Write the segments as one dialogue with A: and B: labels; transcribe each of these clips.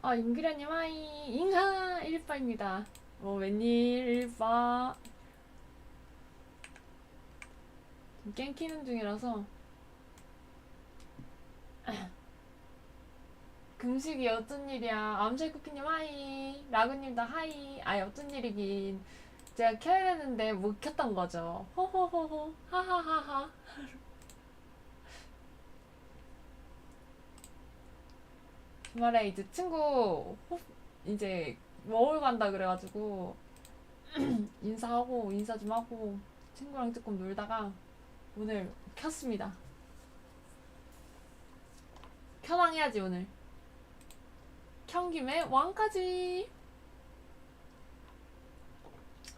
A: 아, 임기련님, 하이. 인하! 일바입니다. 웬일, 일바. 지금 게임 키는 중이라서. 금식이 어쩐 일이야. 암살쿠키님, 하이. 라그님도 하이. 아이, 어쩐 일이긴. 제가 켜야 되는데 못 켰던 거죠. 호호호호. 하하하하. 주말에 이제 이제 먹으러 간다 그래가지고 인사 좀 하고 친구랑 조금 놀다가 오늘 켰습니다. 켜낭해야지 오늘. 켠 김에 왕까지.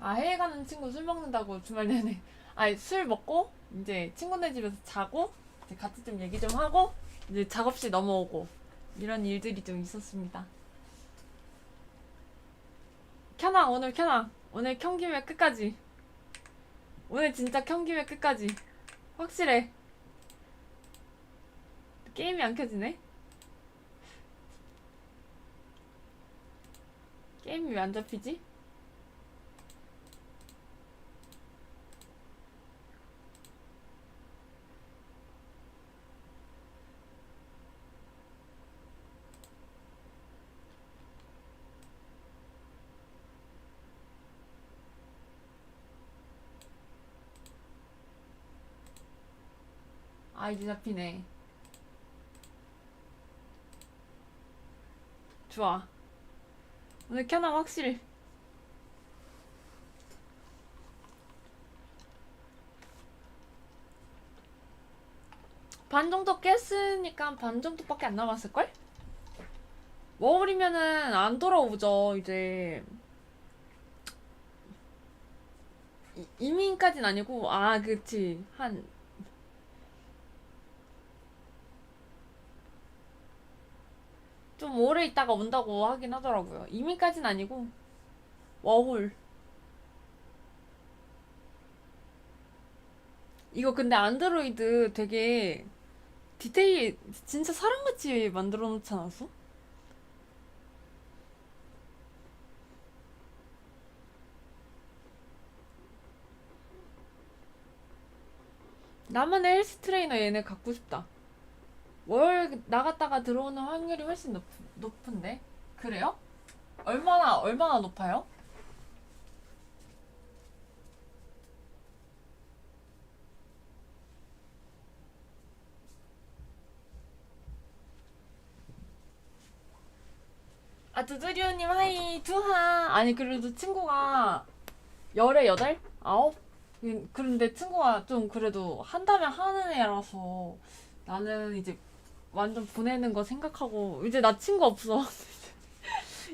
A: 아, 해외 가는 친구 술 먹는다고 주말 내내. 아니, 술 먹고 이제 친구네 집에서 자고 이제 같이 좀 얘기 좀 하고 이제 작업실 넘어오고 이런 일들이 좀 있었습니다. 켜낭 오늘 켜낭. 오늘 켠 김에 끝까지. 오늘 진짜 켠 김에 끝까지. 확실해. 게임이 안 켜지네? 게임이 왜 안 잡히지? 아, 이제 잡히네. 좋아. 오늘 켜놔 확실히. 반 정도 깼으니까 반 정도밖에 안 남았을걸? 워홀이면은 안 돌아오죠. 이제 이민까진 아니고, 아 그치, 한 좀 오래 있다가 온다고 하긴 하더라고요. 이민까진 아니고 워홀. 이거 근데 안드로이드 되게 디테일 진짜 사람같이 만들어 놓지 않았어? 나만의 헬스 트레이너 얘네 갖고 싶다. 월 나갔다가 들어오는 확률이 훨씬 높은데? 그래요? 얼마나 높아요? 아, 두드리오님 하이, 두하. 아니, 그래도 친구가 열에 여덟? 아홉? 그런데 친구가 좀 그래도 한다면 하는 애라서 나는 이제 완전 보내는 거 생각하고, 이제 나 친구 없어.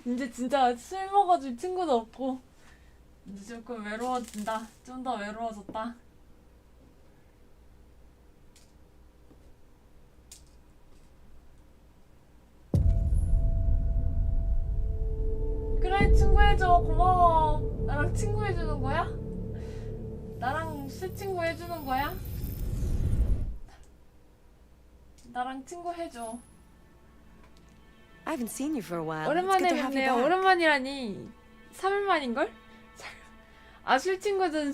A: 이제 진짜 술 먹어줄 친구도 없고, 이제 조금 외로워진다. 좀 더 외로워졌다. 그래, 친구 해줘. 고마워. 나랑 친구 해주는 거야? 나랑 술 친구 해주는 거야? 나랑 친구 해줘.
B: I haven't seen you for a while. It's good
A: 오랜만에
B: to have you
A: 뵙네요.
B: back.
A: 오랜만이라니 3일 만인걸? 아, 술 친구들은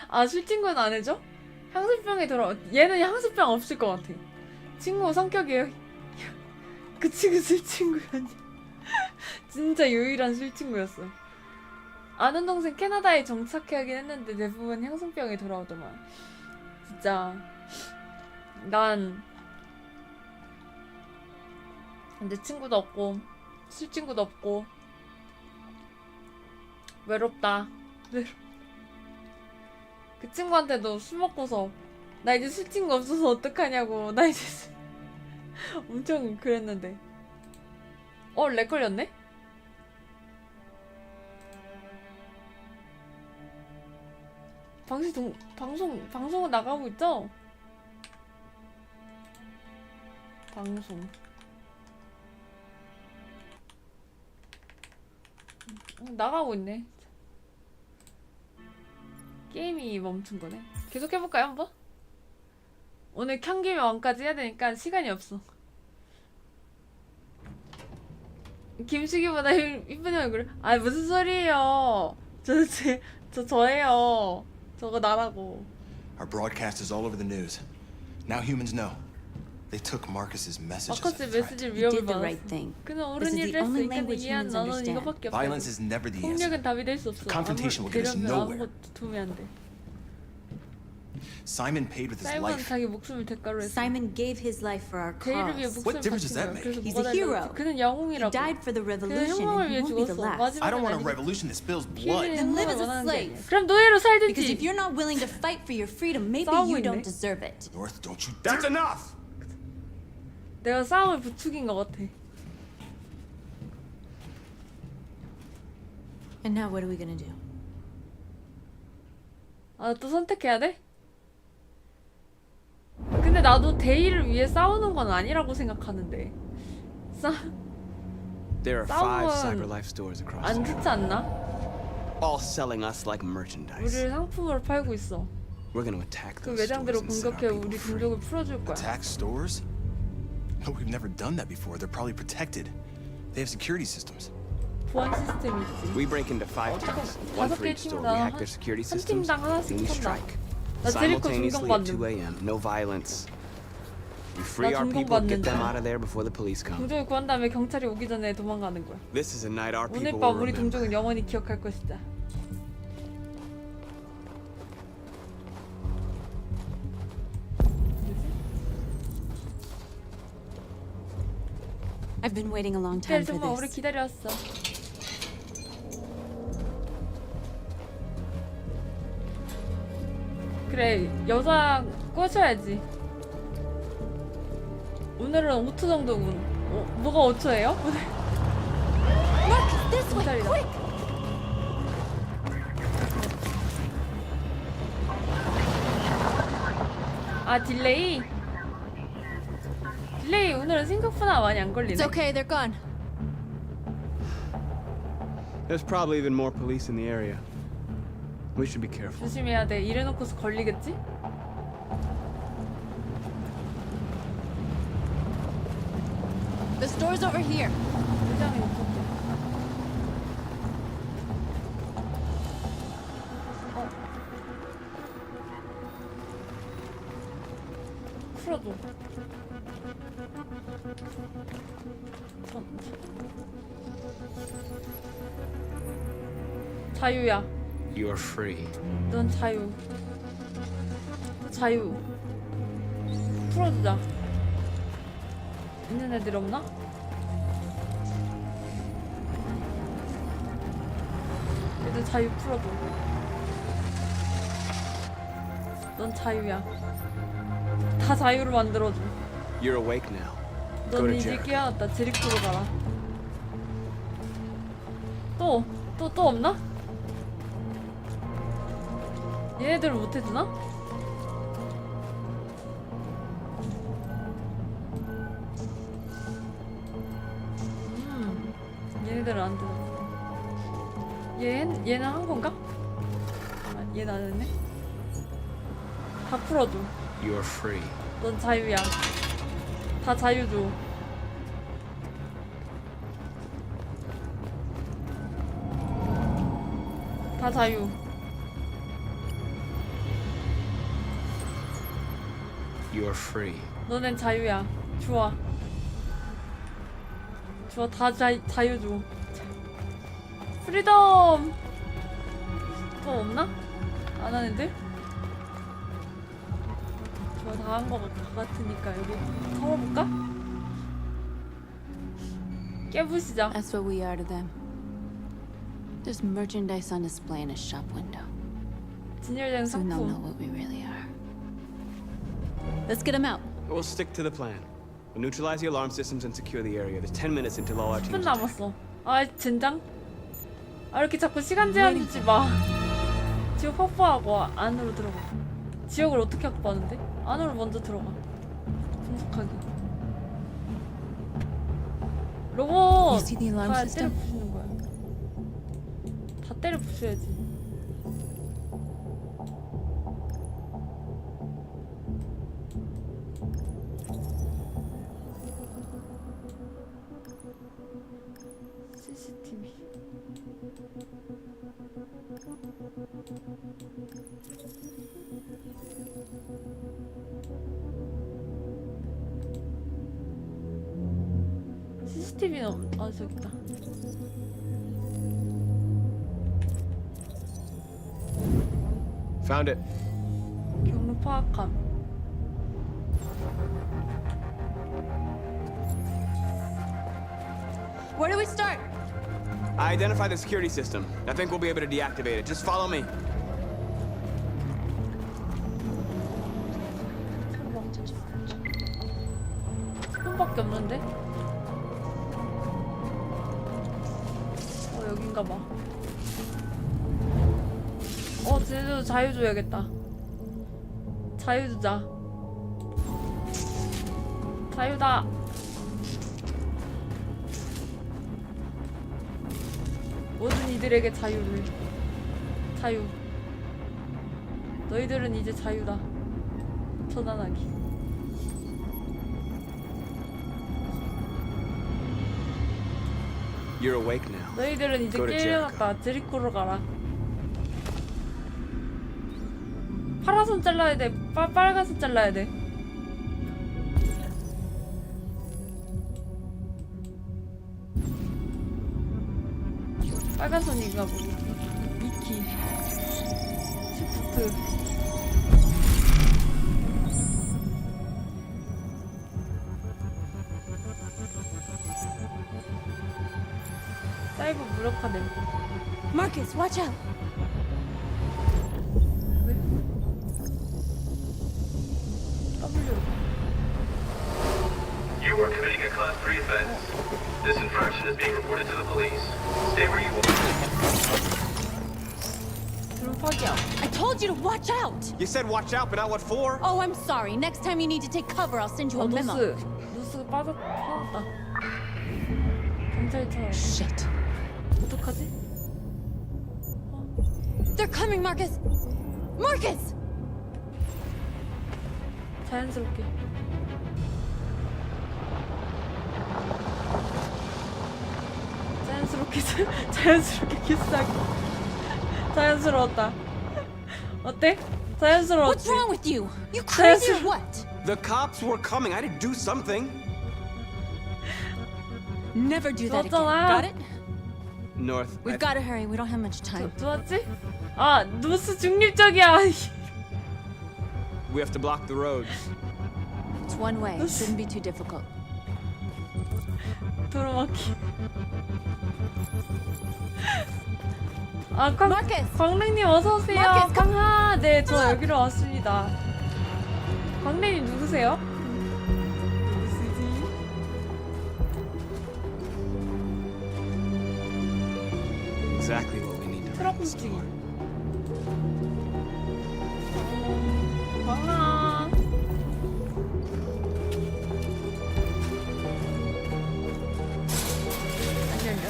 A: 아, 술 친구는 안 해줘? 향수병에 들어. 얘는 향수병 없을 것 같아. 친구 성격이 그 친구 술 친구라니. 진짜 유일한 술 친구였어. 아는 동생 캐나다에 정착하긴 했는데 대부분 향수병에 돌아오더만. 진짜 난 내 친구도 없고 술 친구도 없고 외롭다. 그 친구한테도 술 먹고서 나 이제 술 친구 없어서 어떡하냐고. 나 이제 엄청 그랬는데. 렉 걸렸네? 방송은 나가고 있죠? 방송. 나가고 있네. 게임이 멈춘 거네. 계속 해볼까요, 한번? 오늘 켠김에 왕까지 해야 되니까 시간이 없어. 김식이보다 이쁜이 얼굴. 아 무슨 소리예요? 저예요. 저거 나라고.
C: Our broadcast is all over the news. Now humans know. They took Marcus's message as
A: 마커스
C: a threat.
A: 메시지를
B: You
A: 위협을
B: did the
A: 받았어.
B: right thing.
A: 그는 옳은
B: This is
A: 일을
B: the
A: 할 수
B: only
A: 있다는
B: language
A: 이해한
B: humans
A: 나는
B: understand.
A: 이거밖에 없어.
C: Violence is never the answer.
A: 폭력은 답이 될 수 없어.
C: Confrontation will get us
A: 대련은
C: nowhere.
A: 아무것도 도움이 안 돼.
C: Simon paid with his
A: 사이먼은
C: life.
A: 자기 목숨을 대가로 했어.
B: Simon gave his life for our
A: 제의를 위해
B: cause.
A: 목숨을
C: What difference does
A: 바친
C: that
A: 거야.
C: make?
A: 그래서
B: He's
A: 뭐가
B: a hero.
A: 달라졌지? 그는
B: He
A: 영웅이라고.
B: died for the
A: 그는
B: revolution,
A: 혁명을
B: and
A: 위해
B: he won't be the
A: 죽었어.
B: last.
C: I don't want a
A: 마지막은
C: revolution that spills
A: 아니지.
C: blood.
A: 피해는
B: Then live
A: 혁명을
B: as a
A: 원하는 게
B: slave.
A: 아니야. 그럼 노예로
B: Because if
A: 살든지.
B: you're not willing to fight for your freedom, maybe
A: 싸우고
B: you don't
A: 있네.
B: deserve it.
C: North, don't you... That's enough!
A: 내가 싸움을 부추긴 것 같아.
B: And now what are we gonna do?
A: 아, 또 선택해야 돼? 근데 나도 대의를 위해 싸우는 건 아니라고 생각하는데.
D: There are
A: 싸움은
D: 5 CyberLife stores across
A: 안
D: the
A: 좋지 않나?
D: all selling us like merchandise.
A: 우리를 상품으로 팔고 있어.
D: We're gonna attack
A: 그
D: those
A: 매장대로
D: stores and set
A: 공격해
D: our people
A: 우리
D: free.
A: 동족을 풀어줄 거야.
C: Attack stores? No, we've never done that before.Ey're probably protected. They have security systems.
A: 보안 시스템이 있지.
D: We break into 5 teams, one for each store. We hack their security
A: 한
D: systems,
A: 팀당 하나씩
D: and we
A: 쏜다.
D: strike.
A: 나 제리코
D: Simultaneously at 2
A: 존경받는.
D: a.m. No violence. We free
A: 나
D: our people, get them
A: 존경받는다.
D: out of there before the police come.
A: 동족을 구한 다음에 경찰이 오기 전에 도망가는 거야.
D: This is a night our
A: 오늘
D: people
A: 밤
D: will
A: 우리
D: remember.
A: 동족은 영원히 기억할 것이다.
B: I've been waiting a long
A: 벨
B: time for
A: 정말 오래
B: this.
A: 기다렸어. 그래, 여자 꼬셔야지. 오늘은 5초 정도군. 뭐가 5초예요? 오늘
B: Look, this way,
A: 기다리다.
B: quick!
A: 아, 딜레이? 딜레이 오늘은 생각보다 많이 안 걸리네.
B: It's okay, they're gone.
D: There's probably even more police in the area. We should be careful.
A: 조심해야 돼. 이래놓고서 걸리겠지?
B: The store's over here.
A: 매장에 있었대. 풀어줘. 자유야.
D: You're free.
A: 넌 자유. 자유. 풀어주자. 있는 애들 없나? 얘들 자유 풀어줘. 넌 자유야. 다 자유로 만들어줘.
D: You're awake now. Go
A: 넌
D: to
A: 이제
D: Jericho.
A: 깨어났다. 제리코로 가라. 또 없나? 얘네들을 못 해주나? 얘네들은 안 되나? 얘는 한 건가? 아, 얘는 안 했네? 다 풀어줘.
D: You're free.
A: 넌 자유야. 다 자유 줘. 다 자유.
D: You're free.
A: 너넨 자유야. 좋아. 좋아. 다 자유 줘. 프리덤! 또 없나? 안 하는 애들? 좋아. 다 한 거 같으니까 여기 털어볼까? 깨부시자.
B: That's what we are to them. There's merchandise on display in a shop window.
A: 진열된
B: Soon they'll know
A: 상품.
B: what we really are. Let's get them out.
D: We'll stick to the plan. We'll neutralize the alarm systems and secure the area. There's 10 minutes until all our
A: 10분
D: teams attack.
A: 남았어. 아, 젠장. 아, 이렇게 자꾸 시간 제한 주지 마. 지역 확보하고 안으로 들어가. 지역을 어떻게 확보하는데? 안으로 먼저 들어가. 분석하기. 로봇!
B: You see the alarm
A: 다
B: system?
A: 때려 부수는 거야. 다 때려 부숴야지. CCTV는 아 저기다.
D: Found it.
A: 경로 파악함.
B: Where do we start?
D: I identified the security system. I think we'll be able to deactivate it. Just follow me.
A: 손밖에 없는데? 여긴가 봐. 쟤도 자유 줘야겠다. 자유 주자. 자유다. 모든 이들에게 자유를. 자유. 너희들은 이제 자유다. 전환하기.
D: You're awake now.
A: 너희들은 이제
D: Go to
A: 깨어났다. 제리코로 가라. 파란선 잘라야 돼. 빨간선 잘라야 돼. 빨간선인가 보고. 2키. 시프트. 사이버 무력화됨.
B: Marcus, watch out!
A: 왜? W.
E: You are committing a Class 3 offense. This infraction is being reported to the police. Stay where you are.
A: 드론 파기야.
B: I told you to watch out!
D: You said watch out, but not what for?
B: Oh, I'm sorry. Next time you need to take cover, I'll send you a memo.
A: 노스 빠졌다. 경찰차.
B: Shit.
A: 어떡하지?
B: They're coming, Marcus! Marcus!
A: 자연스럽게. 자연스럽게 키스하기. 자연스러웠다. 어때? 자연스러웠지?
B: What's wrong with you? You crazy or what?
D: The cops were coming. I had to do something.
B: Never do that again.
A: 좋았잖아.
B: Got it?
D: North.
B: We've got to hurry. We don't have much time.
A: 좋았지? 아, 노스 중립적이야.
D: We have to block the roads.
B: It's one way. It shouldn't be too difficult.
A: 도로마키. 아,
B: Marcus!
A: 광랭님 어서 오세요.
B: Marcus, come-
A: 네, 저 여기로 왔습니다. 광랭님 누구세요? 누구시지?
D: Exactly what we need to
A: 트럭
D: bring this
A: 훔치기.
D: door.
A: 광랑. 안 열려.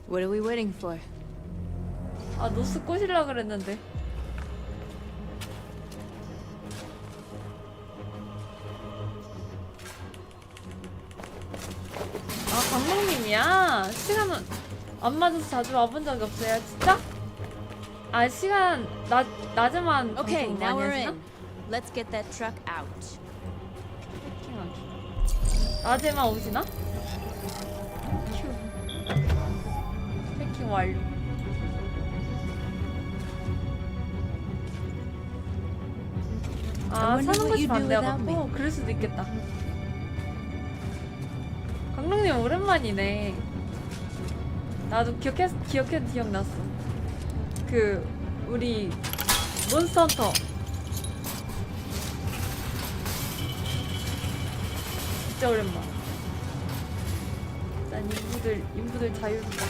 B: What are we waiting for?
A: 아, 노스 꼬실라 그랬는데. 아, 강목님이야? 시간은 안 맞아서 자주 와본 적이 없어요, 진짜? 아, 시간 낮에만
B: Okay,
A: 방송
B: now
A: 많이
B: we're
A: 하시나?
B: in. Let's get that truck out.
A: 해킹하기. 낮에만 오시나? 휴. 해킹 완료.
B: I
A: 아,
B: wonder
A: 사는
B: what
A: 곳이
B: you'd do without
A: 반대여갖고 그럴 수도 있겠다. 강릉님 오랜만이네. 나도 기억났어. 그 우리 몬스터 헌터. 진짜 오랜만. 난 인부들 자유롭다.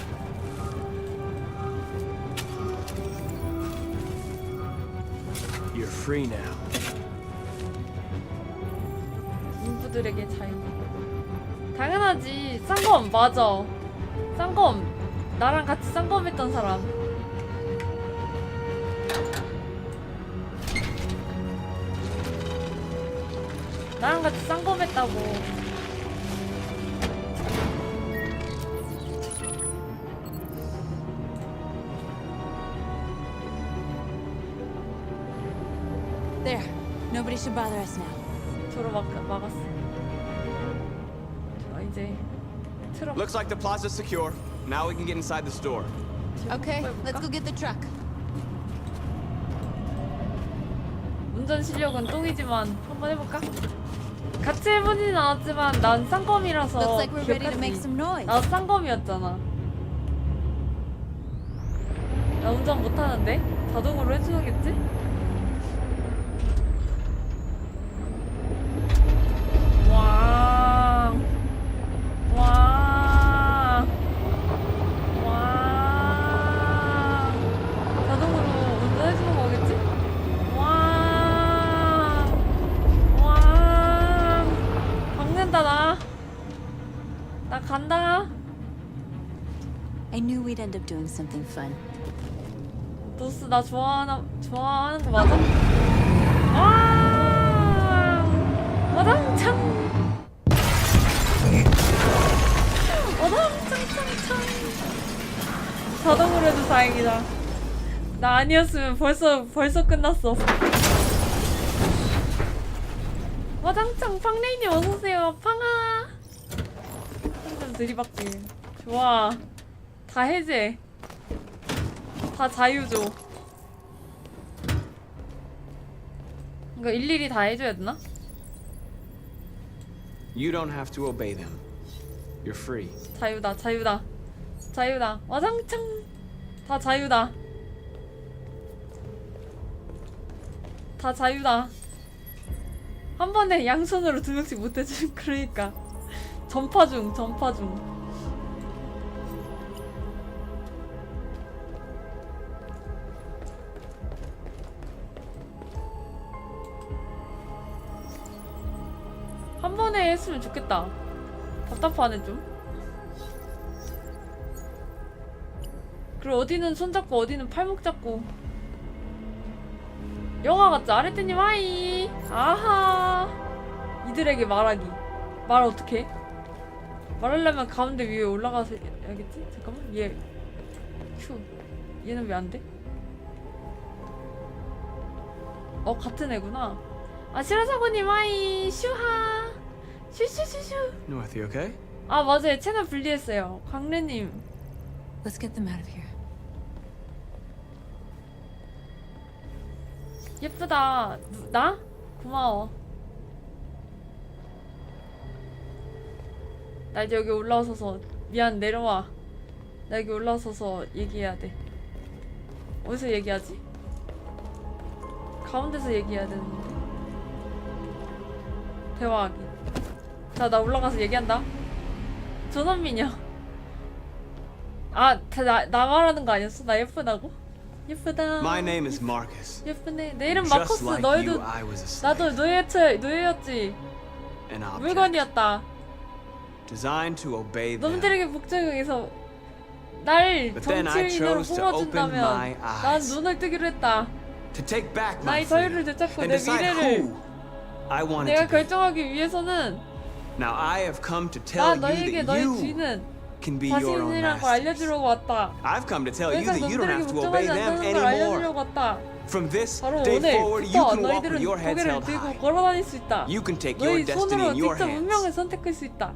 D: You're free now.
A: 인부들에게 자유. 당연하지. 쌍검 맞아. 쌍검 나랑 같이 쌍검했던 사람. 나랑 같이 쌍검했다고.
B: There. Nobody should bother us now.
A: 도로 막았어. 이제 트럭.
D: Looks like the plaza's secure. Now we can get inside the store.
B: Okay, let's go get the truck.
A: 운전 실력은 똥이지만 한번 해볼까? 같이 해보진 않았지만 난 쌍검이라서
B: Looks like we're ready to make
A: 기억하지?
B: some noise.
A: 나도 쌍검이었잖아. 나 운전 못하는데? 자동으로 해주겠지? 와, 와, 와. 자동으로 운전해주는 거겠지? 와, 와. 박는다, 나. 나 간다.
B: I knew we'd end up doing something fun.
A: 노스 나 좋아하는 거 맞아? 와, 와당창, 와당창창창. 자동으로 해도 다행이다. 나 아니었으면 벌써 끝났어. 와당창 팡레이님 어서 오세요. 팡아. 좀 들이박기. 좋아. 다 해제. 다 자유죠. 그러니까 일일이 다 해줘야 되나?
D: You don't have to obey them. You're free.
A: 자유다, 자유다, 자유다. 와장창. 다 자유다. 다 자유다. 한 번에 양손으로 2명씩 못 해주면 그러니까. 전파 중, 전파 중. 한 번에 했으면 좋겠다. 답답하네 좀. 그리고 어디는 손잡고 어디는 팔목 잡고. 영화 같죠? 아레떼님 하이. 아하. 이들에게 말하기. 말 어떻게? 말하려면 가운데 위에 올라가서 해야겠지? 잠깐만. 얘 휴. 얘는 왜 안 돼? 같은 애구나. 아, 시라사고님 하이. 슈하. 슈슈슈슈.
D: North, you okay?
A: 아, 맞아요. 채널 분리했어요. 광래님.
B: Let's get them out of here.
A: 예쁘다. 나? 고마워. 나 이제 여기 올라서서 미안, 내려와. 나 여기 올라서서 얘기해야 돼. 어디서 얘기하지? 가운데서 얘기해야 되는데. 대화하기. 자, 나 올라가서 얘기한다. 전원미녀. 아, 나 말하는 거 아니었어? 나 예쁘다고? 예쁘다.
D: My name is Marcus.
A: 예쁘네. 내 이름
D: Just
A: 마커스.
D: like
A: 너희도
D: you, I was a slave.
A: 나도 노예였지.
D: An object.
A: 물건이었다.
D: Designed to obey them.
A: 놈들에게 복종해서 날
D: But then I
A: 정치인으로
D: chose to open
A: 뽑아준다면
D: my
A: 난
D: eyes.
A: 눈을 뜨기로 했다.
D: To take back my
A: 나의 자유를
D: freedom
A: 되찾고
D: and
A: 내
D: decide
A: 미래를
D: who I wanted
A: 내가
D: to be.
A: 결정하기 위해서는
D: Now I have come to
A: 나
D: tell you
A: 너에게
D: that
A: 너의
D: you
A: 주인은
D: can be your own
A: 자신이라는 걸
D: masters.
A: 알려주려고 왔다.
D: I've come to tell
A: 더
D: you
A: 이상
D: that you don't
A: 놈들에게
D: have to obey
A: 복종하지
D: them
A: 않다는 걸
D: anymore.
A: 알려주려고 왔다.
D: From this
A: 바로
D: day
A: 오늘부터
D: forward, you can walk
A: 너희들은
D: with your heads
A: 고개를
D: held
A: 들고
D: high.
A: 걸어다닐 수 있다.
D: You can take your
A: 너희
D: destiny
A: 손으로
D: in your
A: 직접 운명을
D: hands.
A: 선택할 수 있다.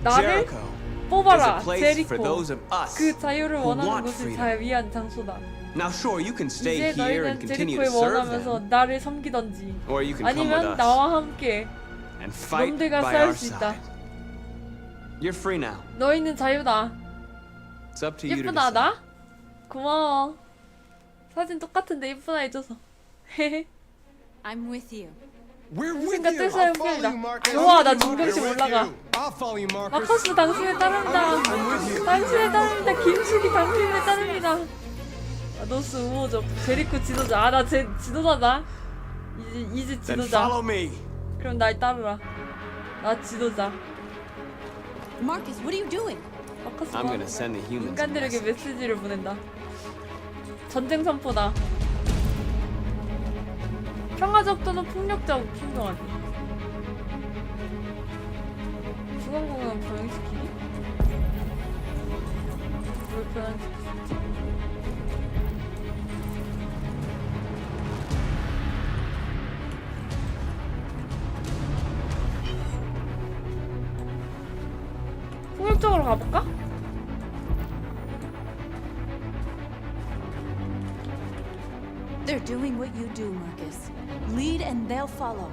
A: 나를
D: Jericho is
A: 뽑아라,
D: a place for
A: 제리코.
D: those of us
A: 그 자유를
D: who
A: 원하는
D: want
A: 곳이
D: freedom.
A: 잘 위한 장소다.
D: Now, sure, you can stay
A: 이제
D: here
A: 너희는
D: and continue
A: 제리코에
D: to serve
A: 원하면서
D: them,
A: 나를 섬기던지
D: or you can come with
A: 아니면
D: us
A: 나와 함께
D: and fight
A: 놈들과
D: by
A: 싸울
D: our
A: 수 있다.
D: side. You're free now.
A: 너희는 자유다.
D: It's up to you to
A: 예쁘다.
D: decide.
A: 나? 고마워. 사진 똑같은데 예쁘다 해줘서. 헤헤.
B: I'm with you.
F: We're with
A: 무슨가
F: you.
A: 뜻을
F: I'll follow
A: 옮깁니다.
F: you, Marcus.
A: 좋아, 나
F: We're
A: 중병실
F: with
A: 올라가.
F: you. I'll follow you, Marcus.
A: 마커스 당신에 따릅니다. 당신에 따릅니다. 김숙이 당신에 따릅니다. 아, 노스 우호적. 제리코 지도자. 아, 나 지도자다. 이제
D: Then
A: 지도자.
D: follow me.
A: 그럼 날 따르라. 나 지도자.
B: Marcus, what are you doing?
A: 마커스
D: I'm gonna send the humans a
A: 인간들에게
D: message.
A: 메시지를 보낸다. 전쟁 선포다. 평화적 또는 폭력적 행동하기. 중앙공은 병행시키기? 뭘 변환시킬 수 있지? 풍력 쪽으로 가볼까?
B: They're doing what you do, Marcus. Lead and they'll follow.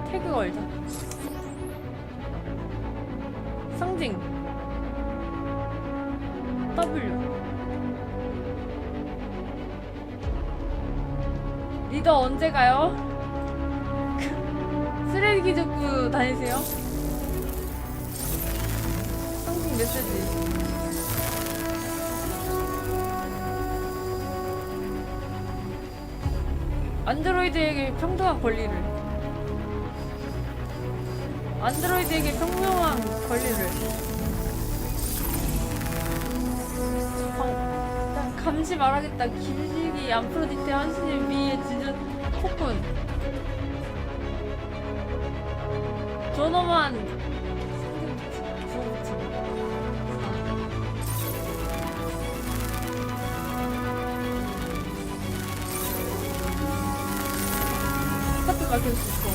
A: 태그 걸자. 상징 W. 리더 언제 가요? 쓰레기 줍고 다니세요? 상징 메시지. 안드로이드에게 평등한 권리를. 안드로이드에게 평등한 권리를. 일단 감시 말하겠다. 김식이 암프로디테 한신일 미의 지준 폭군. 존엄한 구호부침. 스타트 밝힐 수 있어.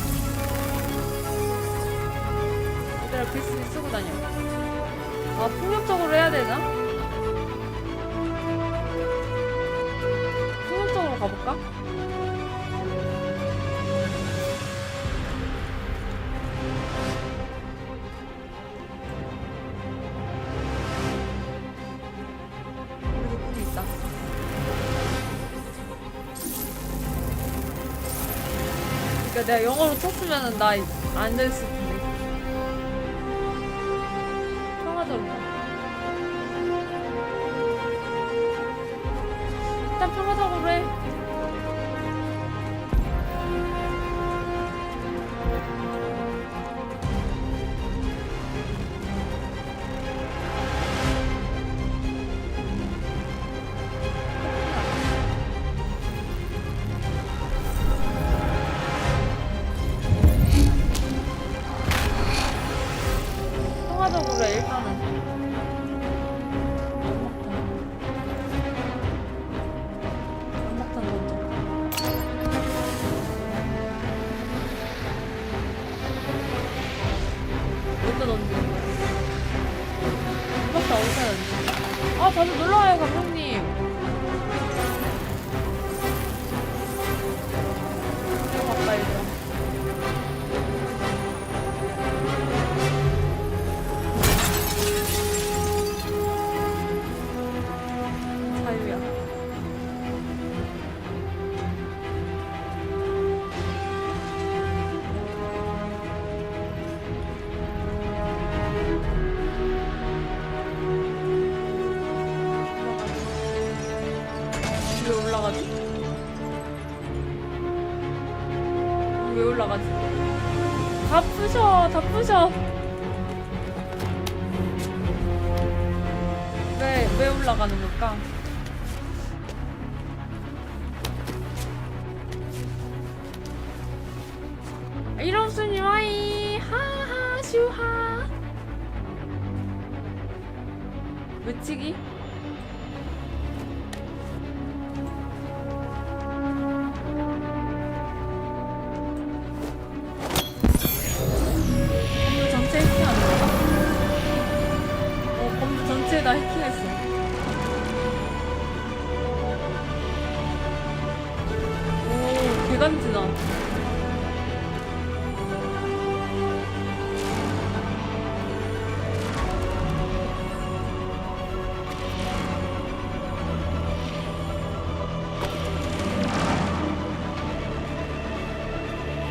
A: 얘들아 글씨 쓰고 다녀. 아 폭력적으로 해야 되나? 폭력적으로 가볼까? 그래도 꿈이 있다. 그러니까 내가 영어로 쳤으면은 나 안 됐을 텐데. 평화적이야. 일단 평화적으로 해. 평화적으로 해, 일단은. 연막탄 던져. 어디다 던져? 연막탄 어디다 던져? 아, 다들 놀러와요, 감독님. 가까이 좀. 자유야. 왜 올라가지? 왜 올라가지? 다 부셔, 다 부셔. 왜 올라가는 걸까? 이rom수님 하이 하하 슈하 외치기? 건물 전체 해킹하는 거야? 건물 전체에 다 해킹했어. 오, 개간지나.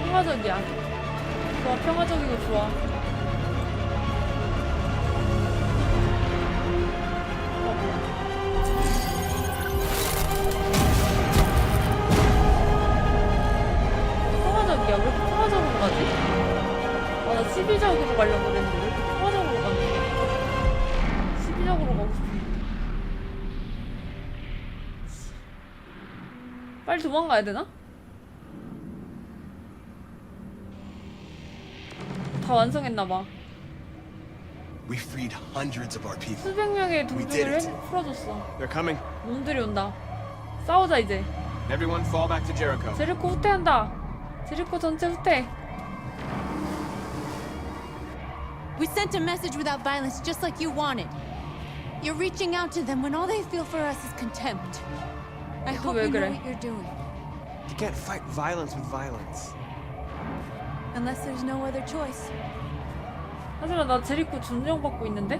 A: 평화적이야. 좋아, 평화적이고 좋아. 평화적이야. 왜 이렇게 평화적으로 가지? 아, 나 시비적으로 가려고 그랬는데 왜 이렇게 평화적으로 가지? 시비적으로 가고 싶은데. 빨리 도망가야 되나? 다 완성했나봐.
C: We freed hundreds of our people.
A: 수백 명의
C: We did
A: 동족을
C: it.
A: 풀어줬어.
D: They're coming.
A: 놈들이 온다. 싸우자 이제.
D: Everyone fall back to Jericho.
A: 제리코 후퇴한다. 제리코 전체 후퇴.
B: We sent a message without violence, just like you wanted. You're reaching out to them when all they feel for us is contempt. I hope
A: 왜
B: you know
A: 그래?
B: what you're doing.
D: You can't fight violence with violence.
B: Unless there's no other choice.
A: 하지만 나 제리코 존경받고 있는데?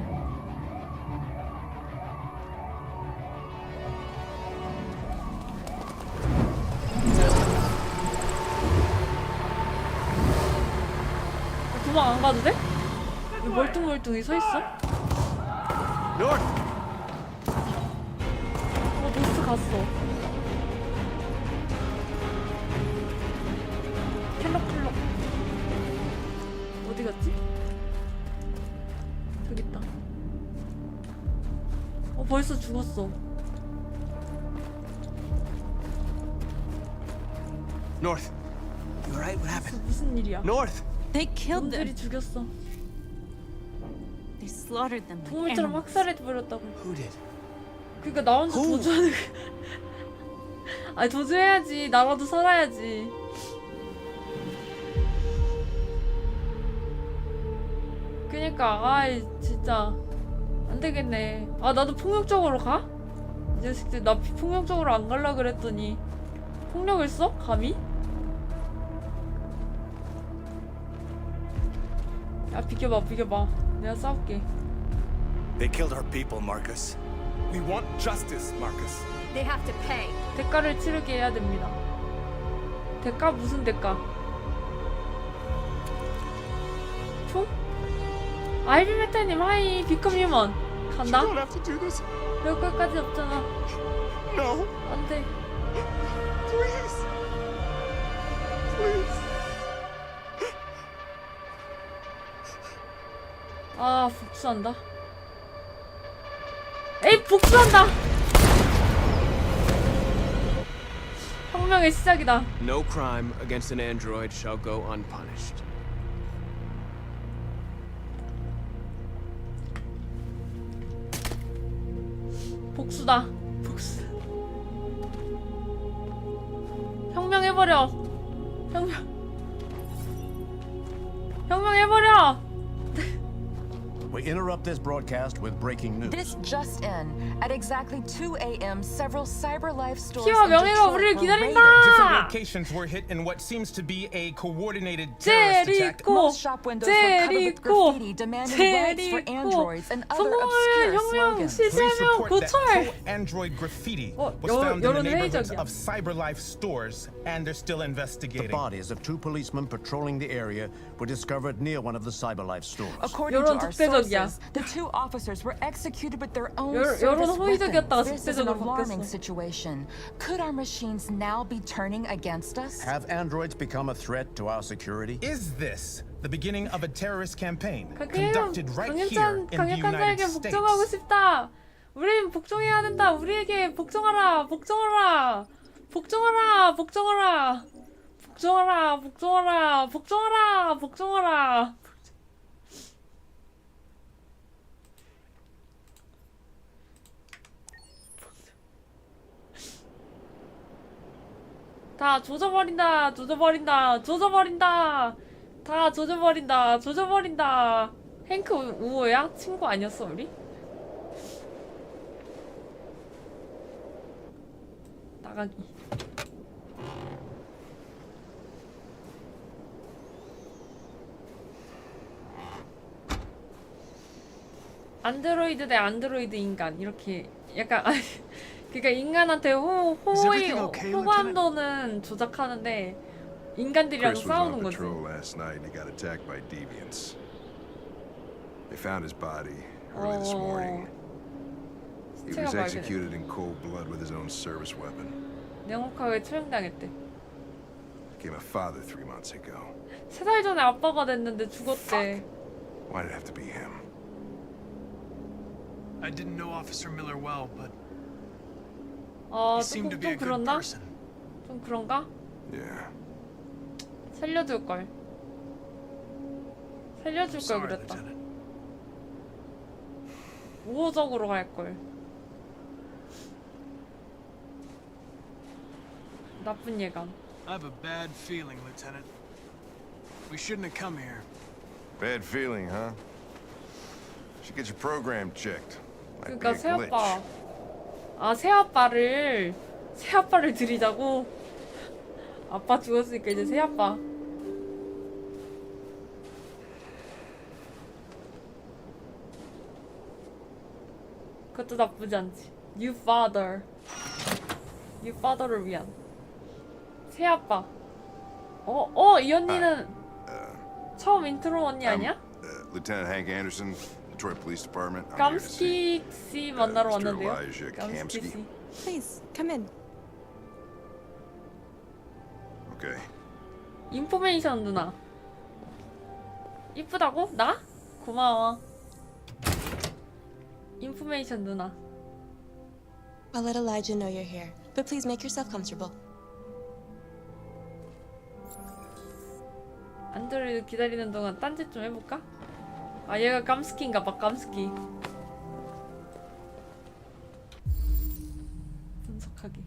A: 도망 안 가도 돼? 왜 멀뚱멀뚱히 서 있어?
D: North!
A: 노스 갔어. 켈럭켈럭. 어디 갔지? 저기 있다. 벌써 죽었어.
D: North! You alright? What happened?
A: 무슨 일이야?
D: North!
B: They killed them.
A: 놈들이 죽였어.
B: They slaughtered them like
A: 동물처럼
B: animals.
A: 학살해버렸다고.
D: Who did?
A: 그니까 나 혼자
D: Who?
A: 도주하는 거. 아니 도주해야지. 나라도 살아야지. 그니까 아이 진짜 안 되겠네. 아 나도 폭력적으로 가? 이 자식들 나 폭력적으로 안 갈라 그랬더니 폭력을 써? 감히? 야 비켜봐 비켜봐. 내가 싸울게.
G: They killed our people, Marcus. We want justice, Marcus.
B: They have to pay.
A: 대가를 치르게 해야 됩니다. 대가 무슨 대가? 총? 아이비메타님 하이 비컴 휴먼 간다?
G: You don't have to do this.
A: 별 걸까지 없잖아.
G: No,
A: 안돼.
G: please. Please.
A: 아 복수한다. 에이 복수한다. 혁명의 시작이다.
D: No crime against an android shall go unpunished.
A: 복수다. 복수. 혁명해버려. 혁명해버려.
H: We interrupt this broadcast with breaking news.
I: This just in. At exactly 2 a.m., several CyberLife stores
A: 피와
I: in
A: 명예가
I: Detroit
A: 우리를
I: were raided.
F: Different
A: 기다린다.
F: locations were hit in what seems to be a coordinated terrorist attack.
A: 제리코.
I: Most shop windows were covered with graffiti demanding rights for androids and other
A: 성공을
I: obscure
A: 혁명
I: slogans.
F: Police
A: 실시하며
F: report that
A: 고철.
F: pro-android graffiti
A: 어,
F: was found in the
A: 여론
F: neighborhoods
A: 회의적이야.
F: of CyberLife stores, and they're still
H: The
F: investigating.
H: bodies of two policemen patrolling the area were discovered near one of the CyberLife stores.
I: According to
A: 여론
I: our
A: 적대적이야.
I: sources, the two officers were executed with their own
A: 여론
I: service
A: 호의적이었다가
I: weapons. This is an
A: 적대적으로
I: alarming
A: 바뀌었어.
I: situation. Could our machines now be turning against us?
H: Have androids become a threat to our security?
F: Is this the beginning of a terrorist campaign
A: 강력한
F: conducted right here in the
A: 강력한
F: United
A: 자에게 복종하고
F: States?
A: 싶다. 우린 복종해야 된다. 우리에게 복종하라. 복종하라. 복종하라. 복종하라. 복종하라. 복종하라. 복종하라. 복종하라. 다 조져버린다. 조져버린다. 조져버린다. 다 조져버린다. 조져버린다. 행크 우호야? 친구 아니었어 우리? 나가기. 안드로이드 대 안드로이드 인간 이렇게 약간 아니 그러니까 인간한테 호감도는 조작하는데 인간들이랑
J: Chris was on
A: 싸우는 거지.
J: patrol last night and he got attacked by deviants. They found his body early this morning. He
A: 시체가
J: was
A: 발견.
J: executed in cold blood with his own service weapon.
A: 냉혹하게 처형당했대.
J: Became a father 3 months ago.
A: 3달 전에 아빠가 됐는데 죽었대.
J: Why did it have to be him?
K: I didn't know Officer Miller well, but
A: 아,
K: he seemed to be a
A: 좀
K: good
A: 그런가?
K: person.
A: 좀 그런가?
J: Yeah.
A: 살려줄 걸. 살려줄 걸
K: Sorry,
A: 그랬다.
K: Lieutenant.
A: 우호적으로 갈 걸. 나쁜 예감.
K: I have a bad feeling, Lieutenant. We shouldn't have come here.
J: Bad feeling, huh? Should get your program checked. Might be
A: 그러니까
J: a glitch.
A: 새아빠를 들이자고. 아빠 죽었으니까 이제 새아빠. 그것도 나쁘지 않지. New father. New father를 위한 새아빠. 이 언니는 처음 인트로 언니 아니야?
J: Lieutenant Hank Anderson, Detroit Police Department. I'm here to see
A: 깜스키 씨 만나러
J: Mr.
A: 왔는데요.
J: Elijah
A: 깜스키
J: Kamsky.
A: 씨.
I: Please, come in.
J: Okay.
A: 인포메이션 누나. 이쁘다고? 나? 고마워. 인포메이션 누나.
L: I'll let Elijah know you're here, but please make yourself comfortable.
A: 안드로이드 기다리는 동안 딴짓 좀 해볼까? 아 얘가 깜스키인가 봐. 깜스키. 분석하기.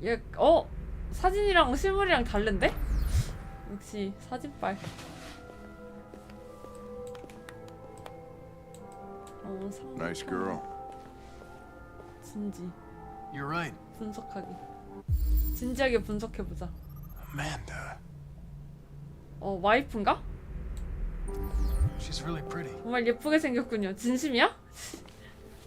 A: 얘 사진이랑 실물이랑 다른데? 역시 사진빨.
J: Nice girl.
A: 진지.
K: You're right.
A: 분석하기. 진지하게 분석해보자.
K: Amanda.
A: 와이프인가?
K: She's really pretty.
A: 정말 예쁘게 생겼군요. 진심이야?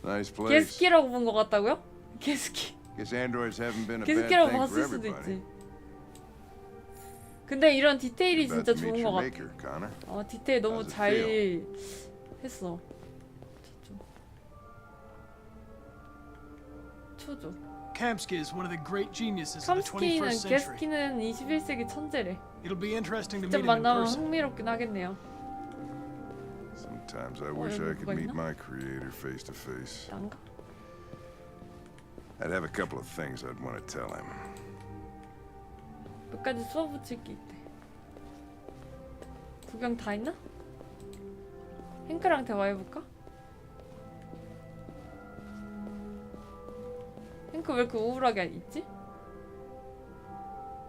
J: Nice place.
A: 게스키라고 본 것 같다고요? 게스키.
J: Guess androids haven't been a bad
A: 게스키라고
J: thing for
A: 봤을 수도
J: everybody.
A: 있지. 근데 이런 디테일이
J: About
A: 진짜
J: to meet
A: 좋은 것
J: your
A: 같아.
J: maker, Connor.
A: 디테일 너무
J: How's it
A: 잘
J: feel?
A: 했어. 초조.
K: Kamsky is one of the great geniuses of the
A: 캄스키는
K: 21st century.
A: 게스키는 21세기 천재래.
K: It'll be interesting to
A: 직접
K: meet him in
A: 만나면
K: person.
A: 흥미롭긴 하겠네요.
J: Sometimes I wish
A: 여기
J: I could
A: 누가
J: meet
A: 있나?
J: my creator face to face.
A: 난가?
J: I'd have a couple of things I'd want to tell him.
A: 몇 가지 쏘아붙일 게 있대. 구경 다 했나? 행크랑 대화해볼까? 행크 왜 이렇게 우울하게 있지?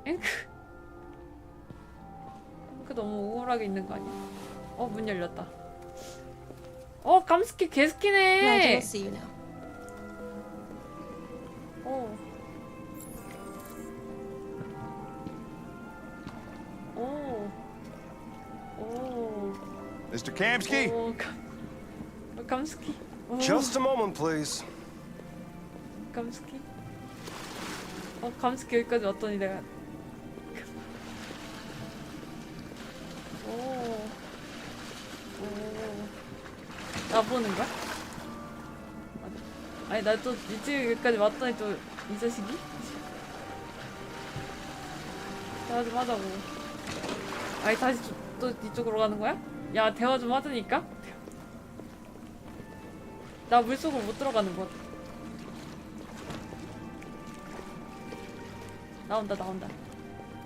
A: 행크 너무 우울하게 있는 거 아니야? 문 열렸다. 깜스키
L: Elijah,
A: 개스키네.
L: we'll see you now.
J: Mr. Kamsky?
A: 깜스키.
G: Just a moment, please.
A: 깜스키. 깜스키 여기까지 왔더니 내가. 나 보는 거야? 아니 나 또 이쪽까지 왔더니 또 이 자식이? 대화 좀 하자고. 아니 다시 또 이쪽으로 가는 거야? 야 대화 좀 하자니까? 나 물속으로 못 들어가는 것 같아. 나온다.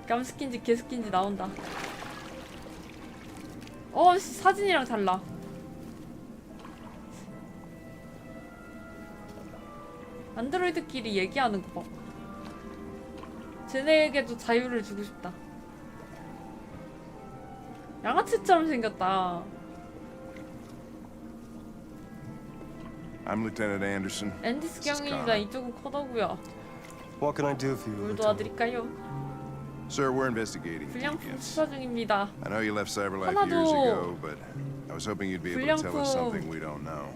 A: 깜스킨지 개스킨지 나온다. 사진이랑 달라. 안드로이드끼리 얘기하는 거 봐. 쟤네에게도 자유를 주고 싶다. 양아치처럼 생겼다.
J: I'm Lieutenant Anderson.
A: 앤디스
J: This is
A: 경입니다.
J: Connor.
A: 이쪽은 커더구요.
G: What can I do for you,
A: 뭘
G: Lieutenant?
A: 도와드릴까요?
J: Sir, we're investigating
A: 불량품
J: deviants.
A: 수사 중입니다.
J: I know you left Cyberlife
A: 하나도
J: years ago, but I was hoping you'd be able to tell us
A: 불량품
J: something we don't know.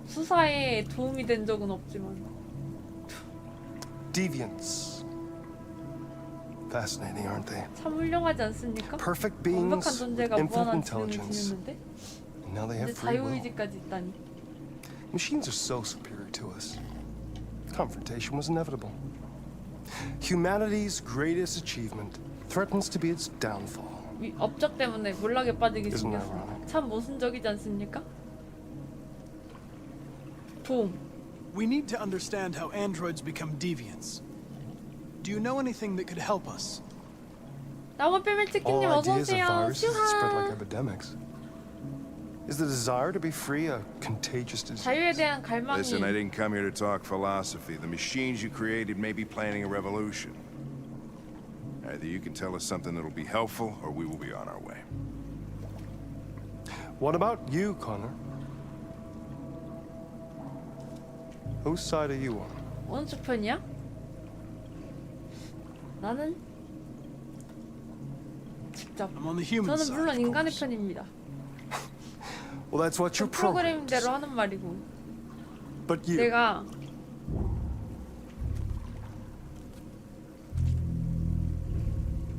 A: 수사에 도움이 된 적은 없지만
G: Deviants. Fascinating, aren't they?
A: 참 훌륭하지 않습니까?
G: Perfect
A: 완벽한
G: beings
A: 존재가
G: with infinite
A: 무한한 지능을
G: intelligence.
A: 지녔는데
G: And now they
A: 근데
G: have free will.
A: 자유의지까지 있다니.
G: Machines are so superior to us. Confrontation was inevitable. Humanity's greatest achievement threatens to be its downfall.
A: 업적 때문에 몰락에 빠지게
G: Isn't that
A: 생겼어.
G: ironic?
A: 참 모순적이지 않습니까? 도움.
K: We need to understand how androids become deviants. Do you know anything that could help us?
A: 나무 뼈밀 치킨님
G: All
A: 어서
G: ideas of
A: 오세요.
G: viruses that spread like
A: 슈하.
G: epidemics. Is the desire to be free a contagious disease?
A: 자유에 대한 갈망이.
J: Listen, I didn't come here to talk philosophy. The machines you created may be planning a revolution. Either you can tell us something that'll be helpful, or we will be on our way.
M: What about you, Connor? Whose side are you on?
A: 어느 쪽 편이야? 나는 직접.
K: I'm on the human
A: 저는
K: side,
A: 물론
K: of
A: 인간의
K: course.
A: 편입니다.
M: Well, that's what you're programmed to
A: 프로그램대로
M: say.
A: 하는 말이고.
M: But you,
A: 내가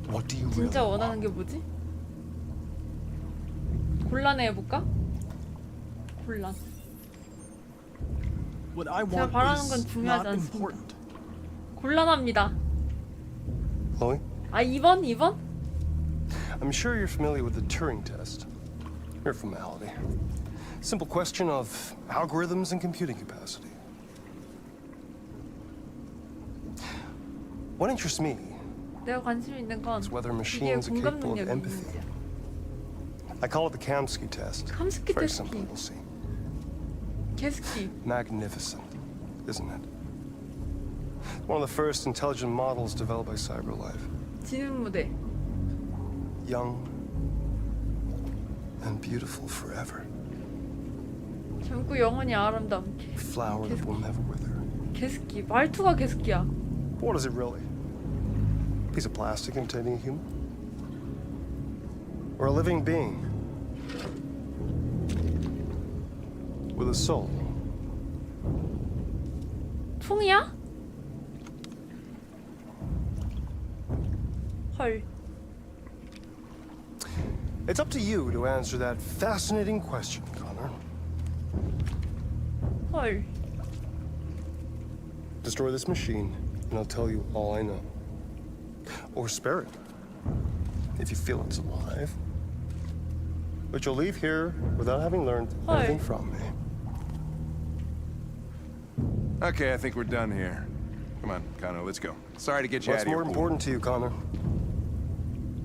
M: what do you really
A: 진짜
M: want?
A: 원하는 게 뭐지? 곤란해 해볼까? 곤란.
K: What I
A: 제가
K: want
A: 바라는 건
K: is
A: 중요하지
K: not
A: 않습니다.
K: important.
A: 곤란합니다.
M: Chloe,
A: 아 2번? 2번?
M: I'm sure you're familiar with the Turing test. Mere formality. Simple question of algorithms and computing capacity. What interests me
A: 내가 관심 있는 건
M: is whether
A: 기계의
M: machines are
A: 공감
M: capable of
A: 능력이
M: empathy.
A: 있는지.
M: I call it the Kamsky test.
A: 감스키
M: Very
A: 테스트.
M: simple, you'll see.
A: 개스키.
M: Magnificent, isn't it? One of the first intelligent models developed by CyberLife.
A: 지능 무대.
M: Young and beautiful forever.
A: 젊고 영원히 아름다운
M: Flower that will never wither.
A: 개스키. 말투가 개스키야.
M: What is it really? Piece of plastic imitating a human? Or a living being? With a soul?
A: 총이야? 헐.
M: It's up to you to answer that fascinating question, Connor.
A: 헐.
M: Destroy this machine, and I'll tell you all I know. Or spare it, if you feel it's alive. But you'll leave here without having learned anything from me.
J: Okay, I think we're done here. Come on, Connor, let's go. Sorry to get you
M: What's
J: out of here.
M: more important to you, Connor?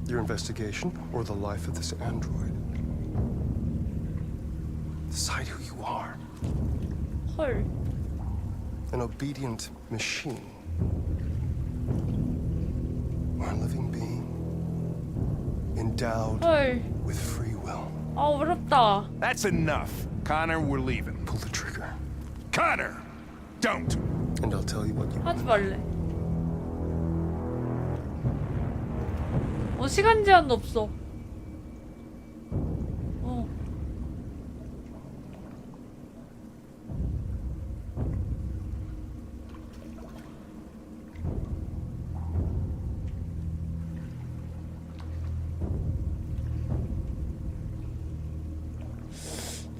M: Your investigation or the life of this android? Decide who you are.
A: 헐.
M: An obedient machine. Or a living being. Endowed
A: 헐.
M: with free will.
A: 아 어렵다.
J: That's enough. Connor, we're leaving.
M: Pull the trigger.
J: Connor! Don't!
M: And I'll tell you what you
A: 하지 말래. 시간 제한도 없어.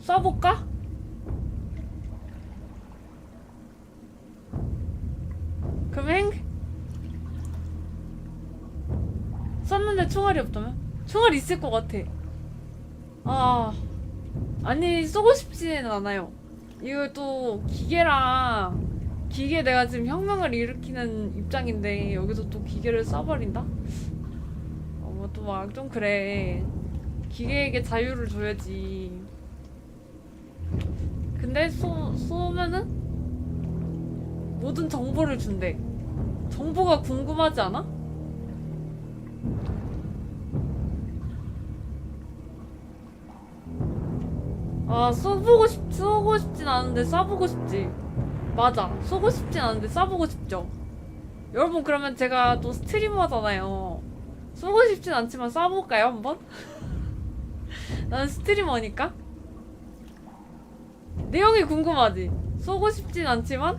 A: 쏴볼까? 그럼 쐈는데 총알이 없다면? 총알이 있을 것 같아. 아니 쏘고 싶지는 않아요. 이거 또 기계 내가 지금 혁명을 일으키는 입장인데 여기서 또 기계를 쏴버린다? 또 막 좀 그래. 기계에게 자유를 줘야지. 근데 쏘면은 모든 정보를 준대. 정보가 궁금하지 않아? 쏘고 싶진 않은데 쏴보고 싶지. 맞아. 쏘고 싶진 않은데 쏴보고 싶죠. 여러분 그러면 제가 또 스트리머잖아요. 쏘고 싶진 않지만 쏴볼까요 한번? 난 스트리머니까. 내용이 궁금하지. 쏘고 싶진 않지만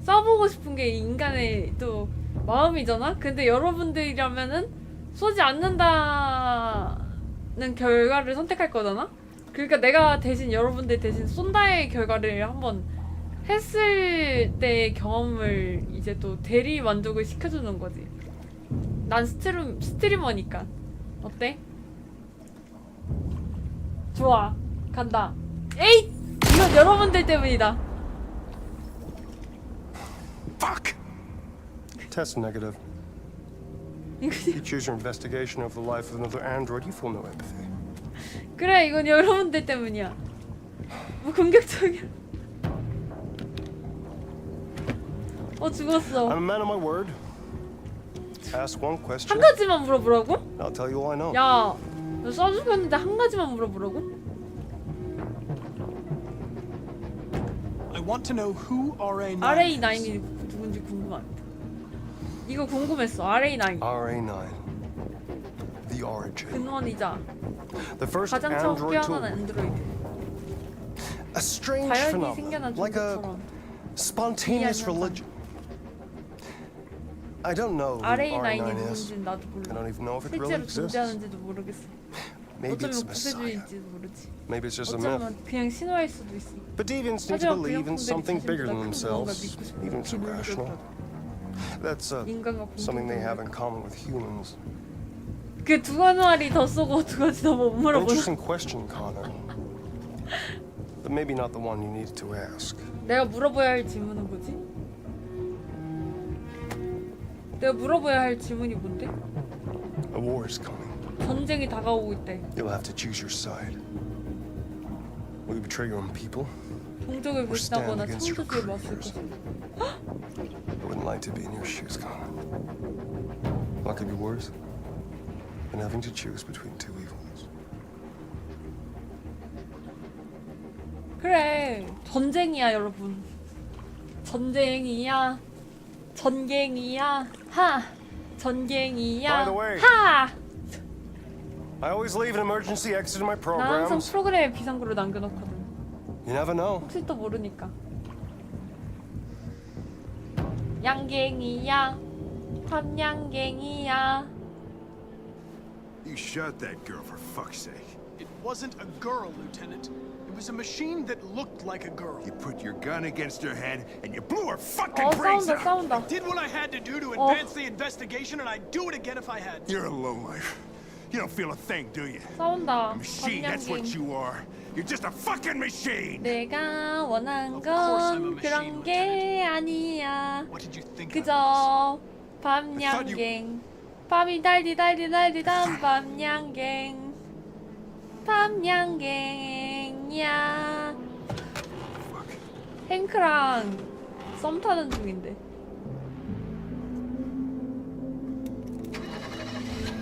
A: 쏴보고 싶은 게 인간의 또 마음이잖아. 근데 여러분들이라면은 쏘지 않는다는 결과를 선택할 거잖아. 그러니까 내가 대신 여러분들 대신 쏜다의 결과를 한번 했을 때의 경험을 이제 또 대리 만족을 시켜주는 거지. 난 스트리머니까. 어때? 좋아. 간다. 에잇! 이건 여러분들 때문이다.
M: Fuck! Test negative. You choose your investigation of the life of another android, you feel no empathy.
A: 그래, 이건 여러분들 때문이야. 뭐 공격적이야. 죽었어.
M: I'm a man of my word. Ask one question.
A: 한 가지만 물어보라고?
M: I'll tell you all I know.
A: 야, 너 쏴 죽였는데 한 가지만 물어보라고?
K: want to know who RA9
A: RA9이 누군지 궁금합니다. 이거 궁금했어. RA9.
M: RA9. The origin.
A: 근원이자
M: The first
A: 가장 처음
M: android tool.
A: 태어난 안드로이드.
M: A strange
A: 자연히
M: phenomenon,
A: 생겨난
M: like a
A: 존재처럼.
M: spontaneous
A: 이해하지
M: religion. I don't know who
A: RA9이
M: RA9 is.
A: 누군지는 나도
M: I
A: 몰라.
M: don't even know if it really
A: 실제로
M: exists.
A: 존재하는지도 모르겠어.
M: Maybe it's
A: 어쩌면
M: a messiah.
A: 구세주일지도 모르지.
M: Maybe it's just a myth.
A: 어쩌면 그냥 신화일 수도 있어.
M: But deviants need to
A: 하지만
M: believe in
A: 불량품들이
M: something bigger than
A: 자신보다 큰 무언가
M: themselves,
A: 믿고 싶어.
M: even if it's irrational. That's
A: 인간과
M: something they have
A: 공통점을.
M: in common with humans.
A: 그 두 가지 더 쏘고 두 가지 더 못
M: An
A: 물어보나?
M: interesting question, Connor. But maybe not the one you needed to ask.
A: 내가 물어봐야 할 질문은 뭐지? 내가 물어봐야 할 질문이 뭔데?
M: A war is coming.
A: 전쟁이 다가오고 있대.
M: You'll have to choose your side. Will you betray your own people?
A: 동족을
M: Or stand
A: 배신하거나
M: against your
A: 창조주에 맞설
M: creators?
A: 것인가?
M: I wouldn't like to be in your shoes, Connor. What could be worse than having to choose between two evils?
A: 그래, 전쟁이야 여러분. 전쟁이야. 전갱이야. 하. 전갱이야.
M: By the way,
A: 하.
M: I always leave an emergency exit in my
A: 나 항상
M: programs.
A: 프로그램에 비상구를 남겨놓거든.
M: You never know.
A: 혹시 또 모르니까. 양갱이야. 탐양갱이야.
J: You shot that girl for fuck's sake.
K: It wasn't a girl, Lieutenant. It was a machine that looked like a girl.
J: You put your gun against her head and you blew her
A: 어,
J: fucking brains
A: 싸운다,
J: out.
A: 싸운다.
K: Did what I had to do to advance the investigation, and I'd do it again if I had to.
J: You're a lowlife. You don't feel a thing, do you?
A: 싸운다.
J: A machine, that's what
A: 탐양갱.
J: you are. You're just a fucking machine.
A: 내가 원한
K: Of course I'm a
A: 건
K: machine,
A: 그런 게 아니야.
K: What did you think?
A: 그저
J: thought
A: 밤양갱. 밤이 달디달디달디단 밤양갱. 밤양갱이야. 행크랑 썸 타는 중인데.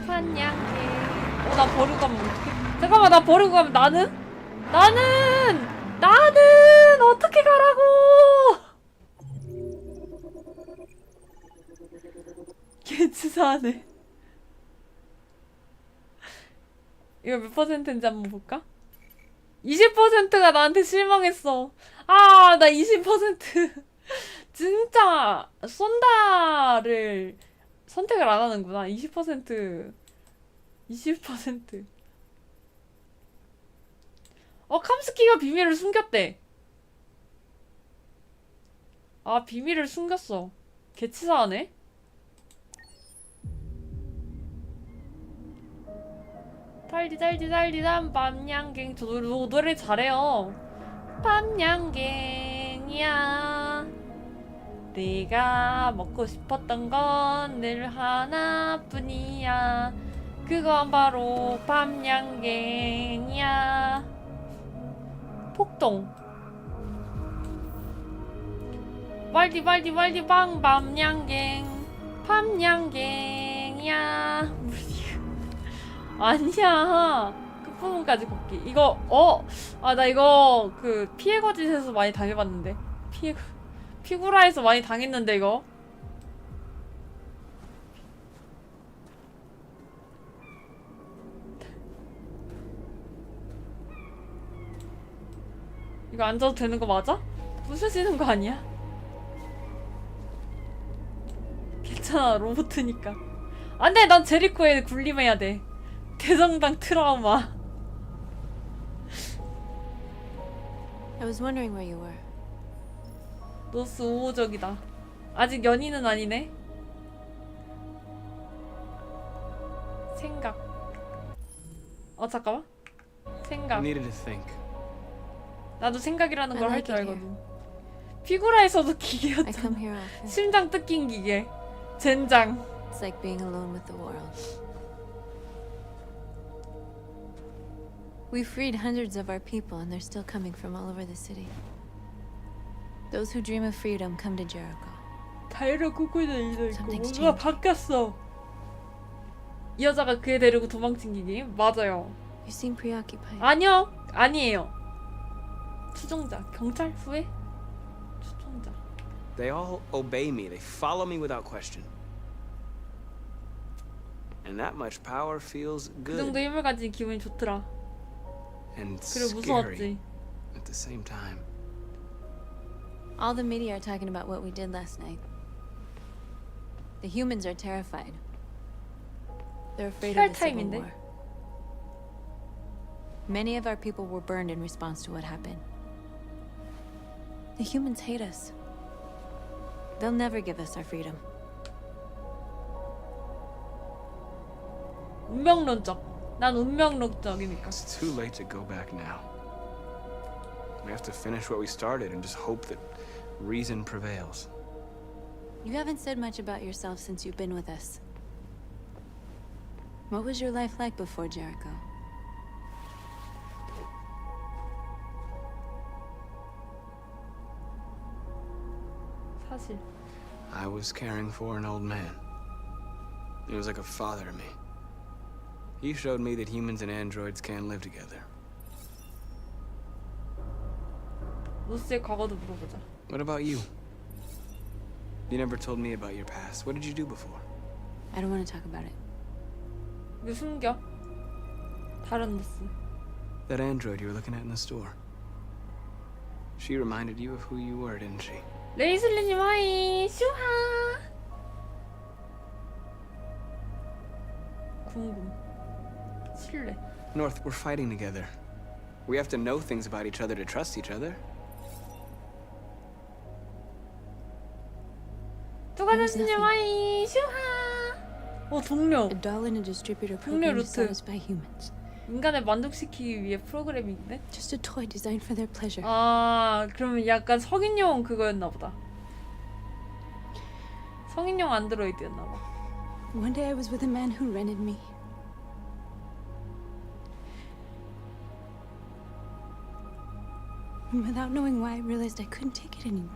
A: 밤양갱. 나 버리고 가면 어떡해? 잠깐만, 나 버리고 가면 나는 어떻게 가라고? 개치사하네. 이거 몇 %인지 한번 볼까? 20%가 나한테 실망했어. 아, 나 20% 진짜 쏜다를 선택을 안 하는구나. 20%. 캄스키가 비밀을 숨겼대. 아, 비밀을 숨겼어. 개치사하네. 달디달디달디단 밤양갱. 저 노래 잘해요. 밤양갱이야. 내가 먹고 싶었던 건 늘 하나뿐이야. 그건 바로 밤양갱이야. 폭동. 말디말디말디방 밤양갱. 밤양갱이야. 아니야. 끝부분까지 걷기. 이거 나 이거 그 피해 거짓에서 많이 당해봤는데. 피구라에서 많이 당했는데 이거. 이거 앉아도 되는 거 맞아? 부서지는 거 아니야? 괜찮아, 로봇이니까. 안돼, 난 제리코에 군림해야 돼. 대성당 트라우마.
B: I was wondering where you were.
A: 노스 우호적이다. 아직 연인은 아니네. 생각. 잠깐만.
D: I
A: 생각.
D: needed to think.
A: 나도 생각이라는 걸
B: I
A: 할 줄
B: like it
A: 알거든. 피구라에서도
B: I
A: 기계였잖아.
B: come here often.
A: 심장 뜯긴 기계. 젠장.
B: It's like being alone with the world. We freed hundreds of our people, and they're still coming from all over the city. Those who dream of freedom come to Jericho.
A: 자유를 꿈꾸는 이도 있고
B: Something's
A: 뭔가
B: changed.
A: 바뀌었어. 이 여자가 그애 데리고 도망친 기계? 맞아요.
B: You seem preoccupied.
A: 아니요. 아니에요. 추종자. 경찰? 후회? 시청자.
D: They all obey me. They follow me without question. And that much power feels
A: 그 정도
D: good
A: 힘을 가진 기분이 좋더라.
D: and
A: 그리고
D: scary
A: 무서웠지.
D: at the same time.
B: All the media are talking about what we did last night. The humans are terrified. They're afraid of the civil
A: 타임인데?
B: war. Many of our people were burned in response to what happened. The humans hate us. They'll never give us our freedom.
A: 운명론적. 난 운명론적이니까.
D: It's too late to go back now. We have to finish what we started and just hope that reason prevails.
B: You haven't said much about yourself since you've been with us. What was your life like before Jericho?
A: 사실.
D: I was caring for an old man. He was like a father to me. He showed me that humans and androids can live together.
A: 로스의 과거도 물어보자.
D: What about you? You never told me about your past. What did you do before?
B: I don't want to talk about it.
A: 왜 숨겨? 다른 로스.
D: That android you were looking at in the store. She reminded you of who you were, didn't she?
A: 레이슬리님 하이 슈하. 궁금. 신뢰.
D: North, we're fighting together. We have to know things about each other to trust each other.
A: 두가자스님 하이 슈하. 동료.
B: A doll in a distributor
A: 동료
B: program to
A: 루트.
B: satisfy humans.
A: 인간을 만족시키기 위해 프로그램인데?
B: Just a toy designed for their pleasure.
A: 아, 그러면 약간 성인용 그거였나 보다. 성인용 안드로이드였나 봐.
B: One day I was with a man who rented me. And without knowing why, I realized I couldn't take it anymore.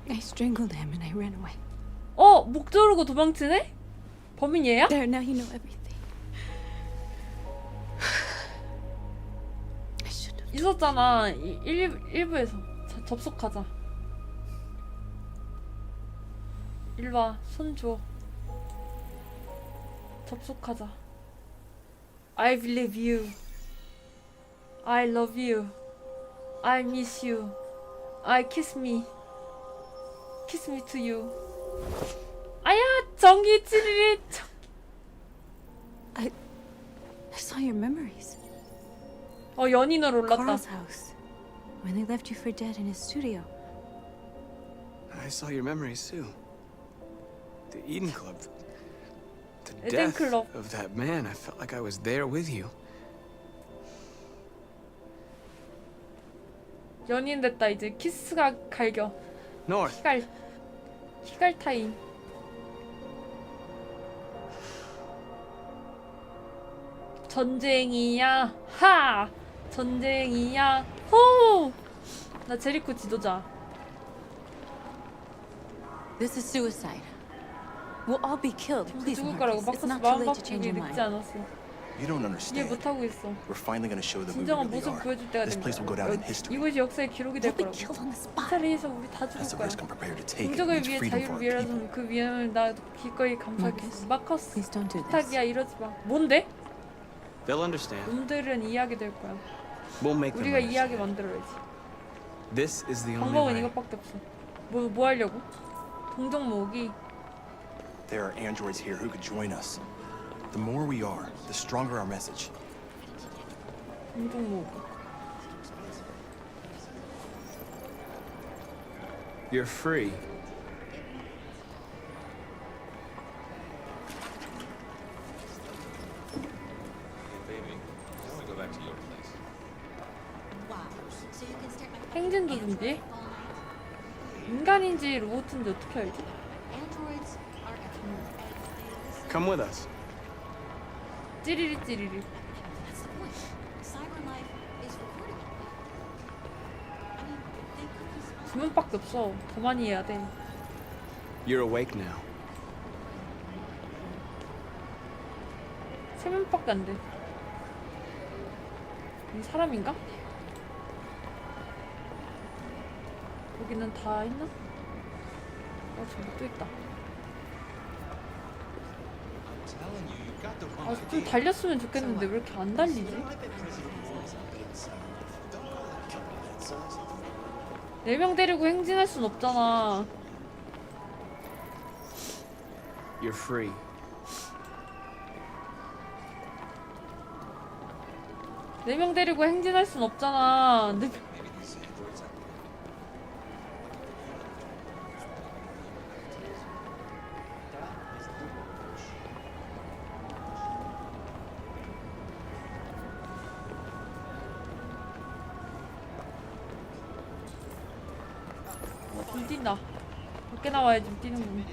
B: I strangled him and I ran away.
A: 목 조르고 도망치네? 범인 얘야?
B: There, now you know everything. I should have.
A: 있었잖아. 1부에서. 접속하자. 일와 손 줘. 접속하자. I believe you. I love you. I miss you. I kiss me. Kiss me to you. 아야, 전기 찌릿.
B: I saw your memories.
A: 연인으로 올랐다.
B: Carl's house. When they left you for dead in his studio.
D: I saw your memories too. The Eden Club. The
A: Eden
D: death
A: Club.
D: of that man. I felt like I was there with you.
A: 연인 됐다 이제. 키스가 갈겨.
D: North.
A: 희갈 타임. 전쟁이야. 하. 전쟁이야. 호. 나 제리코 지도자.
B: This is suicide. We'll all be killed. Please,
A: 죽을 거라고
B: Marcus. It's
A: 바꿔서
B: not too
A: 마음
B: late to change
A: 바꾸기
B: your
A: 늦지
B: mind.
A: 않았어.
J: You don't
A: 이해
J: understand.
A: 못하고 있어.
J: We're finally going to show them who we
A: 진정한
J: really
A: 모습
J: are.
A: 보여줄 때가
J: This
A: 된
J: place will go
A: 거야.
J: down in history.
A: 이곳이 역사의 기록이 될
B: We'll be
A: 거라고.
B: killed on the spot.
A: 사리에서 우리 다
J: That's
A: 죽을
J: the
A: 거야.
J: risk I'm prepared to take. It
A: 공적을
J: means
A: 위해
J: freedom for
A: 자유를
J: our people.
A: 위해라는 그 위험을 나 기꺼이 감수하겠어.
B: Marcus,
A: 마커스,
B: please don't do this.
A: 부탁이야 이러지 마. 뭔데?
D: They'll understand.
A: 놈들은 이해하게 될 거야.
D: We'll make them
A: 우리가 이해하게
D: understand.
A: 만들어야지.
D: This is the only
A: 방법은
D: way.
A: 이것밖에 없어. 뭐 하려고? 동정 모으기.
J: There are androids here who could join us. The more we are, the stronger our message.
A: 동정 모으기.
D: You're free.
A: 행진도 준비해? 인간인지 로봇인지 어떻게 알지?
D: Come with us.
A: 찌리리 찌리리. 두 명밖에 없어. 더 많이 해야 돼.
D: You're awake now.
A: 세 명밖에 안 돼. 이 사람인가? 여기는 다 했나? 저기 또 있다. 좀 달렸으면 좋겠는데 왜 이렇게 안 달리지? 4명 데리고 행진할 순 없잖아.
D: You're free.
A: 네 명 데리고 행진할 순 없잖아. 좀 뛴다. 밖에 나와야 좀 뛰는군.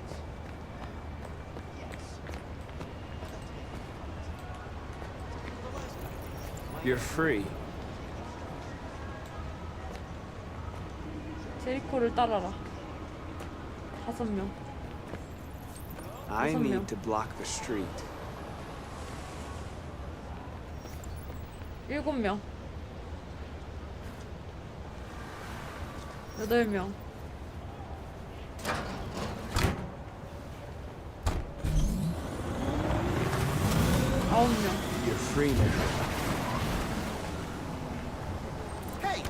D: You're free.
A: 제리코를 따라라. 5명.
D: I
A: 5명.
D: need to block the street.
A: 7명. 8명. 9명.
D: You're free now.
G: Hey!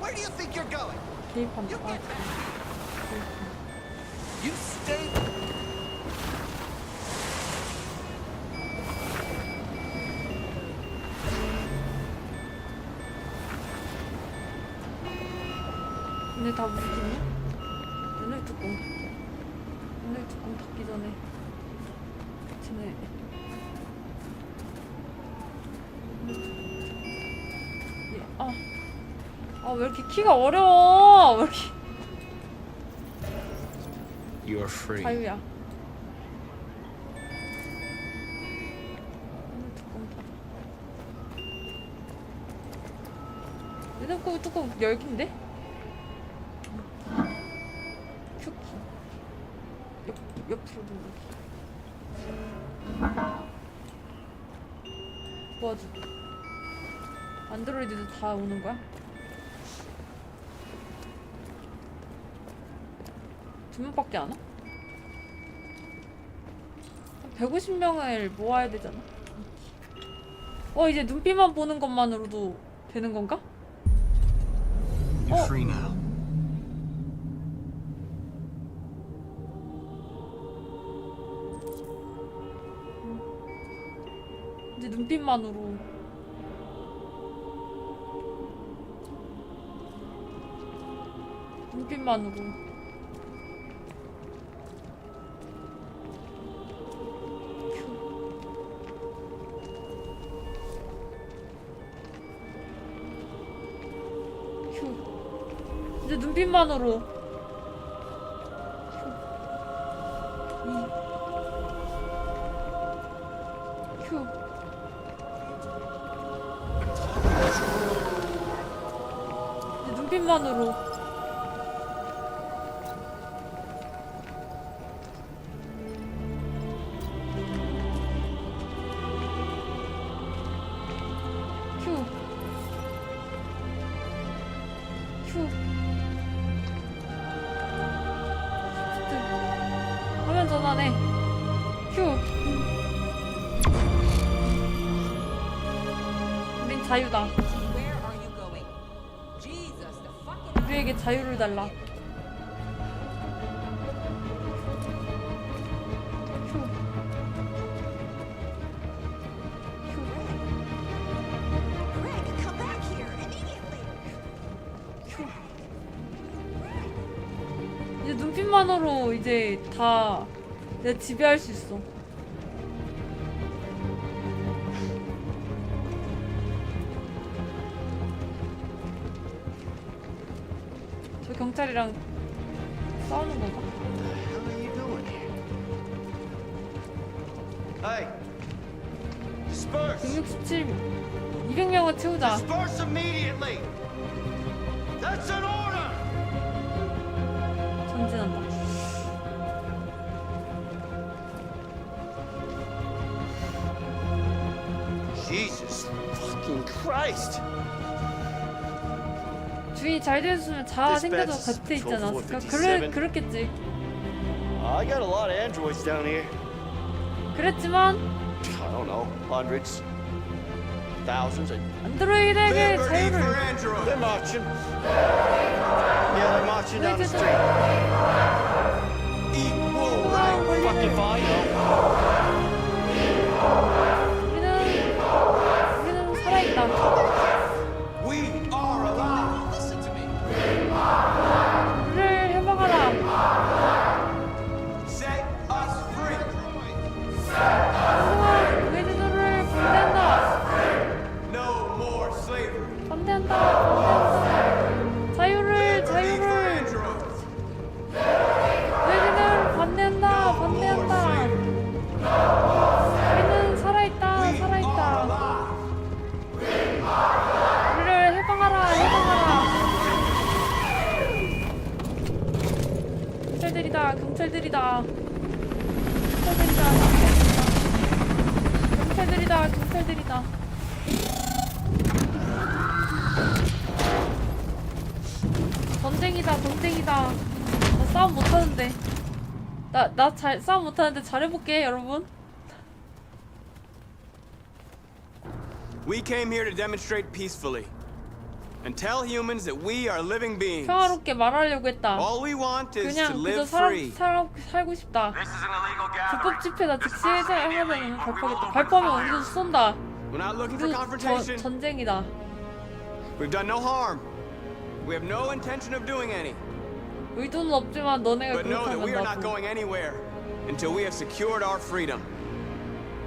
G: Where do you think you're going?
A: 개입한다.
G: You stay.
A: 근데 다 무지냐? 오늘 뚜껑 닫기 전에 쟤네 왜 이렇게 키가 어려워? 왜 이렇게
D: You're free.
A: 자유야. 오늘 뚜껑 닫아. 얘네 뚜껑 열긴데? 큐키 옆으로 누르기. 도와줘. 안드로이드도 다 오는 거야? 2명밖에 안 와? 150명을 모아야 되잖아. 이제 눈빛만 보는 것만으로도 되는 건가?
D: You're free now.
A: 이제 눈빛만으로. 눈빛만으로. 이제 눈빛만으로. 휴. 이제 눈빛만으로. 휴. 휴. 화면 전환해. 휴. 우린 자유다. 우리에게 자유를 달라. 휴. 휴. 이제 눈빛만으로 이제 다 내가 지배할 수 있어. 저 경찰이랑 싸우는 건가?
G: What are you doing here? Hey! Disperse!
A: 167, 200명을 채우자.
G: Disperse immediately! That's an order!
A: 전진한다.
G: Jesus fucking Christ!
A: 주의 잘 되었으면 자아 생겨도 곁에 있지 않았을까? 그렇겠지.
N: I got a lot of androids down here.
A: 그랬지만
N: I don't know, hundreds, thousands.
A: 안드로이드에게 자유를.
N: They're marching. Yeah, they're marching down the street. Equal right. Fucking fine,
A: 우리는 살아있다.
G: We are alive. Listen to me.
A: 우리를 해방하라.
G: Set us free.
A: 외지도를 반대한다.
G: No more slavery.
A: 반대한다. 자유를. 외지도를 반대한다. 우리는 살아있다. 우리를 해방하라. 경찰들이다. 전쟁이다. 나 싸움 못하는데. 싸움 못하는데 잘해볼게, 여러분.
D: We came here to demonstrate peacefully and tell humans that we are living beings.
A: 평화롭게 말하려고 했다.
D: All we want is to
A: 그냥 그저
D: live free.
A: 살고 싶다. 불법 집회가 즉시 해제하면 발표하겠다. 발표하면 우리도 쏜다.
D: We're not looking for confrontation.
A: 전쟁이다.
D: We've done no harm. We have no intention of doing any.
A: 의도는 없지만 너네가
D: But know that we are not
A: 그렇다면
D: going anywhere until we have secured our freedom.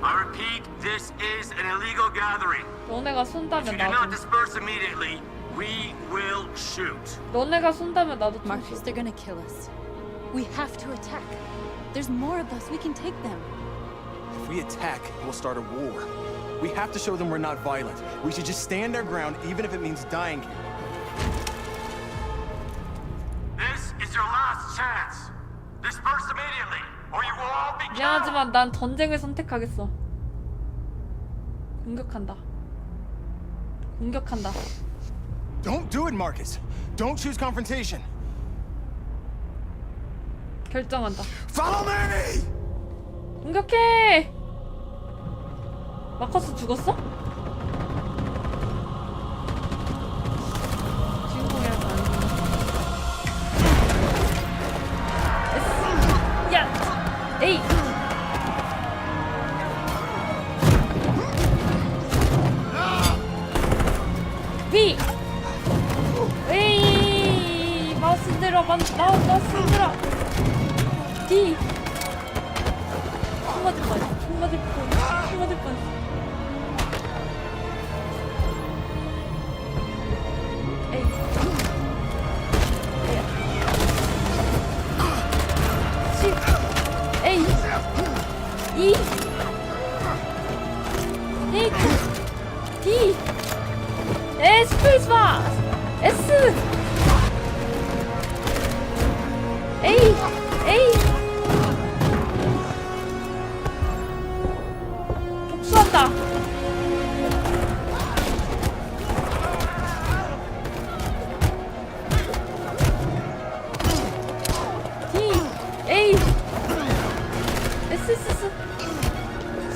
E: I repeat, this is an illegal gathering.
A: 너네가
E: If
A: 쏜다면
E: you do not
A: 나도.
E: disperse immediately, we will shoot.
A: 너네가 쏜다면 나도.
B: Marcus, they're gonna kill us. We have to attack. There's more of us. We can take them.
C: If we attack, we'll start a war. We have to show them we're not violent. We should just stand our ground, even if it means dying here.
E: This is your last chance. Disperse immediately, or you will all be killed.
A: 미안하지만 난 전쟁을 선택하겠어. 공격한다.
C: Don't do it, Marcus. Don't choose confrontation.
A: 결정한다.
C: Follow me!
A: 공격해! 마커스 죽었어? 주인공이라서 안 죽었어. 야! 에이! B! 에이! 마우스 흔들어! 마우스 흔들어! D! 총 맞을 뻔. 에이. 에이. E. H. D. 스페이스바. S. A. 복수한다. D. A. S.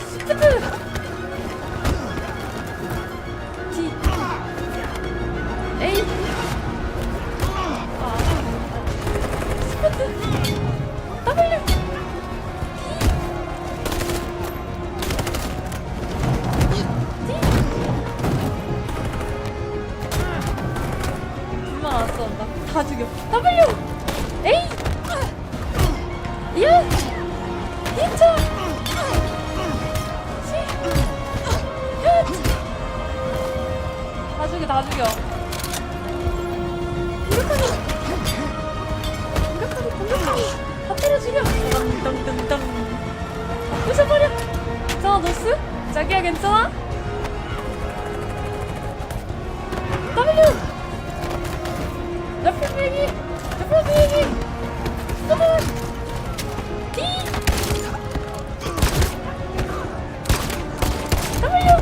A: 스피드. D. A. 스피드. W. 얼마나 안 썼나? 다 죽여. W. A. 야. 히트. 다 죽여. 공격하기. 다 때려 죽여. 땅땅땅땅. 부숴버려. 괜찮아, 노스? 자기야, 괜찮아? W. 옆에 비행기. D. W.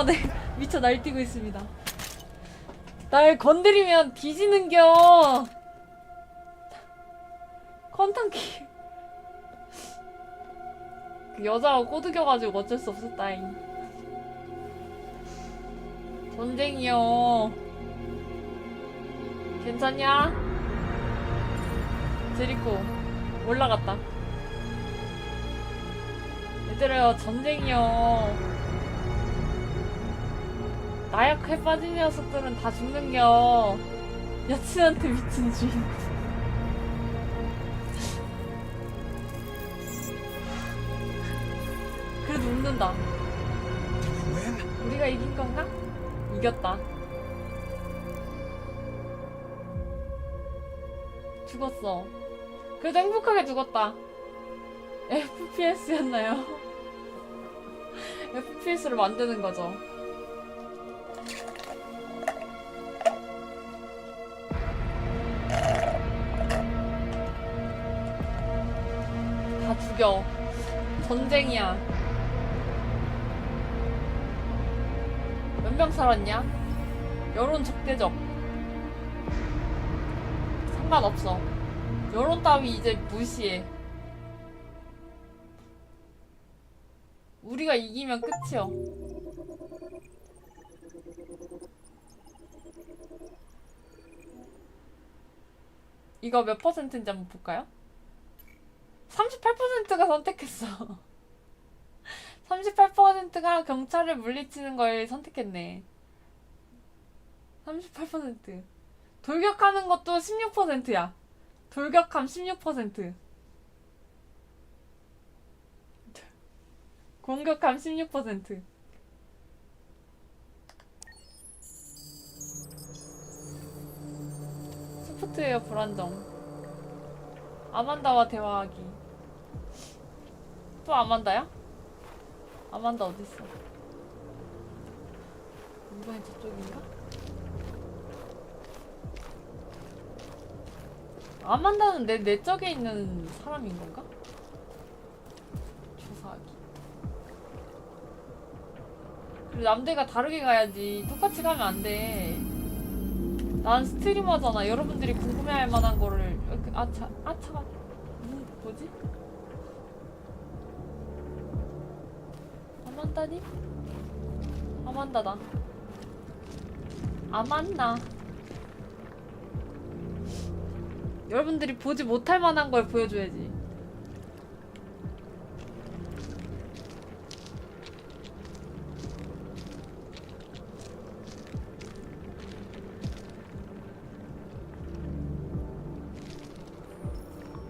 A: 네, 미쳐 날뛰고 있습니다. 날 건드리면 뒤지는겨. 컨탄키. 그 여자가 꼬드겨가지고 어쩔 수 없었다잉. 전쟁이요. 괜찮냐? 제리코 올라갔다. 얘들아 전쟁이요. 나약해 빠진 녀석들은 다 죽는겨. 여친한테 미친 주인공. 그래도 웃는다. 우리가 이긴 건가? 이겼다. 죽었어. 그래도 행복하게 죽었다. FPS였나요? FPS를 만드는 거죠. 다 죽여. 전쟁이야. 몇 명 살았냐? 여론 적대적. 상관없어. 여론 따위 이제 무시해. 우리가 이기면 끝이요. 이거 몇 퍼센트인지 한번 볼까요? 38%가 선택했어. 38%가 경찰을 물리치는 걸 선택했네. 38%. 돌격하는 것도 16%야. 돌격함 16%. 공격함 16%. 소프트웨어 불안정. 아만다와 대화하기. 또 아만다야? 아만다 어딨어? 이번엔 저쪽인가? 아만다는 내 쪽에 있는 사람인 건가? 조사하기. 그리고 남들과 다르게 가야지. 똑같이 가면 안 돼. 난 스트리머잖아. 여러분들이 궁금해할 만한 거를. 차가. 뭐지? 아만다니? 아만다다. 아만나. 여러분들이 보지 못할 만한 걸 보여줘야지.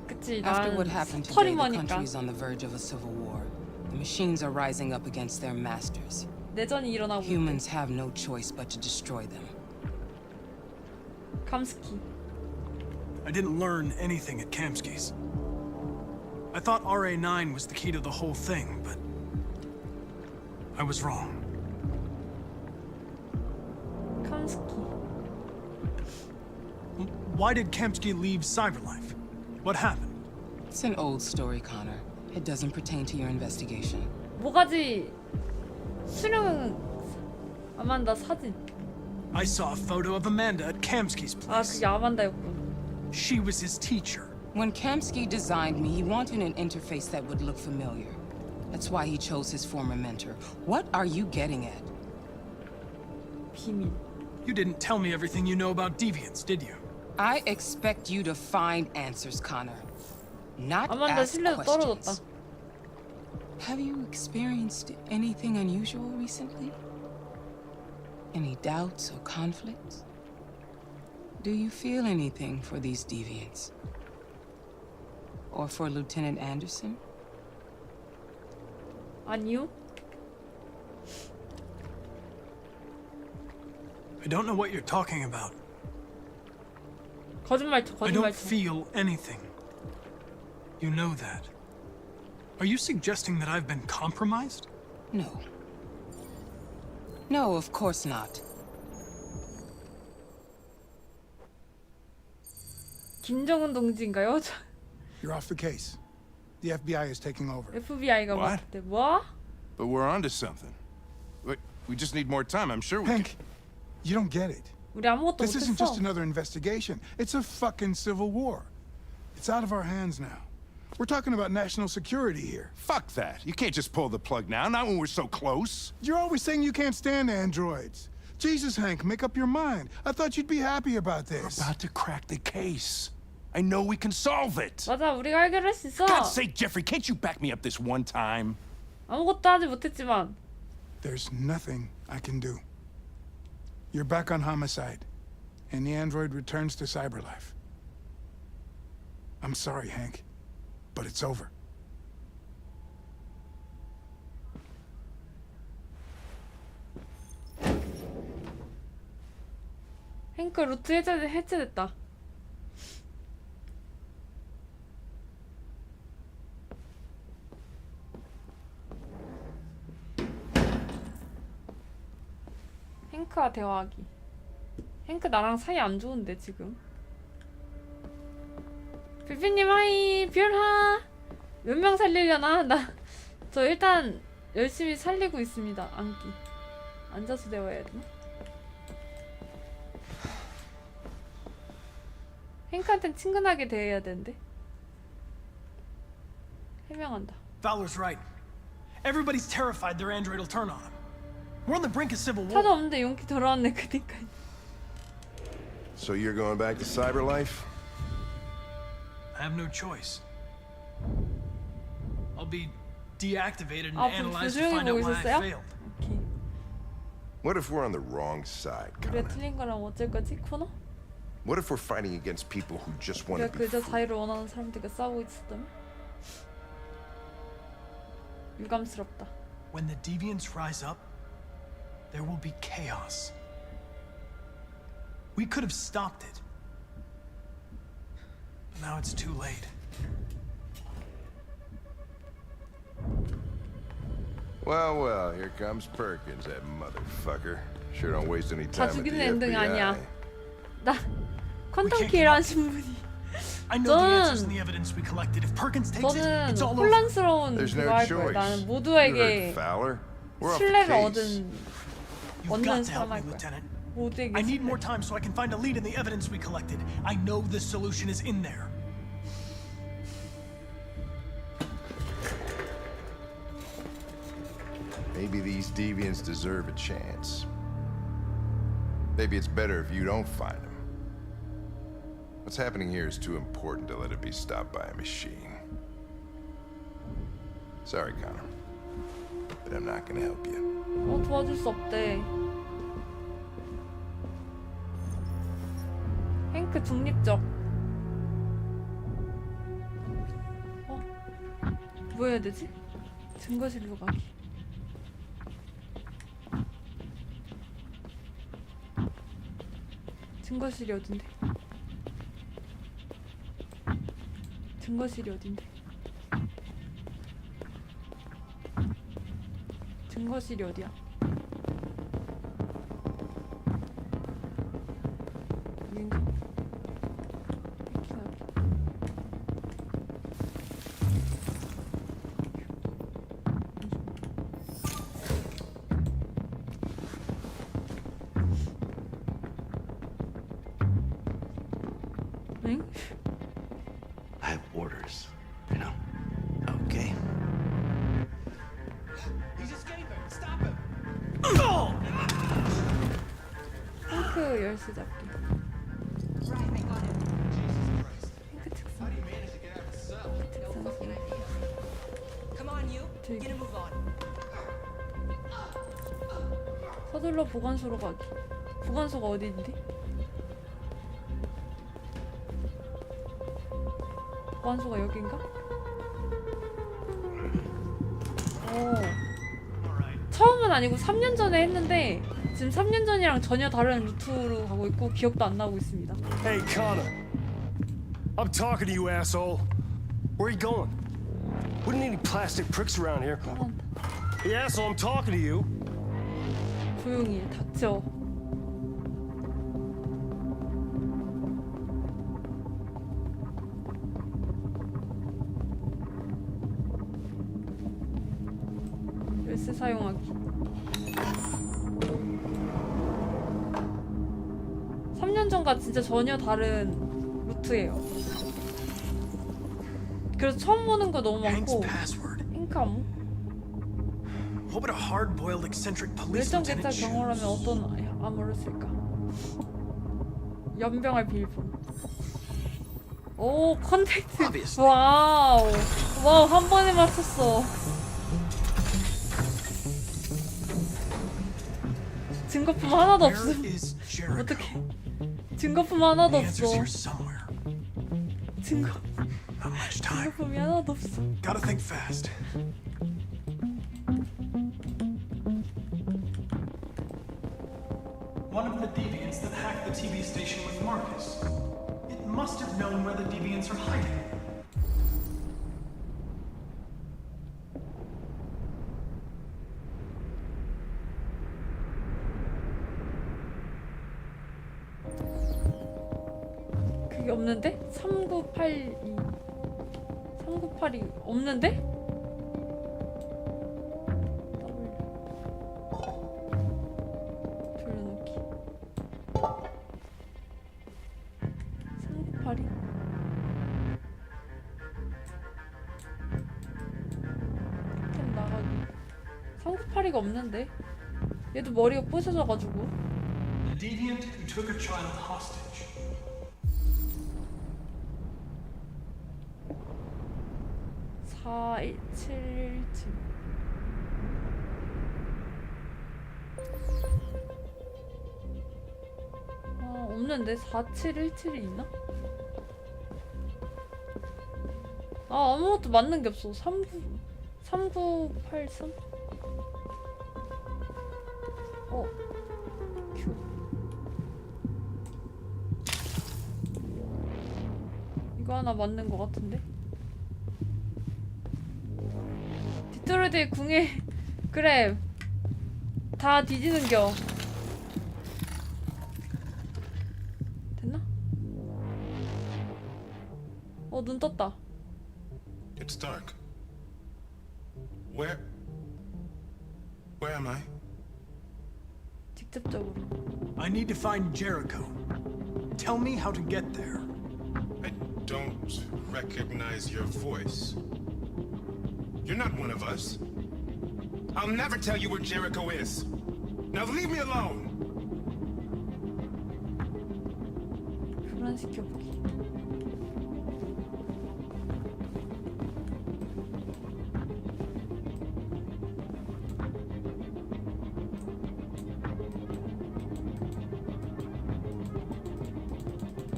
A: 그치,
O: After what
A: 난
O: happened today, the
A: 스토리머니까.
O: country is on the verge of a civil war. The machines are rising up against their masters.
A: 내전이 일어나고 있대.
O: Humans have no choice but to destroy them.
A: 감스키.
K: I didn't learn anything at Kamsky's. I thought RA9 was the key to the whole thing, but I was wrong.
A: 감스키.
K: Why did Kamsky leave Cyberlife? What happened?
O: It's an old story, Connor. It doesn't pertain to your investigation.
A: 뭐가지? 수령 아만다 사진.
K: I saw a photo of Amanda at Kamsky's
A: 아,
K: place.
A: 그게 아만다였군.
K: She was his teacher.
O: When Kamsky designed me, he wanted an interface that would look familiar. That's why he chose his former mentor. What are you getting at?
A: 비밀.
K: You didn't tell me everything you know about deviants, did you?
O: I expect you to find answers, Connor. Not
A: 아만다
O: ask
A: 신뢰도 떨어졌다.
O: questions. Have you experienced anything unusual recently? Any doubts or conflicts? Do you feel anything for these deviants? Or for Lieutenant Anderson?
A: 아니요.
K: I don't know what you're talking about.
A: 거짓말 쳐,
K: I don't
A: 거짓말 쳐.
K: feel anything. You know that. Are you suggesting that I've been compromised?
O: No. No, of course not.
A: 김정은 동지인가요?
P: You're off the case. The FBI is taking over.
A: FBI가
J: What?
A: 봤을 때 뭐?
J: But we're onto something. Wait,
Q: We just need more time. I'm sure we
P: Hank, you don't get it.
A: 우리 아무것도
P: This isn't just
A: 못했어.
P: another investigation. It's a fucking civil war. It's out of our hands now. We're talking about national security here.
Q: Fuck that. You can't just pull the plug now, not when we're so close.
P: You're always saying you can't stand androids. Jesus, Hank, make up your mind. I thought you'd be happy about this.
Q: We're about to crack the case. I know we can solve it.
A: 맞아, 우리가 해결할 수 있어.
Q: God's sake, Jeffrey, can't you back me up this one time?
A: 아무것도 하지 못했지만.
P: There's nothing I can do. You're back on homicide, and the android returns to cyberlife. I'm sorry, Hank, but it's over.
A: 행크 루트 해제됐다. 행크와 대화하기. 행크 나랑 사이 안 좋은데 지금. 비비님 하이. 뷰얼하. 몇 명 살리려나? 저 일단 열심히 살리고 있습니다. 앉기. 앉아서 대화해야 되나? 행크한텐 친근하게 대해야 되는데. 해명한다.
K: Fowler's right. Everybody's terrified their android will turn on them. We're on the brink of civil war.
A: 차도 없는데 용기 돌아왔네. 그니까.
J: So you're going back to cyberlife?
K: I have no choice. I'll be deactivated and
A: 아,
K: analyzed to
A: 조용히
K: find out
A: 보고
K: why I
A: 있었어요?
K: failed.
A: 오케이.
J: What if we're on the wrong side,
A: 우리가
J: Connor?
A: 틀린 거랑 어쩔 거지? 코너?
J: What if we're fighting against people who just want
A: 우리가
J: to be
A: 그저
J: free?
A: 자유를 원하는 사람들과 싸우고 있었다면? 유감스럽다.
K: When the deviants rise up, there will be chaos. We could have stopped it. But now it's too late.
J: Well, well, here comes Perkins, that motherfucker. Sure don't waste any time
A: 다
J: at the
A: 죽이는 엔딩이 아니야.
J: FBI.
A: 나 퀀텀 킬 하신 분이.
K: I know the answers in the evidence we collected. If Perkins takes it,
A: 저는
K: it's all over.
A: 혼란스러운
J: There's
A: 그거
J: no
A: 할 거예요.
J: choice.
A: 나는
J: You
A: 모두에게
J: heard Fowler. We're off the
A: 신뢰를
J: case.
A: 얻은
K: You've got
A: 얻는
K: to
A: 사람
K: help me,
A: 할 거야.
K: Lieutenant.
A: 모두에게
K: I need
A: 신뢰.
K: more time so I can find a lead in the evidence we collected. I know the solution is in there.
J: Maybe these deviants deserve a chance. Maybe it's better if you don't find them. What's happening here is too important to let it be stopped by a machine. Sorry, Connor, but I'm not gonna help you.
A: 도와줄 수 없대. 행크 중립적. 뭐 해야 되지? 증거실로 가기. 증거실이 어딘데? 증거실이 어딘데? 증거실이 어디야? 여긴가? 해킹하기. 응?
R: I have orders, you know? Okay.
K: He's escaping. Stop him.
A: 핑크 열쇠 잡기. 핑크 특성.
S: Come on, you. Get a move on.
A: 서둘러 보관소로 가기. 보관소가 어디인데? 보관소가 여긴가? 오. 처음은 아니고 3년 전에 했는데 지금 3년 전이랑 전혀 다른 루트로 가고 있고 기억도 안 나고 있습니다.
M: Hey, Connor. I'm talking to you, asshole. Where are you going? We don't need any plastic pricks around here. Hey, asshole, I'm talking to you.
A: 조용히 해, 닥쳐. 열쇠 사용하기. 3년 전과 진짜 전혀 다른 루트예요. 그래서 처음 보는 거 너무 많고 인감
K: What would a hard-boiled eccentric police
A: 멸종
K: lieutenant
A: 개찰 경험하면 어떤 암호를 쓸까? 연병할 비밀번. 오 컨택트. 와우 와우 한 번에 맞췄어. 증거품 하나도 없음. 어떡해. 증거품 하나도 없어. 증거품이 하나도 없어.
K: Gotta think fast. One of the deviants that hacked the TV station with Marcus. It must have known where the deviants are hiding.
A: 그게 없는데? 3982 없는데? 돌려놓기 3982 템 나가기 3982가 없는데? 얘도 머리가 부셔져가지고
K: The deviant who took a child hostage.
A: 4177 없는데 4717이 있나? 아무것도 맞는 게 없어. 3983 Q 이거 하나 맞는 거 같은데? 디트로이트의 궁에 그래 다 뒤지는겨. 됐나? 눈 떴다.
Q: It's dark. Where am I?
A: 직접적으로.
K: I need to find Jericho. Tell me how to get there.
Q: I don't recognize your voice. You're not one of us. I'll never tell you where Jericho is. Now leave me alone.
A: 교란시켜보기.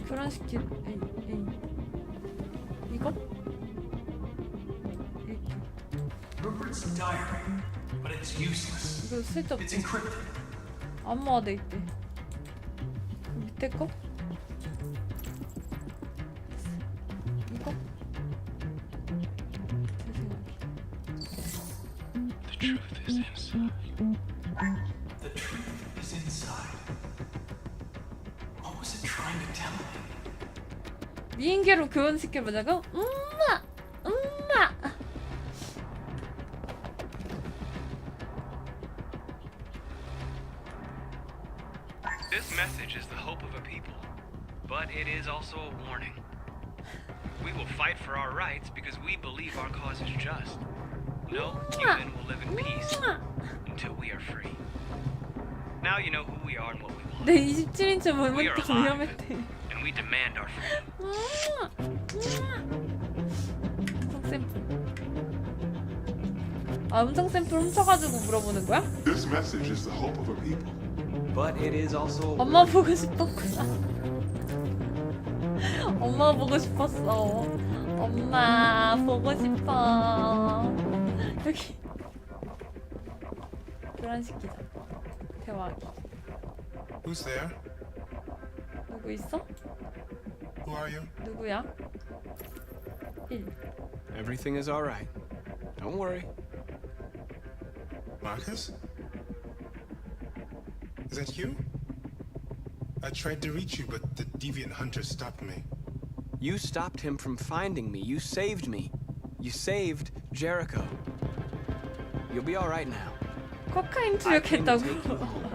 A: 교란시킬 에이 이거?
K: Rupert's diary, but it's useless.
A: 이거 쓸데없지.
K: It's encrypted.
A: 암호화돼 있대. 그 밑에 거? 이거?
D: The truth is inside.
K: The truth is inside. What was it trying to tell me?
A: 미인계로 교환시켜보자고? 엄마!
D: This message is the hope of a people, but it is also a warning. We will fight for our rights because we believe our cause is just. No human will live in peace until we are free. Now you know who we are and what we want.
A: 내 27인치
D: We are
A: 모먼트
D: alive,
A: 위험했대.
D: and we demand our freedom.
A: 음성 샘플. 음성 샘플 훔쳐가지고 물어보는 거야?
Q: This message is the hope of a people.
D: But it is also a
A: 엄마 보고 싶었구나. 엄마 보고 싶었어. 엄마 보고 싶어. 여기 교란시키자. 대화하기.
Q: Who's there?
A: 누구 있어?
Q: Who are you?
A: 누구야? 1.
D: Everything is all right. Don't worry.
Q: Marcus? Is that you? I tried to reach you, but the deviant hunter stopped me.
D: You stopped him from finding me. You saved me. You saved Jericho. You'll be all right now.
A: 코카인
D: I came to
A: 투약했다고.
D: take you home.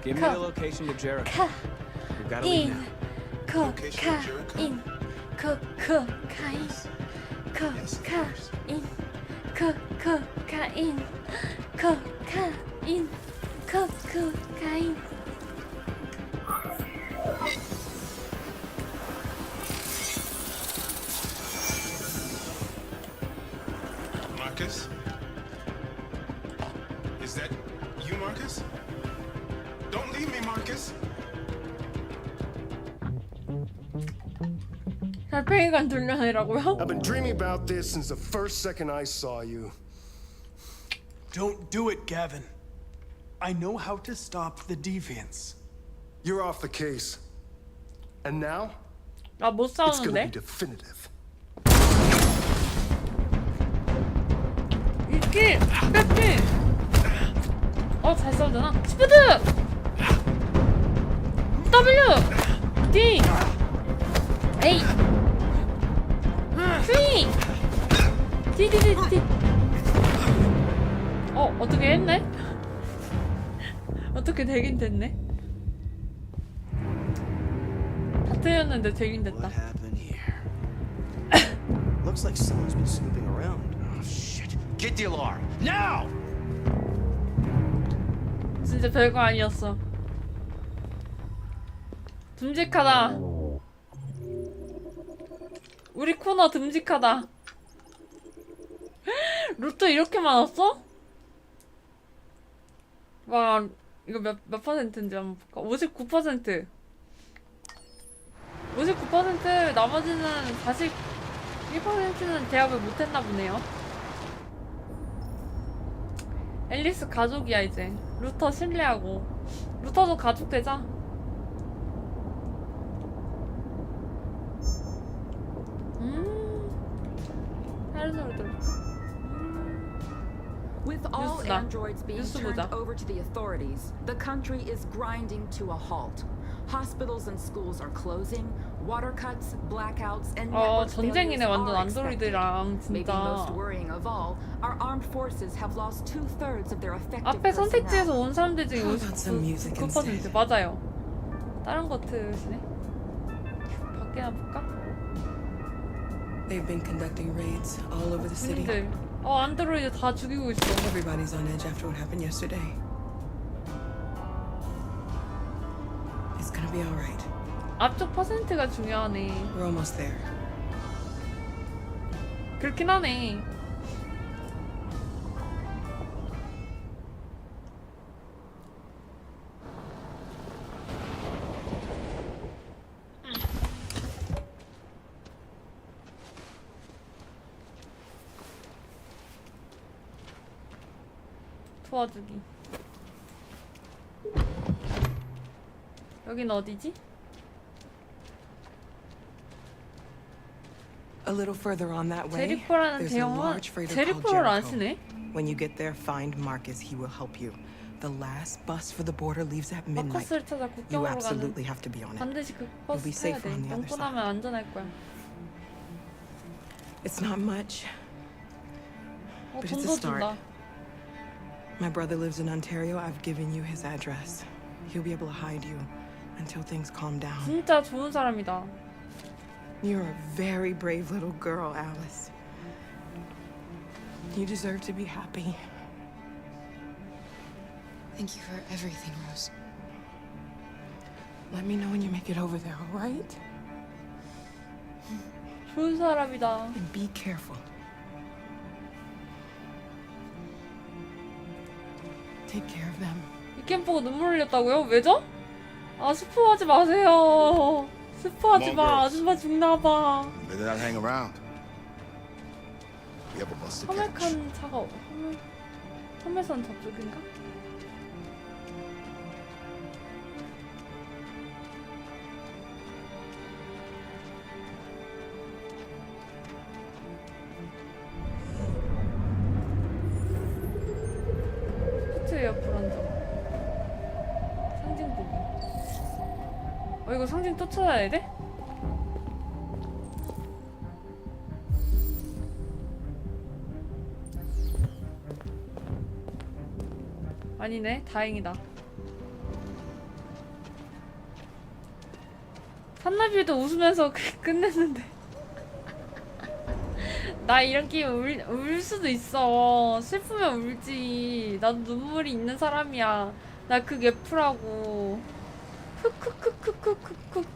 D: Give me the location to Jericho.
C: gotta leave
A: 인,
C: now.
A: 코카인, 코카인, 코카인, 코카인, 코카인, 코카인.
Q: Marcus? Is that you, Marcus? Don't leave me, Marcus.
A: 달팽이관 돌려내라고요?
M: I've been dreaming about this since the first second I saw you.
K: Don't do it, Gavin. I know how to stop the deviants.
M: You're off the case. And now,
A: 나 못
M: it's gonna be
A: 싸우는데?
M: definitive.
A: 이끼! 뺏기! 잘 싸우잖아. 스피드! W! D! A! C! D, D, D, D. 어떻게 했네? 어떻게 되긴 됐네? 다 틀렸는데 되긴 됐다.
R: What happened here? Looks like someone's been snooping around. Oh shit! Get the alarm now!
A: 진짜 별거 아니었어. 듬직하다. 우리 코너 듬직하다. 로또 이렇게 많았어? 와, 이거 몇 퍼센트인지 한번 볼까? 59%. 59%, 나머지는 41%는 대학을 못했나 보네요. 앨리스 가족이야 이제. 루터 신뢰하고. 루터도 가족 되자. 다른 소리 들어볼까?
I: With all
A: 뉴스다.
I: androids being
A: 뉴스
I: turned
A: 보자.
I: over to the authorities, the country is grinding to a halt. Hospitals and schools are closing, water cuts, blackouts, and network
A: 전쟁이네
I: failures
A: 완전
I: are expected.
A: 안드로이드랑
I: Maybe most
A: 진짜.
I: worrying of all, our armed forces have lost 2/3 of their effective
A: 앞에 선택지에서
I: personnel.
A: 온 사람들 중에
O: How about some music
A: 59% 맞아요. 다른 거 틀으시네. 밖에나 볼까?
T: They've been conducting raids all over the city.
A: 님들, 안드로이드 다 죽이고 있어.
T: Everybody's on edge after what happened yesterday. It's gonna be all right.
A: 앞쪽 퍼센트가 중요하네.
T: We're almost there.
A: 그렇긴 하네. 도와주기. 여긴 어디지?
T: A little further on that way,
A: 제리코라는
T: there's a
A: 대형은
T: large freighter called
A: 제리코를 안
T: Jericho.
A: 쓰네?
T: When you get there, find Marcus. He will help you. The last bus for the border leaves at midnight.
A: 마커스를 찾아
T: You
A: 국경으로
T: absolutely
A: 가는.
T: have to be on it.
A: 반드시 그
T: You'll
A: 버스
T: be
A: 타야
T: safe
A: 돼.
T: on the other
A: 넘고
T: side.
A: 나면 안전할 거야.
T: It's not much, but it's a
A: 돈도
T: start.
A: 준다.
T: My brother lives in Ontario. I've given you his address. He'll be able to hide you until things calm down.
A: 진짜 좋은 사람이다.
T: You're a very brave little girl, Alice. You deserve to be happy.
L: Thank you for everything, Rose.
T: Let me know when you make it over there, all right?
A: 좋은 사람이다.
T: And be careful. Take care of them.
A: 이 게임 보고 눈물 흘렸다고요? 왜죠? 스포하지 마세요. 스포하지 마. 아줌마 죽나봐.
J: Better not hang around. We have a bus to catch.
A: 험액한 차가 험해선 저쪽인가? 슈트웨어 불안정 상징 보기. 이거 상징 또 찾아야 돼? 아니네. 다행이다. 산나비도 웃으면서 끝냈는데 나 이런 게임 울 수도 있어. 슬프면 울지. 나도 눈물이 있는 사람이야. 나 그 F라고. 흑흑흑흑흑흑흑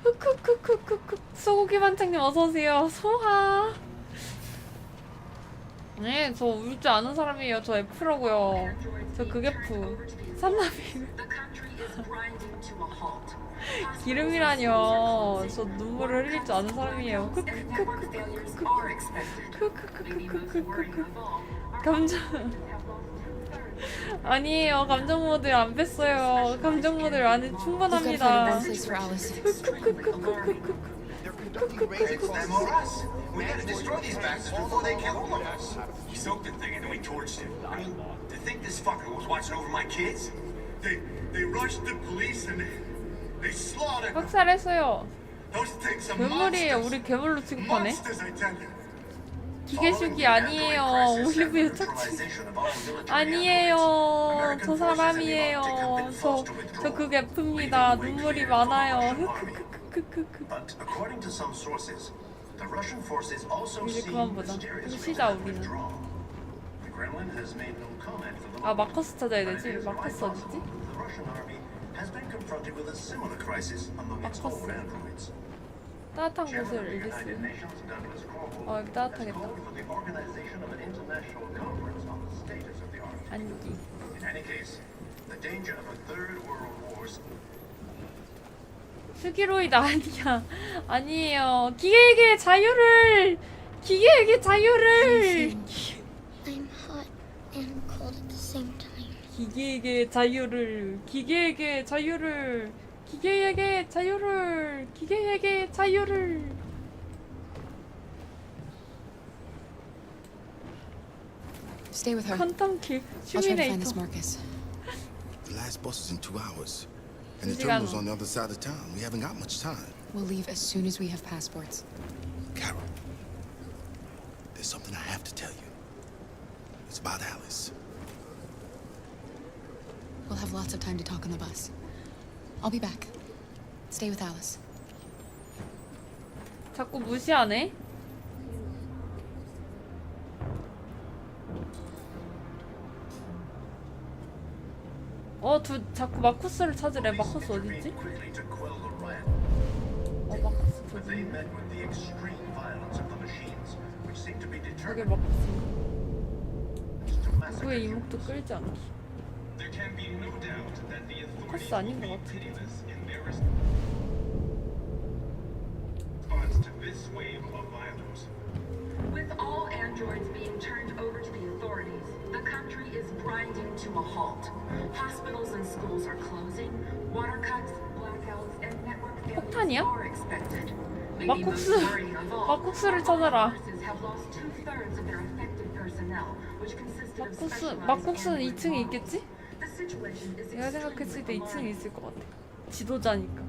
A: 흑흑흑흑흑흑. 소고기 반장님 어서오세요. 소하. 네, 저 울지 않은 사람이에요. 저 F라고요. 저 그 F. 산나비. 기름이라뇨. 저 눈물을 흘릴 줄 아는 사람이에요. 감정 아니에요. 감정 모드 안 뺐어요. 감정 모드 안에 충분합니다.
E: We gotta destroy these bastards before they kill all of us. He soaked the thing and then we torched it. To think this fucker was watching over my kids? They rushed the police and they slaughtered them.
A: 학살했어요.
E: Those things are
A: 괴물이에요.
E: monsters.
A: 우리 괴물로 취급하네.
E: Monsters, I tell you.
A: 기계식이 아니에요. 올리브유 착취. 아니에요. 저 사람이에요. 저 그게 F입니다. 눈물이 많아요.
E: But according to some sources, the Russian forces also
A: 이제
E: seem
A: 그만 보자.
E: mysteriously
A: 쉬자 우리는.
E: withdrawn. The Kremlin has made no comment for the
A: 아
E: moment.
A: 마커스 찾아야
E: But it
A: 되지.
E: is
A: 마커스
E: quite
A: 어디지?
E: possible that the Russian army has been confronted with a similar crisis among its own androids.
A: 따뜻한
E: Chairman
A: 곳을
E: of the
A: 읽겠어요.
E: United Nations, Douglas Cornwall,
A: 여기
E: has
A: 따뜻하겠다.
E: called for the organization of an international conference on the status of the army.
A: 아니지.
E: In any case, the danger of a third world war.
A: 슬기로이드 아니야. 아니에요. 기계에게 자유를. 기계에게 자유를.
U: I'm hot and cold at the same time.
A: 기계에게 자유를. 기계에게 자유를. 기계에게 자유를. 기계에게 자유를.
B: Stay with her.
A: 퀀텀킬
B: I'll try to find this
A: 슈미네이터.
B: Marcus.
V: The last bus is in 2 hours. And the
A: 시간.
V: terminal's on the other side of town. We haven't got much time.
B: We'll leave as soon as we have passports.
V: Carol, there's something I have to tell you. It's about Alice.
B: We'll have lots of time to talk on the bus. I'll be back. Stay with Alice.
A: 자꾸 무시하네. 자꾸 마쿠스를 찾으래. 마쿠스 어딨지? 마쿠스 저기. 저게 마쿠스인가? 왜 이목도 끌지 않기? 마쿠스 아닌 것 같아.
I: With all androids being turned over to the authorities, the country is grinding to a halt. Hospitals and schools are closing. Water cuts, blackouts, and network failures are expected. Maybe most worrying of all,
A: 마쿠스를 찾아라.
I: forces have lost 2/3 of their effective personnel, which consisted of specialized
A: 마쿠스는
I: android
A: 2층에
I: models.
A: 있겠지?
I: The situation is
A: 내가 생각했을 때 2층에 있을 것 같아. 지도자니까.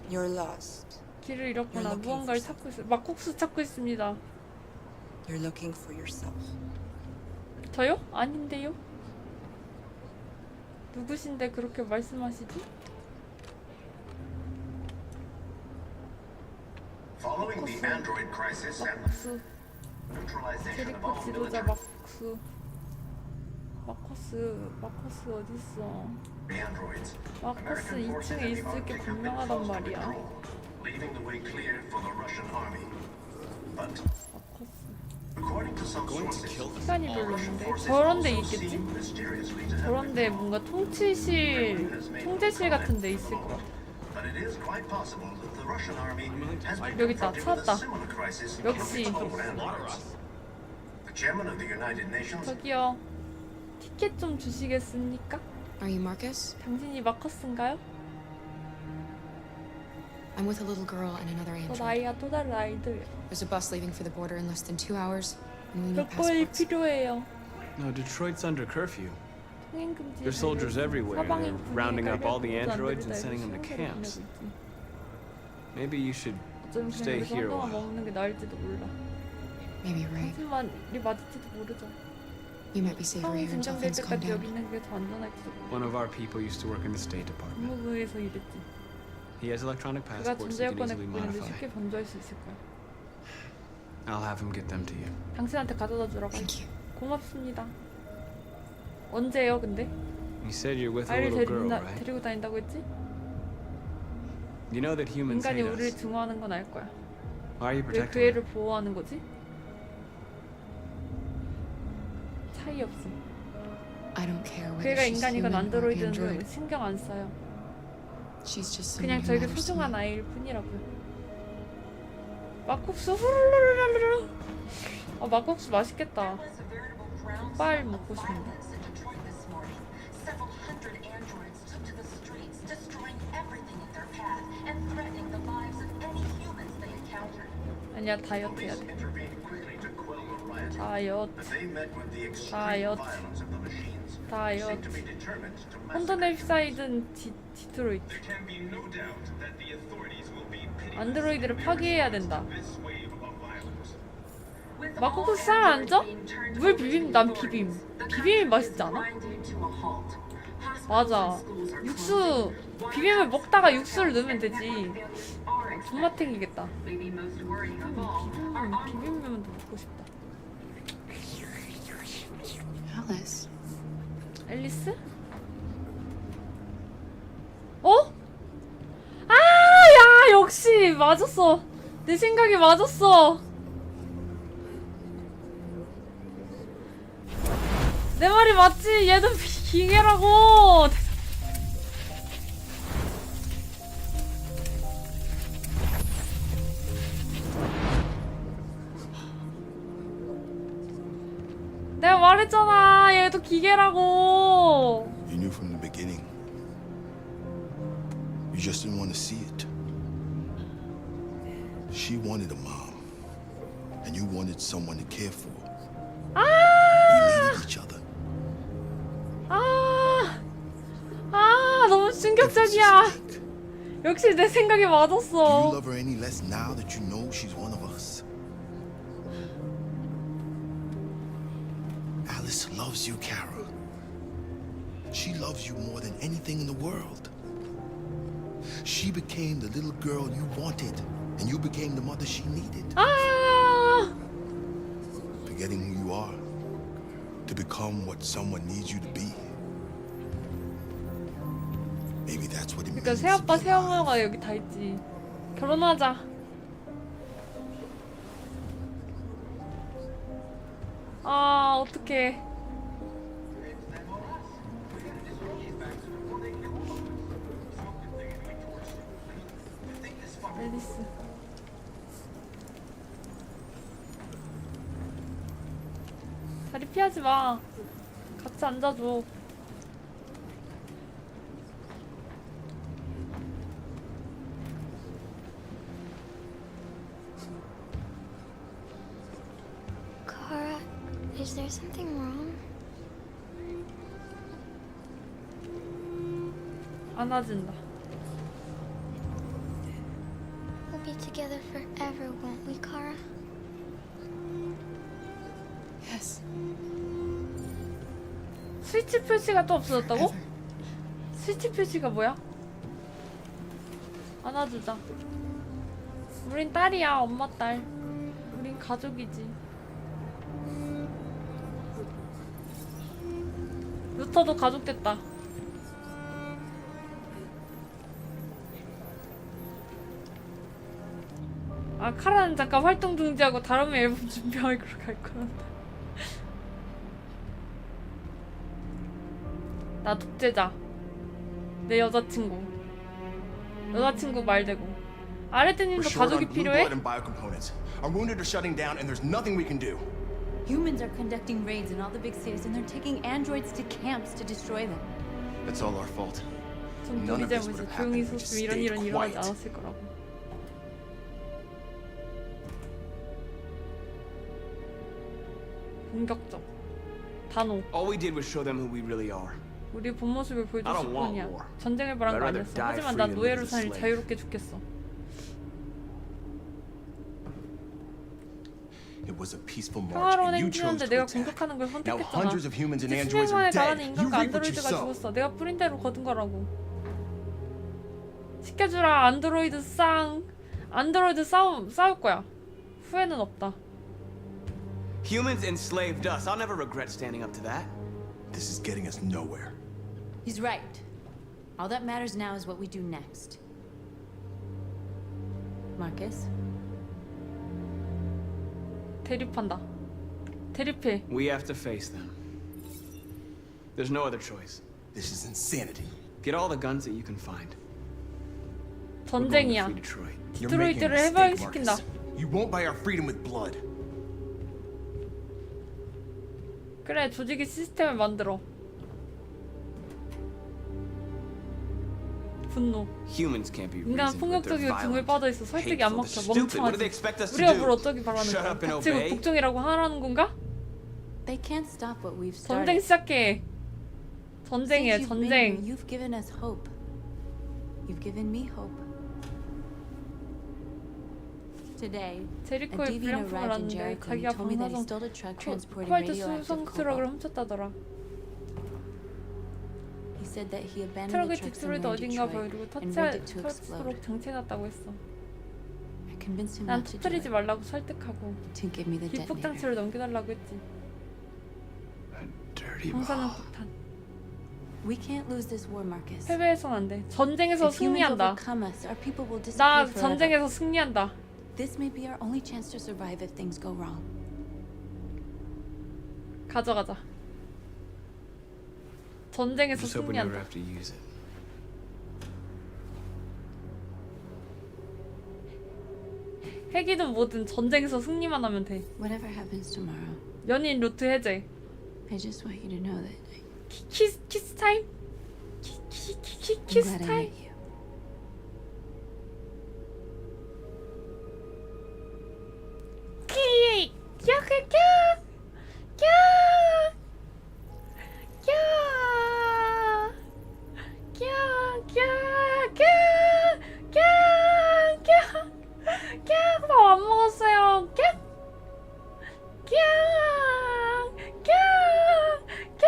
T: You're lost.
A: 길을 잃었구나. 무언가를 찾고 있어요. 마쿠스 찾고 있습니다.
T: You're looking for yourself.
A: 저요? 아닌데요? 누구신데 그렇게 말씀하시지?
E: Following the android crisis and
A: 마쿠스.
E: neutralization of
A: 캐릭터
E: all
A: 지도자
E: military
A: 마쿠스. 마커스 어딨어?
E: androids,
A: 마커스
E: American forces
A: 2층에
E: and the
A: 있을 게
E: Arctic have been
A: 분명하단
E: forced to
A: 말이야.
E: withdraw, leaving the way clear for the Russian army. But according to some sources,
A: 시간이 별로 없는데 저런 데 있겠지? 저런 데 뭔가 통제실 같은 데 있을 것 같아.
E: but it is quite possible that the Russian army has been
A: 여기 있다.
E: confronted with a
A: 찾았다.
E: similar crisis
A: 역시.
E: among its own androids. The chairman of the United Nations
A: 저기요. 티켓 좀 주시겠습니까?
B: Are you Marcus?
A: 당신이 마커스인가요?
B: I'm with a little girl and another
A: 저
B: android.
A: 나이야 또 다른 아이들.
B: There's a bus leaving for the border in less than 2 hours, and we need
A: 여권이
B: passports.
A: 필요해요.
K: No, Detroit's under curfew.
A: 통행금지.
K: There's soldiers everywhere.
A: 사방인
K: They're rounding up all the
A: 분위기가
K: androids and
A: 알고
K: sending them to
A: 있고
K: camps.
A: 보내고 있지.
K: Maybe you should
A: 어쩌면
K: stay
A: 그냥
K: here a
A: 여기서 한동안
K: while.
A: 머무는 게 나을지도 몰라.
B: Maybe you're right.
A: 하지만 일이 맞을지도 모르죠.
B: You might be safer
A: 상황이
B: here until
A: 진정될
B: things calm
A: 때까지
B: down.
A: 여기 있는 게 더 안전할지도 몰라.
K: One of our people used to work in the State Department.
A: 국무부에서 일했지.
F: He has electronic
A: 그가
F: passports he can
A: 전자여권을
F: easily
A: 갖고 있는데
F: modify.
A: 쉽게 변조할 수 있을 거야.
F: I'll have him get them to you.
A: 당신한테 가져다 주라고. 고맙습니다. 언제요, 근데?
F: You said you're with a
A: 아이를
F: little girl, right?
A: 데리고 다닌다고 했지?
F: You know that humans
A: 인간이
F: hate
A: 우리를
F: us.
A: 증오하는 건 알 거야.
F: Why are you
A: 왜 그
F: protecting her?
A: 애를 보호하는 거지? 차이 없음.
B: I don't care
A: 그
B: whether
A: 애가
B: she's
A: 인간이건
B: human or
A: 안드로이드는
B: android.
A: 신경 안 써요.
B: She's just
A: 그냥
B: someone who
A: 저에게
B: matters to
A: 소중한
B: me.
A: 아이일 뿐이라고요. 막국수 후루루루루루. 아 막국수 맛있겠다. 빨 먹고 싶네.
I: Several hundred androids took to the streets, destroying everything in their path and threatening the lives of any humans they encountered.
A: 아니야 다이어트 해야 돼.
E: Intervened quickly to quell the riot.
A: 다이어트.
E: But they met with the extreme
A: 다이어트.
E: violence of the machines. Seemed
A: 다이어트.
E: to be determined to
A: 혼돈에 휩싸이던 디트로이트.
E: There can be no doubt that the authorities will be pitiless
A: 안드로이드를 파괴해야 된다.
E: this wave of violence.
A: 막국수 살 안 쪄? 물 비빔 난 비빔. 비빔이 맛있지 않아? 맞아. 육수 비빔을 먹다가 육수를 넣으면 되지. 존맛탱이겠다. 비빔면도 먹고 싶다.
B: Alice.
A: 앨리스? 어? 아, 야, 역시 맞았어. 내 생각이 맞았어. 내 말이 맞지? 얘도 기계라고. 내가 말했잖아. 얘도 기계라고.
V: You knew from the beginning. You just didn't want to see it. She wanted a mom, and you wanted someone to care for. You needed each other.
A: 너무 충격적이야. 역시 내 생각이
V: Do you
A: 맞았어.
V: love her any less now that you know she's one of us? Alice loves you, Kara. She loves you more than anything in the world. She became the little girl you wanted, and you became the mother she needed. Forgetting who you are to become what someone needs you to be. Maybe that's what it means.
A: 그러니까 새아빠 새엄마가 여기 다 있지. 결혼하자. 아 어떡해. 앨리스. 다리 피하지 마. 같이 앉아줘.
U: Kara, is there something wrong?
A: 안아준다.
U: We'll be together forever, won't we, Kara?
B: Yes.
A: 스위치 표시가 또 없어졌다고? 스위치 표시가 뭐야? 안아주자. 우린 딸이야, 엄마 딸. 우린 가족이지. 루터도 가족 됐다. 아, 카라는 잠깐 활동 중지하고 다른 앨범 준비하기로 갈 거란다. 나 독재자. 내 여자친구. 여자친구 말대고. 아레트님도 가족이 필요해?
C: Our wounded are shutting down, and there's nothing we can do.
B: Humans are conducting raids in all the big cities, and they're taking androids to camps to destroy them.
C: It's all our fault.
A: 전
C: None
A: 우리
C: of this would
A: 잘못이
C: have
A: 조용히
C: happened if we just
A: 있었으면 이런
C: stayed
A: 일은 일어나지
C: quiet.
A: 않았을 거라고. 공격적. 단호.
F: All we did was show them who we really are.
A: 우리 본 모습을
F: I
A: 보여줬을
F: don't want
A: 뿐이야.
F: war.
A: 전쟁을 바란
F: I'd
A: 거
F: rather
A: 아니었어.
F: die
A: 하지만
F: free
A: 난
F: than
A: 노예로
F: live as a
A: 살
F: slave.
A: 자유롭게 죽겠어.
C: It was a peaceful march,
A: 평화로운
C: and you chose
A: 행진이었는데
C: to
A: 내가
C: attack.
A: 공격하는 걸
C: Now
A: 선택했잖아.
C: hundreds of humans and
A: 이제
C: androids
A: 수백 만에
C: are
A: 달하는
C: dead. You
A: 인간과
C: reap what you
A: 안드로이드가
C: sow.
A: 죽었어. 내가 뿌린 대로 거둔 거라고. 시켜주라. 안드로이드 싸울 거야. 후회는 없다.
F: Humans enslaved us. I'll never regret standing up to that.
C: This is getting us nowhere.
B: He's right. All that matters now is what we do next. Marcus?
A: 대립한다. 대립해.
F: We have to face them. There's no other choice.
C: This is insanity.
F: Get all the guns that you can find.
A: 전쟁이야.
C: You're making a
A: 디트로이트를
C: mistake,
A: 해방시킨다.
C: Marcus. You won't buy our freedom with blood.
A: 그래, 조직의 시스템을 만들어. 분노.
F: Humans can't be
A: 인간
F: reasoned with their
A: 폭력적이고 등을
F: violent,
A: 빠져있어. 설득이 안
F: hateful,
A: 먹혀.
F: they're stupid. What do they
A: 멍청하지.
F: expect us to
A: 우리가
F: do?
A: 뭘 어쩌기 바라는
F: Shut
A: 거야?
F: up and
A: 닥치고
F: obey?
A: 복종이라고 하라는 건가?
B: They can't stop what we've
A: 전쟁
B: started.
A: 시작해. 전쟁이야,
B: Since you've been here,
A: 전쟁.
B: you've given us hope. You've given me hope. Today, a
A: 제리코에
B: deviant
A: 불량품을
B: arrived in
A: 왔는데
B: Jericho and he
A: 자기가
B: told me that he
A: 방사성
B: stole a truck transporting
A: 코발트
B: radioactive
A: 수송 트럭을
B: cobalt.
A: 훔쳤다더라.
B: He said that he abandoned
A: 트럭을
B: the truck
A: 디트로이트
B: somewhere in
A: 어딘가
B: Detroit
A: 버리고
B: and rigged it to explode.
A: 터치도록 장치해놨다고 했어.
B: I convinced him
A: 난
B: not to do
A: 터뜨리지
B: it.
A: 말라고 설득하고
B: To give me the
A: 기폭
B: detonator.
A: 장치를 넘겨달라고 했지.
F: Dirty
A: 방사능
F: bomb.
A: 폭탄.
B: We can't lose this war, Marcus.
A: 패배해선 안 돼. 전쟁에서
B: If humans
A: 승리한다.
B: overcome us, our people will
A: 나
B: disappear forever.
A: 전쟁에서 승리한다.
B: This may be our only chance to survive if things go wrong.
A: 가져가자. 전쟁에서
F: Just hope we never
A: 승리한다.
F: have to use it.
A: 핵이든 뭐든 전쟁에서 승리만 하면 돼.
B: Whatever happens tomorrow,
A: 연인 루트 해제.
B: I just want you to know that
A: 키스 타임?
B: I'm
A: 키스
B: glad I
A: 타임?
B: met you.
A: 키! 캬캬캬! 캬! 캬! 캬! 캬! 캬! 캬! 캬! 캬! 밥 안 먹었어요. 캬! 캬! 캬! 캬!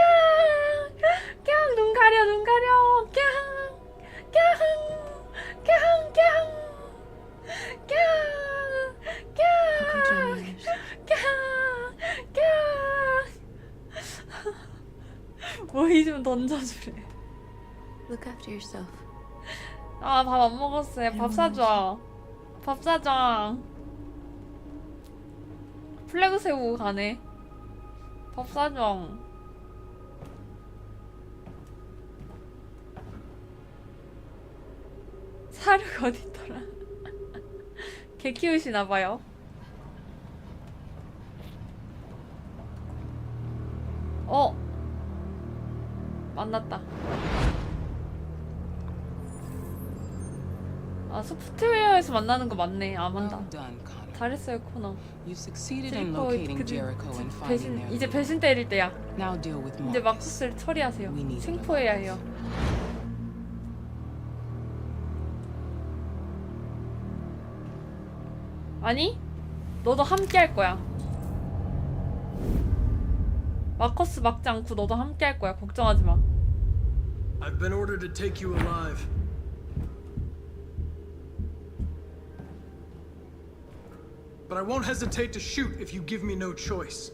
A: 캬! 눈 가려, 눈 가려. 캬! 캬! 캬! 캬! 캬! 뭐이 좀 던져주래.
B: Look after yourself.
A: 아, 밥 안 먹었어요. 밥 사줘. 밥 사줘. 플래그 세우고 가네. 밥 사줘. 사료가 어딨더라. 개 키우시나봐요. 만났다. 아, 소프트웨어에서 만나는 거 맞네. 아, 맞다.
O: Well done, Connor.
A: 잘했어요, 코너.
O: You succeeded in
A: 제리코
O: locating Jericho and finding their
A: 이제
O: leader.
A: 배신 때릴 때야.
O: Now deal with
A: 이제
O: Marcus.
A: 마쿠스를 처리하세요.
O: We need
A: 생포해야 해요. 아니, 너도 함께 할 거야. 마커스 막지 않고 너도 함께 할 거야. 걱정하지 마.
K: I've been ordered to take you alive. But I won't hesitate to shoot if you give me no choice.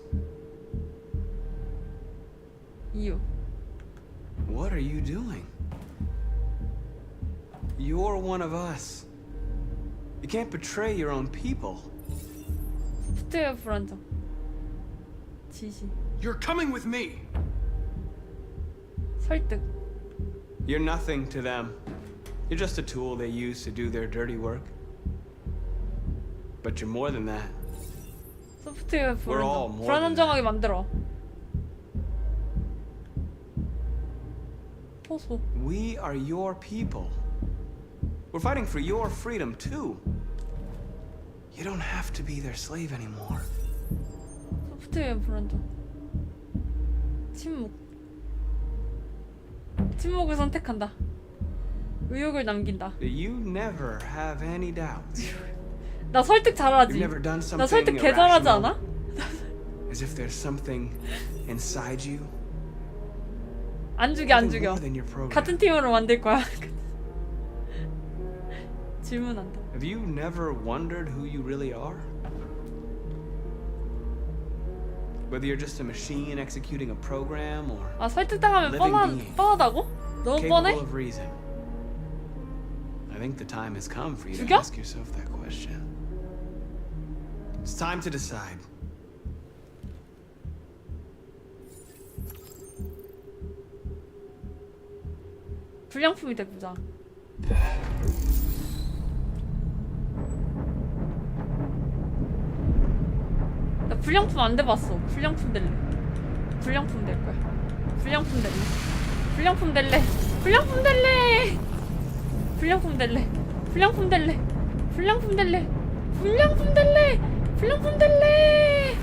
A: 이유.
F: What are you doing? You're one of us. You can't betray your own people.
A: 소프트웨어 불안정. 지시.
K: You're coming with me.
A: 설득.
F: You're nothing to them. You're just a tool they use to do their dirty work. But you're more than that.
A: 소프트웨어
F: We're all
A: 불안정.
F: more
A: 불안정하게 만들어. 호소.
F: We are your people. We're fighting for your freedom too. You don't have to be their slave anymore.
A: 소프트웨어 불안정. 침묵. 침묵을 선택한다. 의욕을 남긴다.
F: You never have any doubts.
A: 나 설득 잘하지.
F: You've never done
A: 나 설득
F: something
A: 개 잘하지
F: irrational?
A: 않아?
F: As if there's something inside you.
A: 안 죽여, 안
F: Nothing
A: 죽여.
F: more than your program.
A: 같은 팀으로 만들 거야. 질문한다.
F: Have you never wondered who you really are? Whether you're just a machine executing a program or
A: 아 설득당하면 뻔하다고? 너무 뻔해?
F: capable of reason. I think the time has come for you to
A: 죽여?
F: ask yourself that question. It's time to decide.
A: 불량품이 돼 보자. 나 불량품 안 돼봤어. 불량품 될래. 불량품 될 거야. 불량품 될래. 불량품 될래. 불량품 될래. 불량품 될래. 불량품 될래. 불량품 될래. 불량품 될래. 불량품 될래.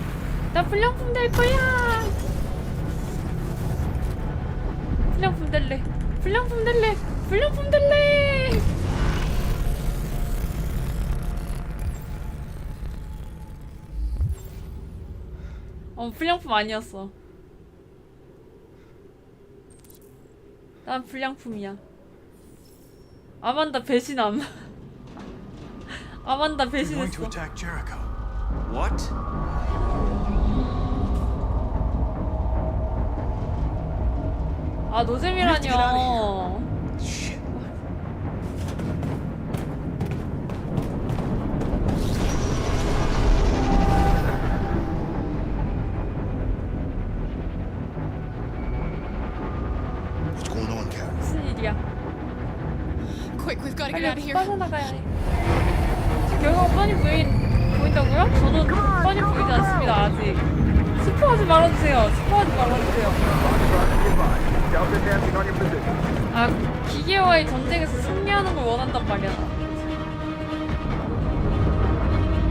A: 나 불량품 될 거야. 불량품 될래. 불량품 될래. 불량품 될래. 불량품 아니었어. 난 불량품이야. 아만다 배신함. 아만다
K: They're going to
A: 배신했어.
K: attack Jericho.
F: What?
A: 아 노잼이라뇨.
V: What's going on, Carol?
A: 무슨 일이야?
B: Quick, we've got to get out of
A: 빨리
B: here.
A: 빠져나가야 해. 결과가 뻔히 보인다고요? 저는 뻔히 보이지 않습니다 아직. 스포하지 말아주세요. 스포하지 말아주세요. 아 기계와의 전쟁에서 승리하는 걸 원한단 말이야.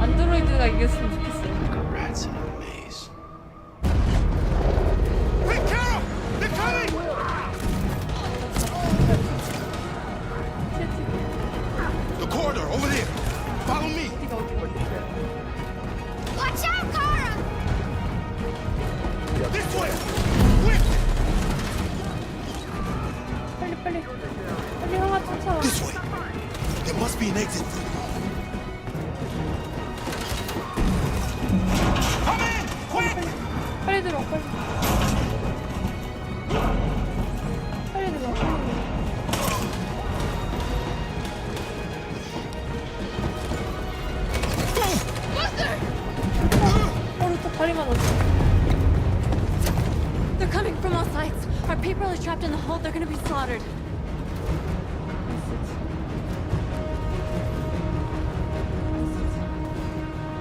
A: 안드로이드가 이겼으면 좋겠어.
F: Rats in a maze.
Q: Wait, Carol! They're coming!
V: The corridor, over there. Follow me.
U: Watch out, Kara!
Q: This way! Quick!
A: 빨리 형아 쫓아와.
V: This way. There must be an exit.
Q: Come in! Quick!
A: 빨리 들어 빨리. 빨리 들어 빨리. 또 다리 맞았어.
B: They're coming from all sides. Our people are trapped in the hold. They're gonna be slaughtered.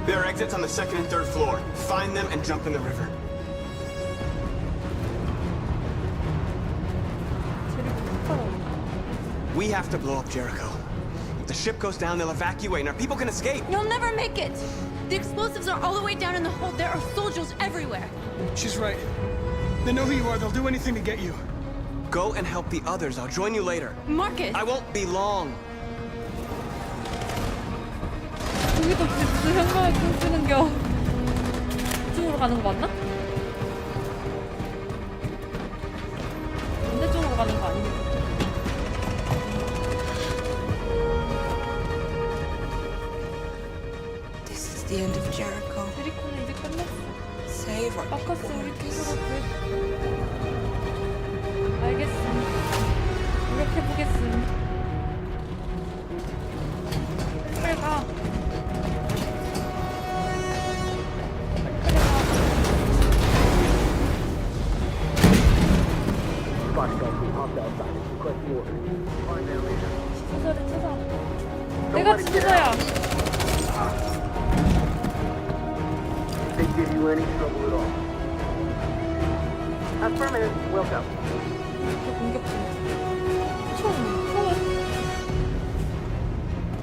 F: There are exits on the second and third floor. Find them and jump in the river. We have to blow up Jericho. If the ship goes down, they'll evacuate and our people can escape.
B: You'll never make it. The explosives are all the way down in the hold. There are soldiers everywhere.
K: She's right. They know who you are. They'll do anything to get you.
F: Go and help the others. I'll join you later.
B: Marcus!
F: I won't be long.
A: 여기도 무슨 현관을 춤추는겨. 이쪽으로 가는 거 맞나? 반대쪽으로 가는 거 아니겠지?
T: This is the end of Jericho.
A: 제리코는 이제 끝났어.
T: Save our
A: 바커스
T: people.
A: 우리 계속 알겠음. 노력해보겠음. 빨리 가. 지도자를 찾아. 내가 지도자야.
H: They give you any trouble at all? Affirmative. Welcome.
A: 공격 중. 총은?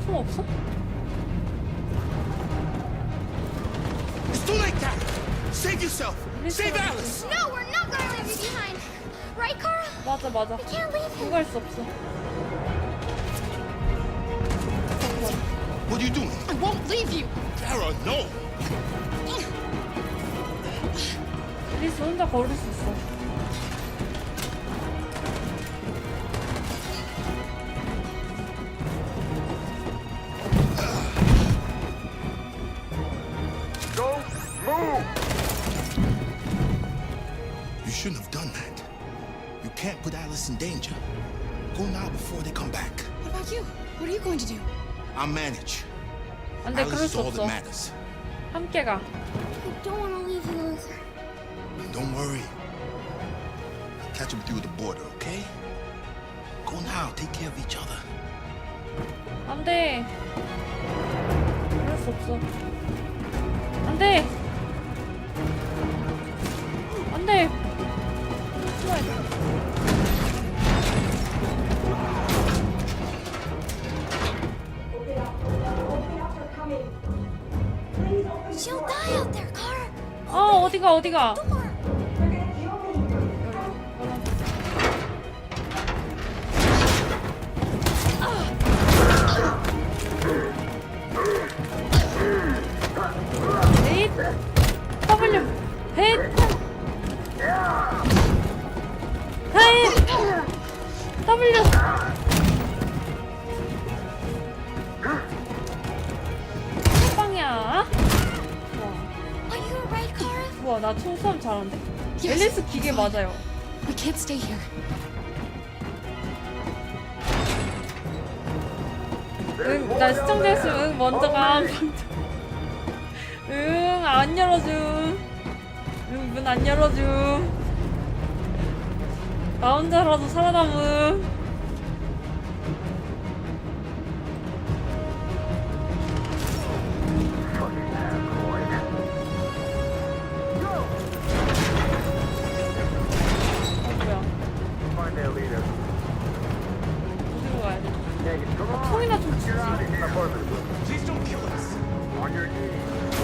A: 총 없어?
V: It's too late, Carol. Save yourself. Save Alice.
U: No, we're not gonna leave you behind. Right, Kara?
A: 맞아.
U: We can't leave him.
A: 누가 할 수 없어.
V: What are you doing?
B: I won't leave you.
V: Carol, no.
A: 앨리스 혼자 걸을 수 있어.
V: police in danger. Go now before they come back.
B: What about you? What are you going to do?
V: I'll manage.
A: 안돼 그럴
V: Alice is
A: 수
V: all that
A: 없어.
V: matters.
A: 함께 가.
U: I don't want to leave you, Luther.
V: Don't worry. I'll catch up with you at the border, okay? Go now. Take care of each other.
A: 안돼. 그럴 수 없어. 안돼. 안돼.
U: She'll die out there, Kara.
A: 어디가? 에잇 W 헤잇 헤잇 W 빵이야.
U: Are you alright, Kara?
A: 우와 나 총수함 잘하는데?
B: Yes,
A: 앨리스 기계
B: I'm fine.
A: 맞아요.
B: We can't stay here.
A: 응, 나 시청자였으면 응 먼저 가. 응, 안 열어줌. 응, 문 안 열어줌. 나 혼자라도 살아남음.
H: Find their leader.
A: 어디로 가야 돼?
H: Take come on.
A: 총이나 좀 주지.
H: Please don't kill us. On your knees.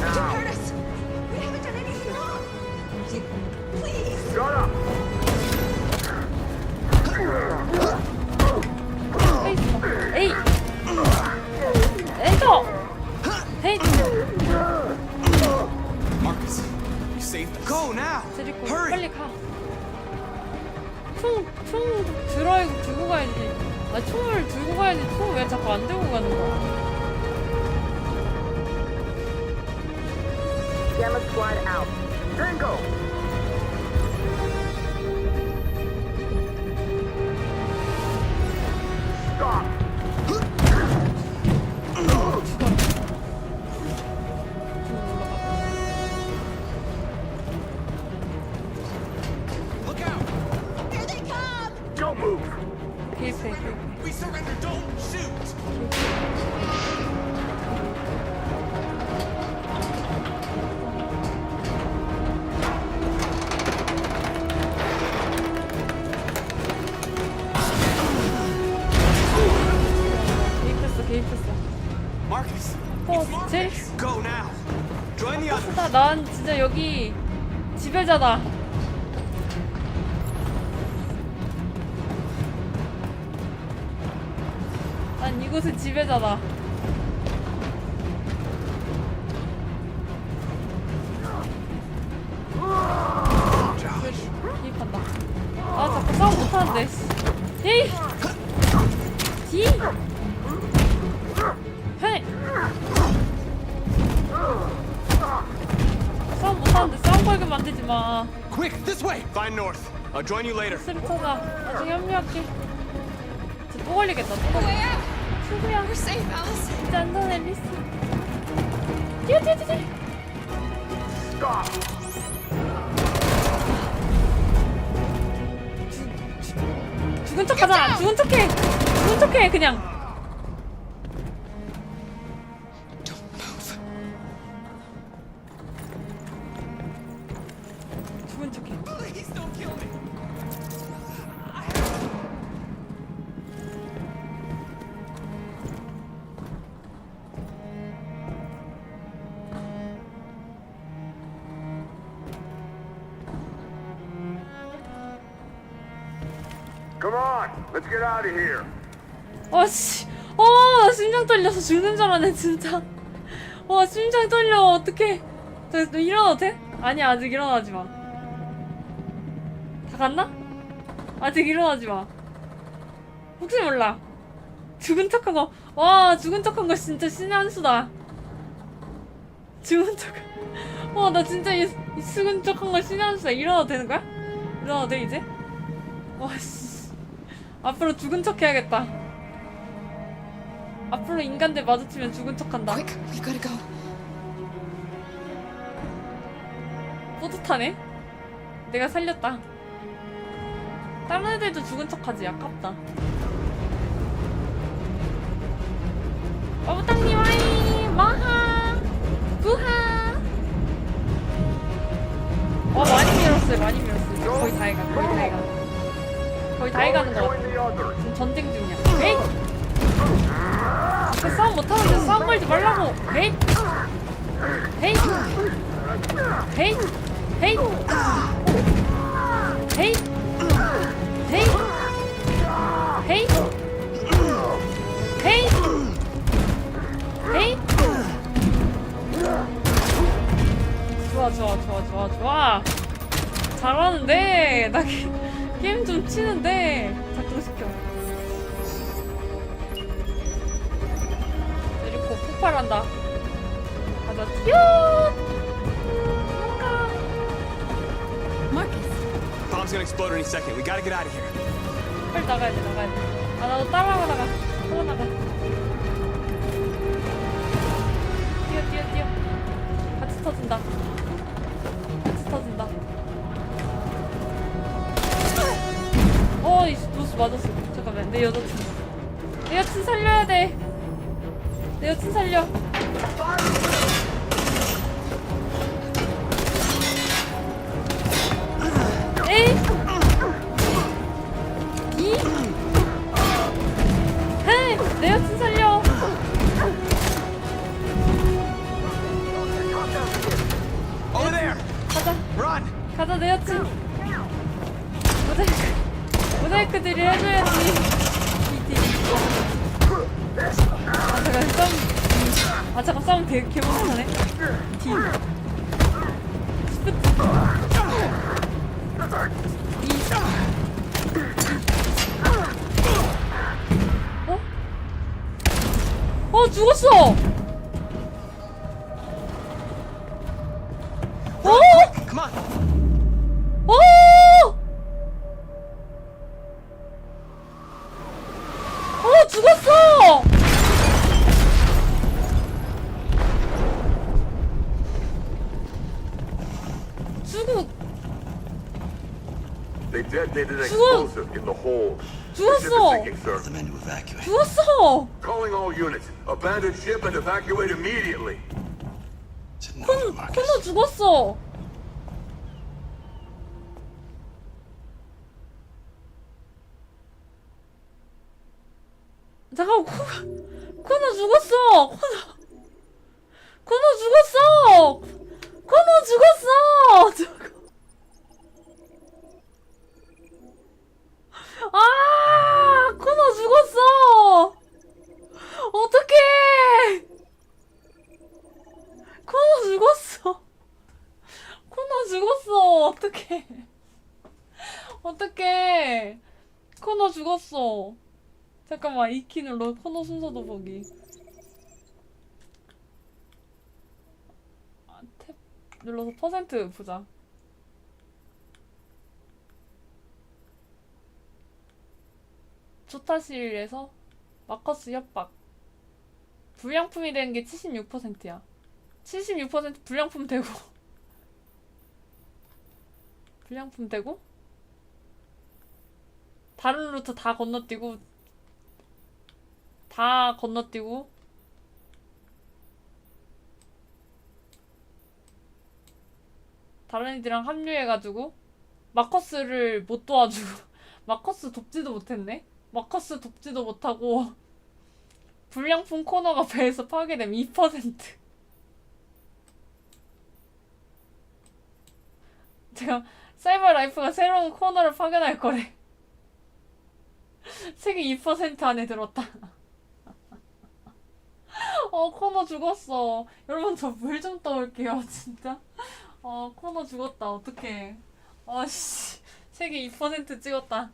S: Don't
H: Now.
S: hurt us! We haven't done anything wrong! Please!
H: Shut up.
A: 에이! 엔터! 헤이!
F: Marcus, you saved us. Go now.
A: 데리고
F: Hurry.
A: 빨리 가. 총 들고 가야지. 아, 총을 들고 가야지. 총 왜 자꾸 안 들고 가는 거야?
H: Gamma squad out. Tango. Stop.
F: Look out.
S: Here they come!
H: Don't move.
A: 개입해.
F: We surrender. Don't shoot.
A: 개입했어.
F: Marcus.
A: 제일
F: Go now. Join the others.
A: 스다. 난 진짜 여기 지배자다. 난 이곳의 지배자다. 개입한다. 아 자꾸 싸움 못하는데. 에이! 디! 헤이! 싸움 못하는데 싸움 걸게 만들지 마.
F: Quick, this way. Find North. I'll join you later.
A: 스를 찾아. 나중에 합류할게. 진짜 또 걸리겠다. 또 걸리겠다. 친구야.
B: We're safe, Alice.
A: 진짜 안전해, 리스. 뛰어. 죽은 척 하잖아. 죽은 척해 그냥. 죽은 척해.
F: Please don't kill me.
H: Come on. Let's get out of here.
A: 씨. 나 심장 떨려서 죽는 줄 알았네, 진짜. 심장 떨려. 어떡해. 너 일어나도 돼? 아니, 아직 일어나지 마. 다 갔나? 아직 일어나지 마. 혹시 몰라. 죽은 척한 거. 죽은 척한 거 진짜 신의 한 수다. 죽은 척. 나 진짜 이 죽은 척한 거 신의 한 수다. 일어나도 되는 거야? 일어나도 돼, 이제? 씨. 앞으로 죽은 척 해야겠다. 앞으로 인간들 마주치면 죽은 척한다. 뿌듯하네. 내가 살렸다. 다른 애들도 죽은 척하지. 아깝다. 어부탕님 와이 마하 부하. 많이 밀었어요. 많이 밀었어요. 거의 다 해가. 거의 다 해가. 거의 다 해가는 것 같아. 지금 전쟁 중이야. 에잇! 앞에 싸움 못하는데 싸움 걸지 말라고. 에잇! 에잇! 에잇! 에잇! 에잇! 에잇! 에잇! 에잇! 에잇! 좋아. 잘하는데. 나 게임 좀 치는데. 작동시켜. 그리고 폭발한다. 가자, 튀어!
F: Bomb's gonna explode any second. We gotta get out of here.
A: 빨리 나가야 돼. 나도 따라가다가 나가. 뛰어. 같이 터진다. 이 로스 맞았어. 잠깐만, 내 여친 살려야 돼. 내 여친 살려. 에이! 헤이! 내 여친 살려.
F: Over there.
A: 가자.
F: Run.
A: 가자, 내 여친. 모자이크들이 해줘야지. 잠깐 싸움 되게 개못하네. 죽었어.
F: Come on.
A: 죽었어!
E: They detonated an explosive in the hold.
A: 죽었어!
E: The men to evacuate.
A: 죽었어!
E: Calling all units. Abandon ship and evacuate immediately.
A: 코너 죽었어! 잠깐, 코너 죽었어! 코너 죽었어! 코너 죽었어! 코너 죽었어! 어떡해! 코너 죽었어! 코너 죽었어! 어떡해! 코너 죽었어! 잠깐만, 이 키 눌러. 코너 순서도 보기. 탭 눌러서 퍼센트 보자. 조타실에서 마커스 협박. 불량품이 되는 게 76%야. 76% 불량품 되고. 불량품 되고? 다른 루트 다 건너뛰고 다른 애들이랑 합류해가지고 마커스를 못 도와주고 마커스 돕지도 못했네? 마커스 돕지도 못하고 불량품 코너가 배에서 파괴됨 2%. 제가 사이버 라이프가 새로운 코너를 파견할 거래. 세계 2% 안에 들었다. 코너 죽었어. 여러분 저 물 좀 떠올게요. 진짜. 코너 죽었다. 어떡해. 씨. 세계 2% 찍었다.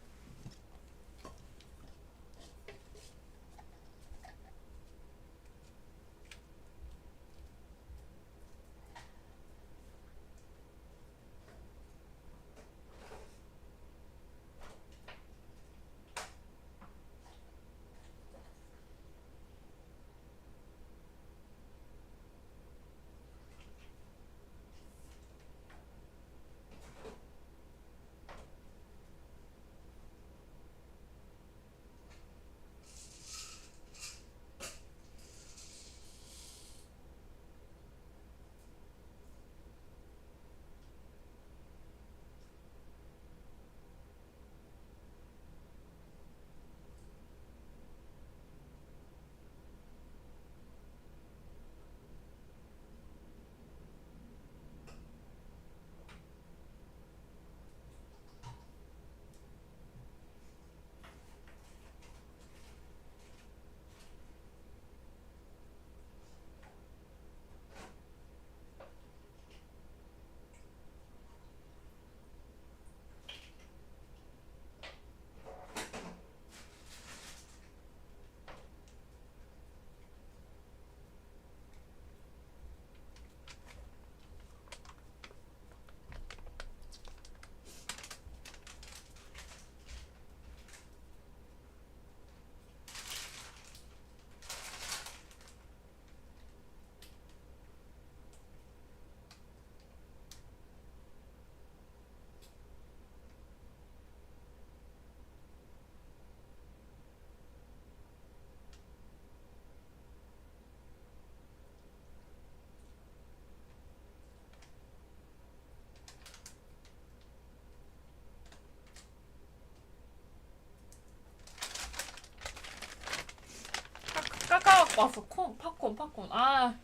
A: 봤어. 팝콘. 아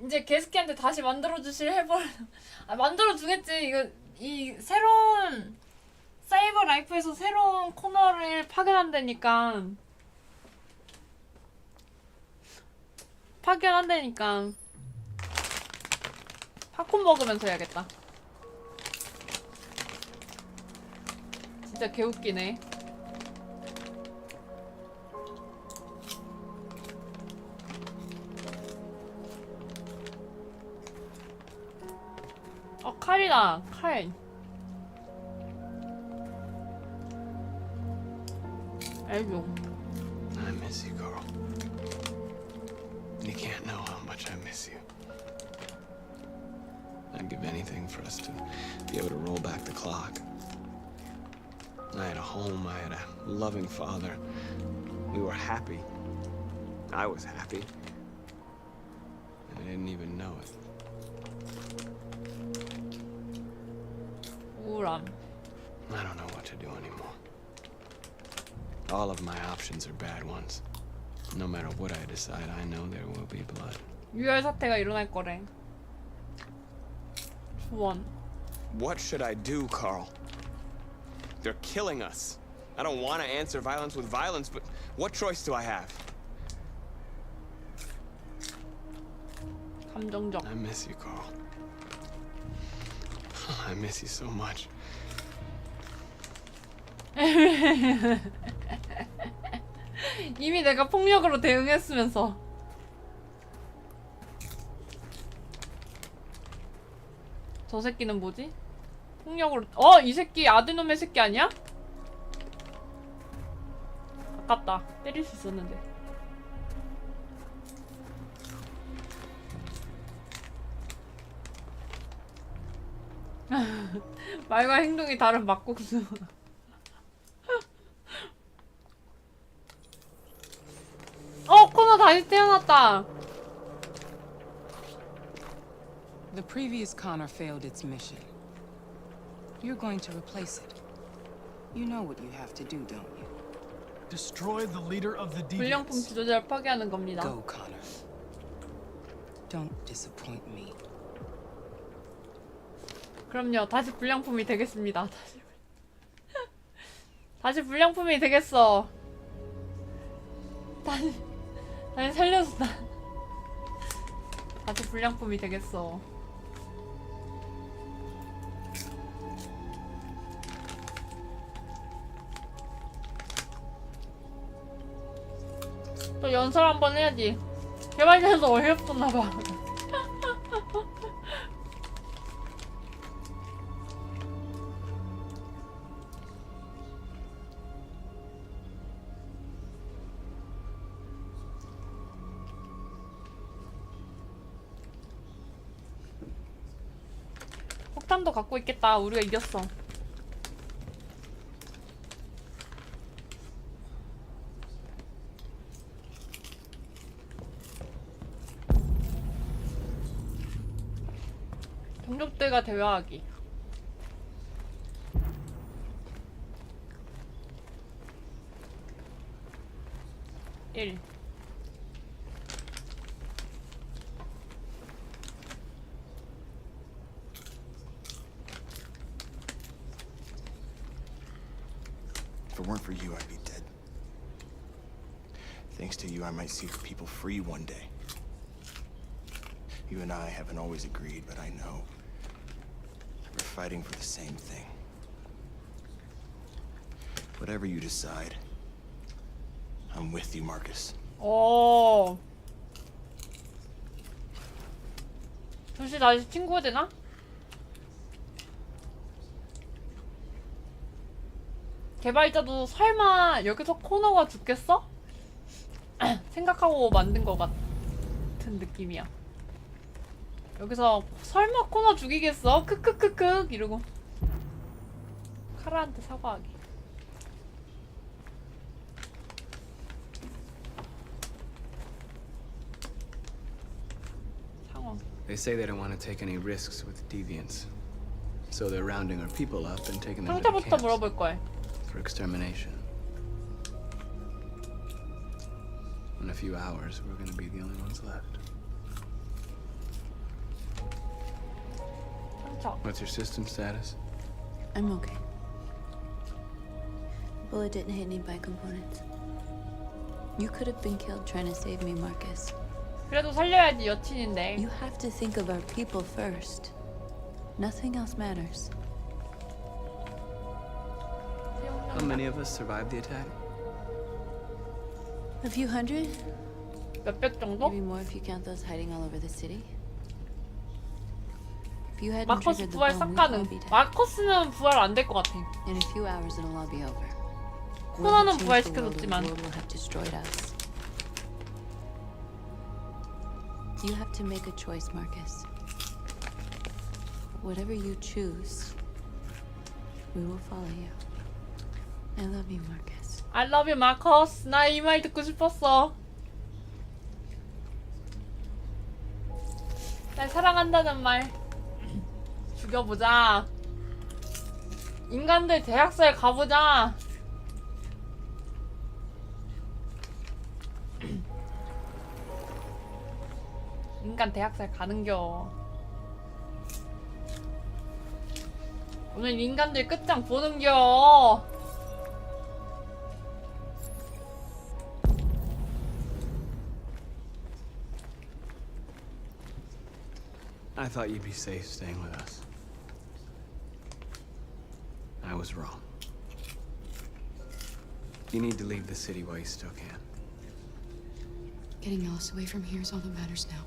A: 이제 게스키한테 다시 만들어주실 해볼. 아 만들어주겠지. 이거 이 새로운 사이버 라이프에서 새로운 코너를 파견한다니까. 팝콘 먹으면서 해야겠다. 진짜 개웃기네. 칼이다. 칼. 아이고.
F: I miss you, Carl. You can't know how much I miss you. I'd give anything for us to be able to roll back the clock. I had a home, I had a loving father. We were happy. I was happy. And I didn't even know it.
A: 우울함.
F: I don't know what to do anymore. All of my options are bad ones. No matter what I decide, I know there will be blood.
A: 유혈 사태가 일어날 거래. 조언.
F: What should I do, Carl? They're killing us. I don't want to answer violence with violence, but what choice do I have?
A: 감정적.
F: I miss you, Carl. I miss you so much.
A: 이미 내가 폭력으로 대응했으면서. 저 새끼는 뭐지? 폭력으로. 이 새끼 아드놈의 새끼 아니야? 아깝다. 때릴 수 있었는데. 말과 행동이 다른 막국수. 코너 다시 태어났다.
O: The previous Connor failed its mission. You're going to replace it. You know what you have to do, don't you?
K: Destroy the leader of the
A: 불량품
K: deviants.
A: 지도자를 파괴하는 겁니다.
O: Go, Connor. Don't disappoint me.
A: 그럼요. 다시 불량품이 되겠습니다. 다시 불량품이 되겠어. 다시 살려준다. 다시 불량품이 되겠어. 또 연설 한번 해야지. 개발자에서 어이없었나봐. 폭탄도 갖고 있겠다. 우리가 이겼어. 동족들과 대화하기. 일.
E: If it weren't for you, I'd be dead. Thanks to you, I might see people free one day. You and I haven't always agreed, but I know we're fighting for the same thing. Whatever you decide, I'm with you, Marcus.
A: 오. 도시 다시 친구가 되나? 개발자도 설마 여기서 코너가 죽겠어? 생각하고 만든 것 같은 느낌이야. 여기서 설마 코너 죽이겠어? 크크크크 이러고 카라한테 사과하기. 상황.
F: They say they don't want to take any risks with deviants. So they're rounding our people up and taking them to the
A: 상태부터
F: camps
A: 물어볼 거야.
F: for extermination. In a few hours, we're gonna be the only ones left. What's your system status?
B: I'm okay. The bullet didn't hit any bike components. You could have been killed trying to save me, Marcus.
A: 그래도 살려야지 여친인데.
B: You have to think of our people first. Nothing else matters.
F: How many of us survived the attack?
B: A few hundred?
A: 몇백 정도?
B: Maybe more if you count those hiding all over the city. If you hadn't
A: 마커스
B: triggered the
A: 부활
B: bomb,
A: 싹
B: we'd all
A: 가능.
B: be dead.
A: 마커스는 부활 안 될 것 같아.
B: In a few hours, it'll all be over.
A: 코나는
B: The
A: 부활시켜줬지만.
B: world will have destroyed us. You have to make a choice, Marcus. Whatever you choose, we will follow you. I love you, Marcus.
A: I love you, 마커스. 나 이 말 듣고 싶었어. 날 사랑한다는 말. 죽여보자. 인간들 대학살 가보자. 인간 대학살 가는겨. 오늘 인간들 끝장 보는겨.
F: I thought you'd be safe staying with us. I was wrong. You need to leave the city while you still can.
G: Getting Alice away from here is all that matters now.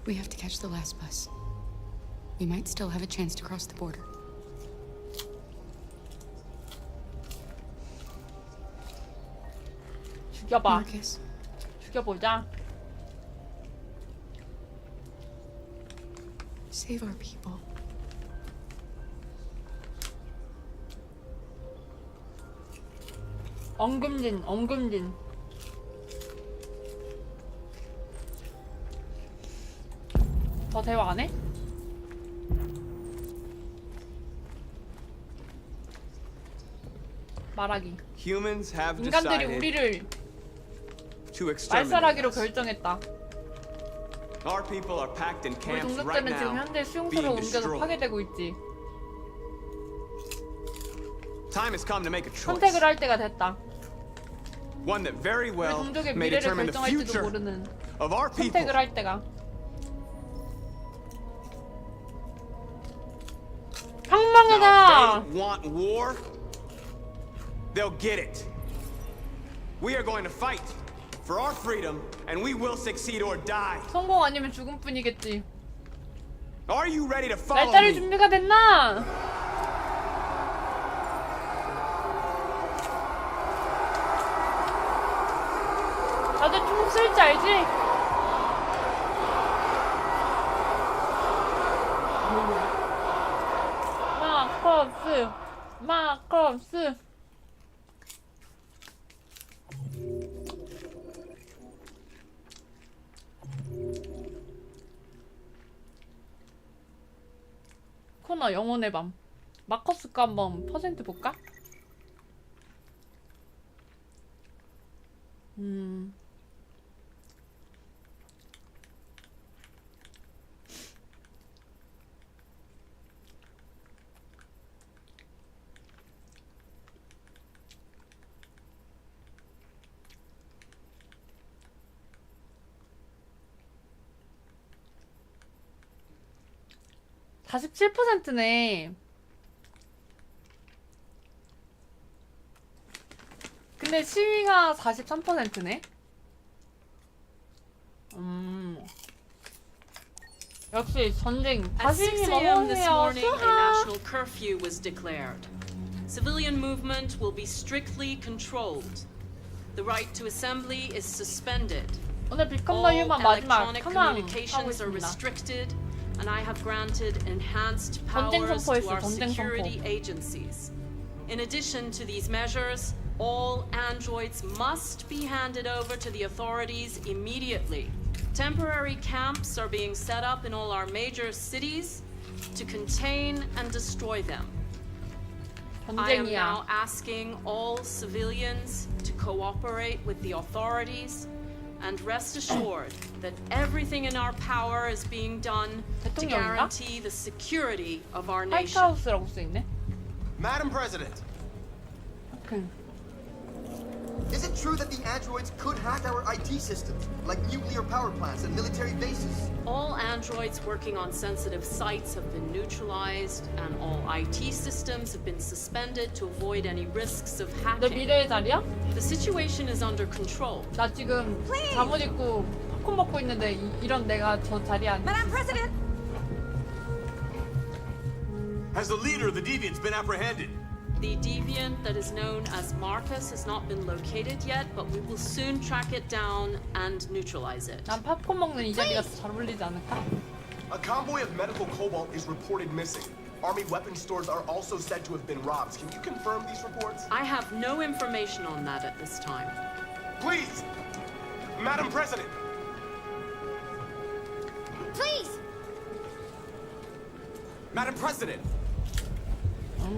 G: We have to catch the last bus. We might still have a chance to cross the border.
A: 죽여봐.
G: Marcus,
A: 죽여보자.
G: save our people.
A: 엉금진, 엉금진. 더 대화 안 해? 말하기.
F: Humans have
A: 인간들이
F: decided
A: 우리를
F: to exterminate
A: 말살하기로
F: us.
A: 결정했다.
F: Our people are packed in
A: 우리
F: camps right
A: 동족들은 지금
F: now,
A: 현재 수용소로
F: being
A: 옮겨서
F: destroyed.
A: 파괴되고 있지.
F: Time has come to make a choice.
A: 선택을 할 때가 됐다.
F: One that very
A: 우리
F: well
A: 동족의
F: may
A: 미래를
F: determine the
A: 결정할지도
F: future
A: 모르는
F: of our people.
A: 선택을 할 때가.
F: Now,
A: 혁명이다.
F: if they want war, they'll get it. We are going to fight for our freedom, and we will succeed or die.
A: 성공 아니면 죽음뿐이겠지.
F: Are you ready to follow
A: 날짜를
F: me?
A: 준비가 됐나? 다들 총 쓸 줄 알지? 마커스, 마커스. 코너 영혼의 밤. 마커스 거 한번 퍼센트 볼까? 47%네. 근데 시위가 43%네. 역시 전쟁.
N: At 6
A: 다시님
N: a.m. this
A: 어서오세요.
N: morning, a
A: 수하.
N: national curfew was declared. Civilian movement will be strictly controlled. The right to assembly is suspended.
A: 오늘 비컴 더
N: All
A: 휴먼 마지막
N: electronic
A: 현황 하고
N: communications are
A: 있습니다.
N: restricted, and I have granted enhanced
A: 전쟁
N: powers
A: 선포했어,
N: to our
A: 전쟁
N: security
A: 선포.
N: agencies. In addition to these measures, all androids must be handed over to the authorities immediately. Temporary camps are being set up in all our major cities to contain and destroy them. I am
A: 전쟁이야.
N: now asking all civilians to cooperate with the authorities and rest assured that everything in our power is being done to
A: 대통령인가?
N: guarantee the security of our nation.
A: 화이트하우스라고 써있네.
R: Madam President,
A: 오케이.
D: Is it true that the androids could hack our IT systems, like nuclear power plants and military bases?
N: All androids working on sensitive sites have been neutralized, and all IT systems have been suspended to avoid any risks of
A: 너
N: hacking.
A: 미래의 자리야?
N: The situation is under control.
A: 나 지금 잠옷 입고 팝콘 먹고 있는데 이런 내가 저 자리에 앉아.
S: Madam President!
E: Has the leader of the Deviants been apprehended?
N: The deviant that is known as Marcus has not been located yet, but we will soon track it down and neutralize it.
A: 난 팝콘 먹는 이 자리가 잘 어울리지 않을까?
P: A convoy of medical cobalt is reported missing. Army weapons stores are also said to have been robbed. Can you confirm these reports?
N: I have no information on that at this time.
P: Please! Madam President!
S: Please!
P: Madam President!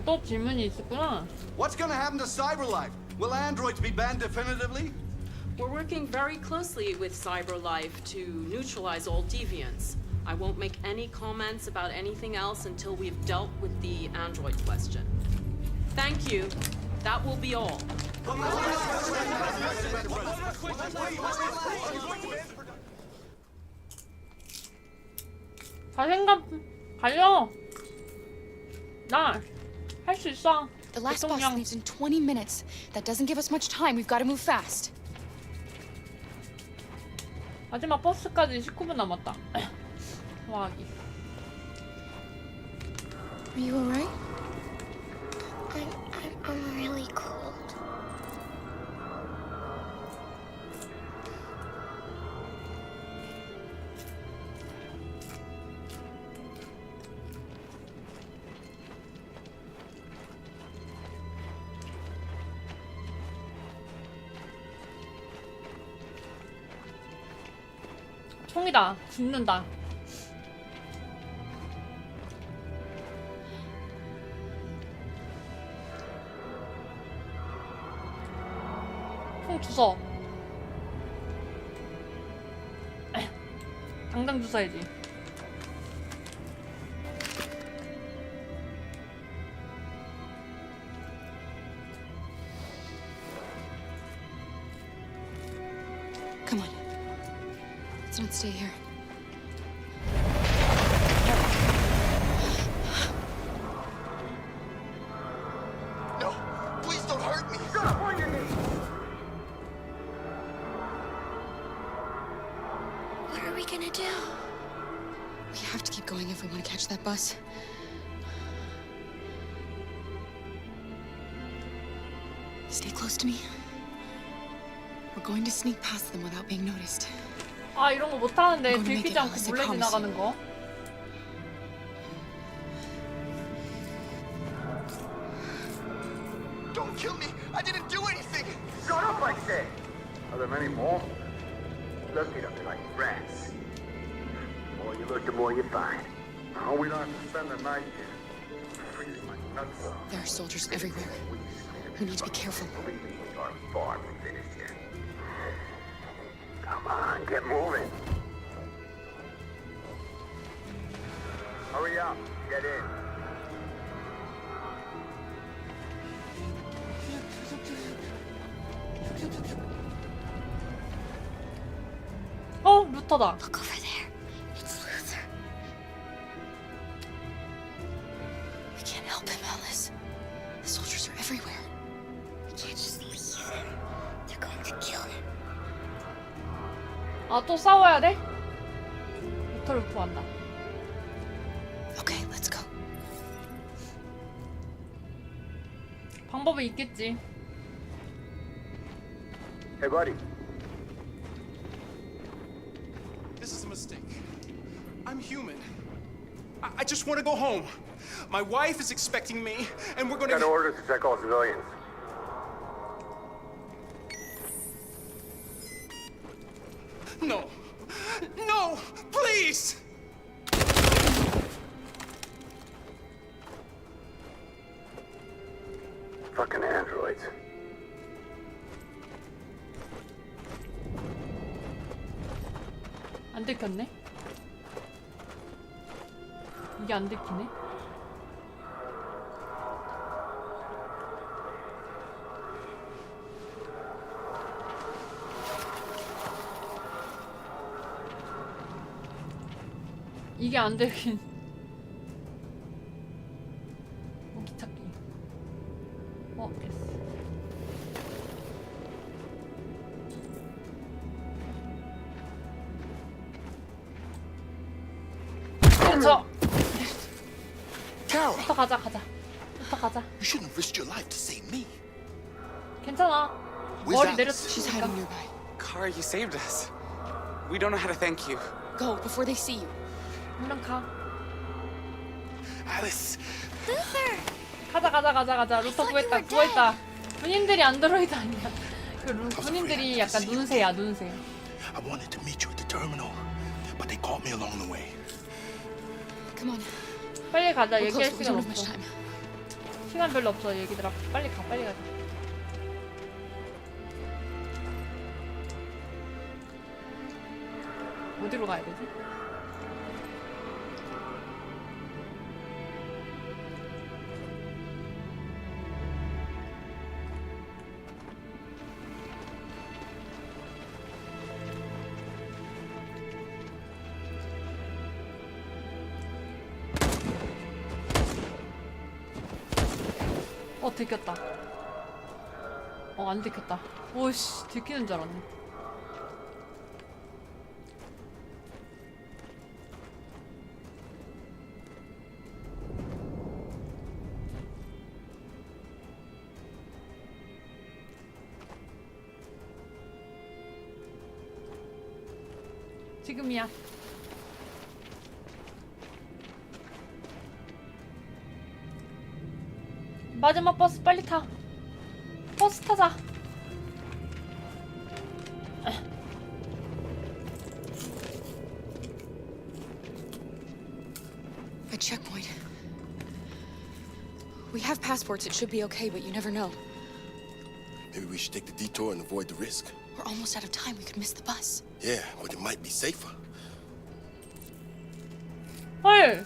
A: 또 질문이 있었구나.
D: What's gonna happen to CyberLife? Will androids be banned definitively?
N: We're working very closely with CyberLife to neutralize all deviants. I won't make any comments about anything else until we've dealt with the android question. Thank you. That will be all.
A: 자신감 달려. 나 할 수 있어.
G: The last bus
A: 대통령.
G: leaves in 20 minutes. That doesn't give us much time. We've got to move fast.
A: 마지막 버스까지 19분 남았다. 소화하기.
G: Are you alright?
U: I'm really cold.
A: 총이다. 죽는다. 총 주워. 당장 주워야지.
G: Come on. Let's not stay here.
D: No! Please don't hurt me!
H: Shut up on your knees!
U: What are we gonna do?
G: We have to keep going if we want to catch that bus. Stay close to me. We're going to sneak past them without being noticed.
A: 아 이런 거 못하는데
G: I'm gonna make
A: 들키지
G: it,
A: 않고
G: Alice, I
A: 몰래
G: promise
A: 지나가는 거.
D: Don't kill me! I didn't do anything!
H: Shut up, I say! Are there many more? Look at them like rats. The more you look, the more you find. Oh, we don't have to spend the night here. Freeze my nuts off.
G: There are soldiers everywhere. We need to be careful.
H: Believe me, we are far from finished yet. Come on, get moving. Hurry up, get in.
A: 어 루터다.
U: Look over there. It's Luther.
G: We can't help him, Alice. The soldiers are everywhere.
U: We can't just leave him. They're going to kill him.
A: 아 또 싸워야 돼? 루터를 구한다.
G: Okay, let's go.
A: 방법이 있겠지.
H: Hey, buddy.
Q: This is a mistake. I'm human. I just want to go home. My wife is expecting me, and we're gonna...
H: Got orders to check all civilians.
Q: No. No! Please!
H: Fucking androids.
A: 안 들켰네? 이게 안 들키네? 이게 안 들킨. 무기 찾기. 됐어. 그렇죠.
V: Carol,
A: 부터 가자. 부터 가자.
V: you shouldn't have risked your life to save me.
A: 괜찮아.
V: Where's
A: 머리
V: Alice?
A: 내렸으니까.
G: She's hiding nearby.
L: Kara, you saved us. We don't know how to thank you.
G: Go before they see you.
A: 얼른 가.
V: Alice,
A: 가자. 루터 구했다. 군인들이 안드로이드 아니야. 군인들이 약간 눈새야.
V: I wanted to meet you at the terminal, but they caught me along the way.
G: Come on.
A: 빨리 가자.
G: We're
A: 얘기할
G: close. We
A: 시간
G: don't have
A: 없어.
G: much time.
A: 시간 별로 없어. 얘기들아. 빨리 가자. 어디로 가야 되지? 들켰다. 안 들켰다. 오씨, 들키는 줄 알았네. 지금이야. 마지막 버스 빨리 타. 버스 타자.
G: A checkpoint. We have passports. It should be okay, but you never know.
V: Maybe we should take the detour and avoid the risk.
G: We're almost out of time. We could miss the bus.
V: Yeah, but it might be safer.
A: 헐.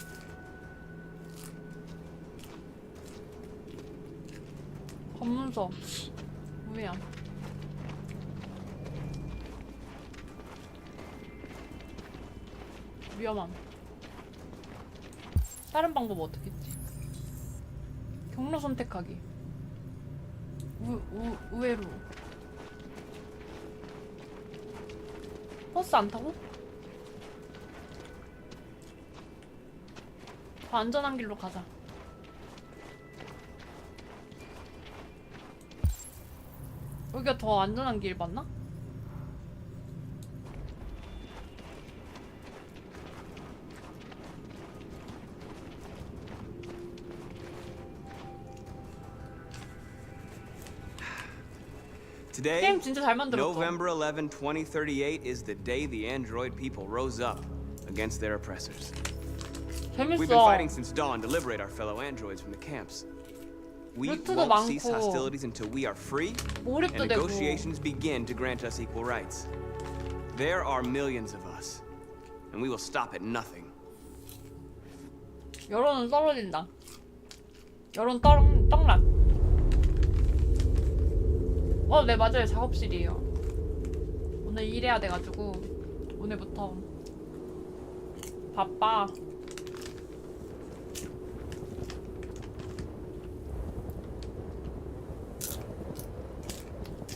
A: 검문소. 뭐야? 위험함. 다른 방법 어떻게 했지? 경로 선택하기. 의외로. 버스 안 타고? 더 안전한 길로 가자. 여기가 더 안전한 길 맞나?
F: Today,
A: 게임 진짜 잘 만들었어.
F: November 11, 2038 is the day the android people rose up against their oppressors. We've been
A: 재밌어.
F: fighting since dawn to liberate our fellow androids from the camps. We
A: 루트도
F: won't cease
A: 많고
F: hostilities until we are free and
A: 몰입도 되고.
F: negotiations begin to grant us equal rights. There are millions of us, and we will stop at nothing.
A: 여론은 떨어진다. 여론 떡락. 네 맞아요. 작업실이에요. 오늘 일해야 돼가지고 오늘부터 바빠.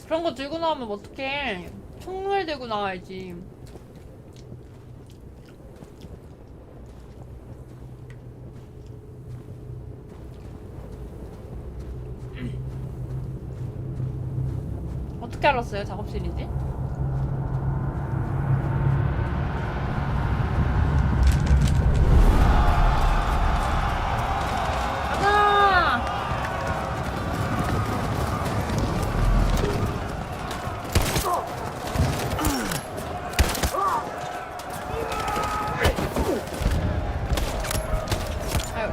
A: 그런 거 들고 나오면 어떡해. 총을 들고 나와야지. 어떻게 알았어요? 작업실이지? 가자! 아유,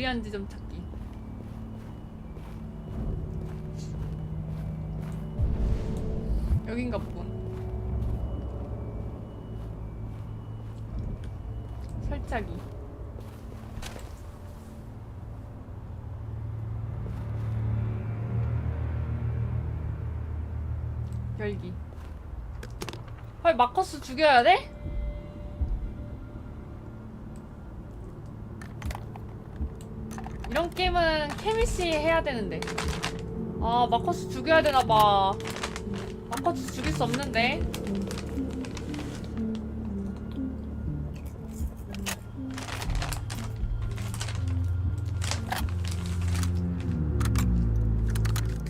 A: 유리한 지점 찾기. 여긴가 보군. 설치하기. 열기. 헐, 마커스 죽여야 돼? 이런 게임은 케미씨 해야 되는데. 아, 마커스 죽여야 되나봐. 마커스 죽일 수 없는데.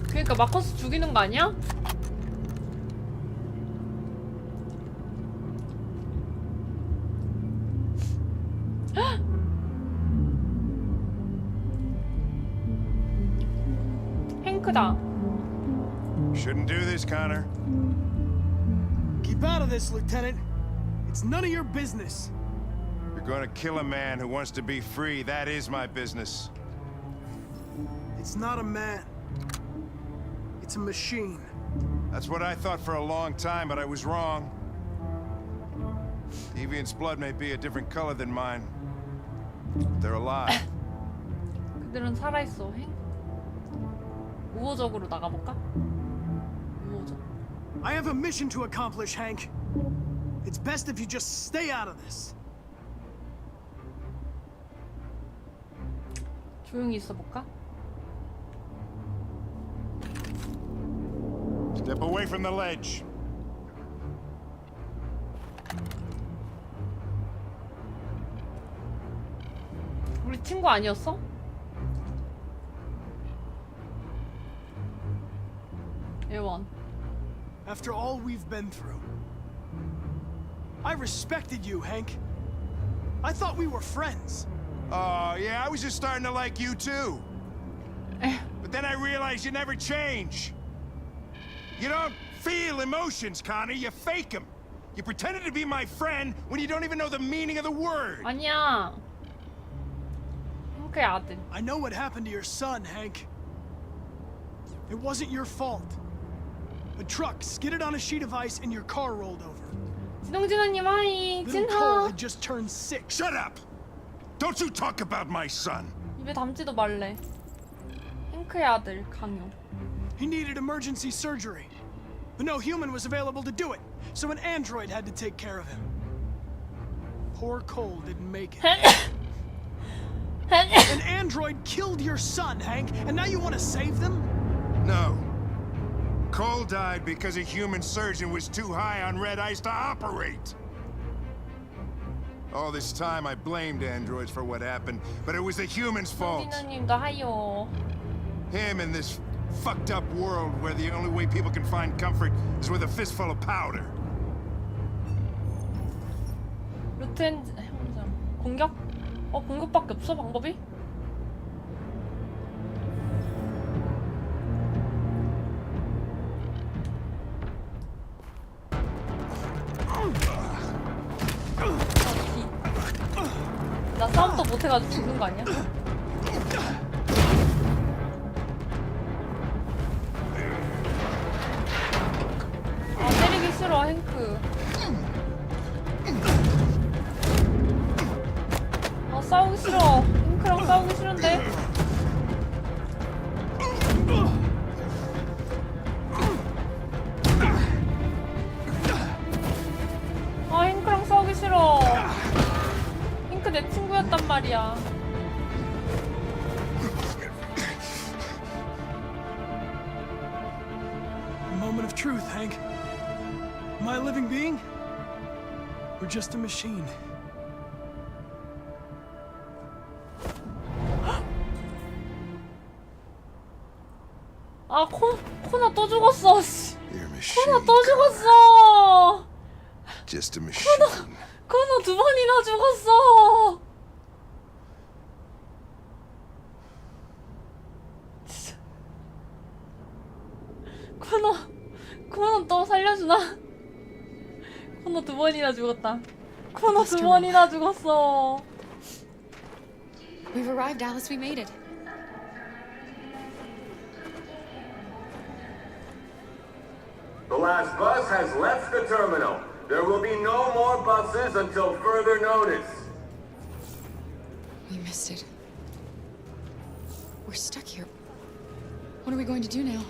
A: 그러니까 마커스 죽이는 거 아니야? 행크다.
Q: Shouldn't do this, Connor.
K: Keep out of this, Lieutenant. It's none of your business.
Q: You're gonna kill a man who wants to be free. That is my business.
K: It's not a man. It's a machine.
Q: That's what I thought for a long time, but I was wrong. Deviant's blood may be a different color than mine. They're alive.
A: 그들은 살아있어. 우호적으로 나가볼까? 우호적.
K: I have a mission to accomplish, Hank. It's best if you just stay out of this.
A: 조용히 있어볼까?
Q: Step away from the ledge.
A: 우리 친구 아니었어? 애원.
K: After all we've been through, I respected you, Hank. I thought we were friends.
Q: Oh, yeah, I was just starting to like you too. But then I realized you never change. You don't feel emotions, Connor. You fake them. You pretended to be my friend when you don't even know the meaning of the word.
A: 아니야. 행크의 아들.
K: I know what happened to your son, Hank. It wasn't your fault. A truck skidded on a sheet of ice and your car rolled over.
A: 진홍진호님 하이.
K: Little Cole
A: 진하.
K: had just turned 6.
Q: Shut up! Don't you talk about my son.
A: 입에 담지도 말래. 행크의 아들 강요.
K: He needed emergency surgery, but no human was available to do it, so an android had to take care of him. Poor Cole didn't make it. An android killed your son, Hank, and now you want to save them?
Q: No. Cole died because a human surgeon was too high on red ice to operate. All this time I blamed androids for what happened, but it was the humans' fault.
A: 진호님도 하요.
Q: Him in this fucked up world where the only way people can find comfort is with a fistful of powder.
A: 루텐 공격? 공격밖에 없어 방법이? 나 싸움도 못해가지고 죽는 거 아니야? 아 때리기 싫어 행크. 아 싸우기 싫어. 행크랑 싸우기 싫은데. 아 행크랑 싸우기 싫어. 행크 내 친구였단 말이야.
K: A moment of truth, Hank. Am I a living being? Or just a machine?
A: 아 코나 또 죽었어. 씨.
V: You're a machine.
A: 코나 또 죽었어.
V: Just a machine.
A: 코너 2번이나 죽었어. 진짜. 코너 또 살려주나? 코너 2번이나 죽었다. 코너 2번이나 죽었어.
G: We've arrived, Alice. We made it.
J: The last bus has left the terminal. There will be no more buses until further notice.
G: We missed it. We're stuck here. What are we going to do now?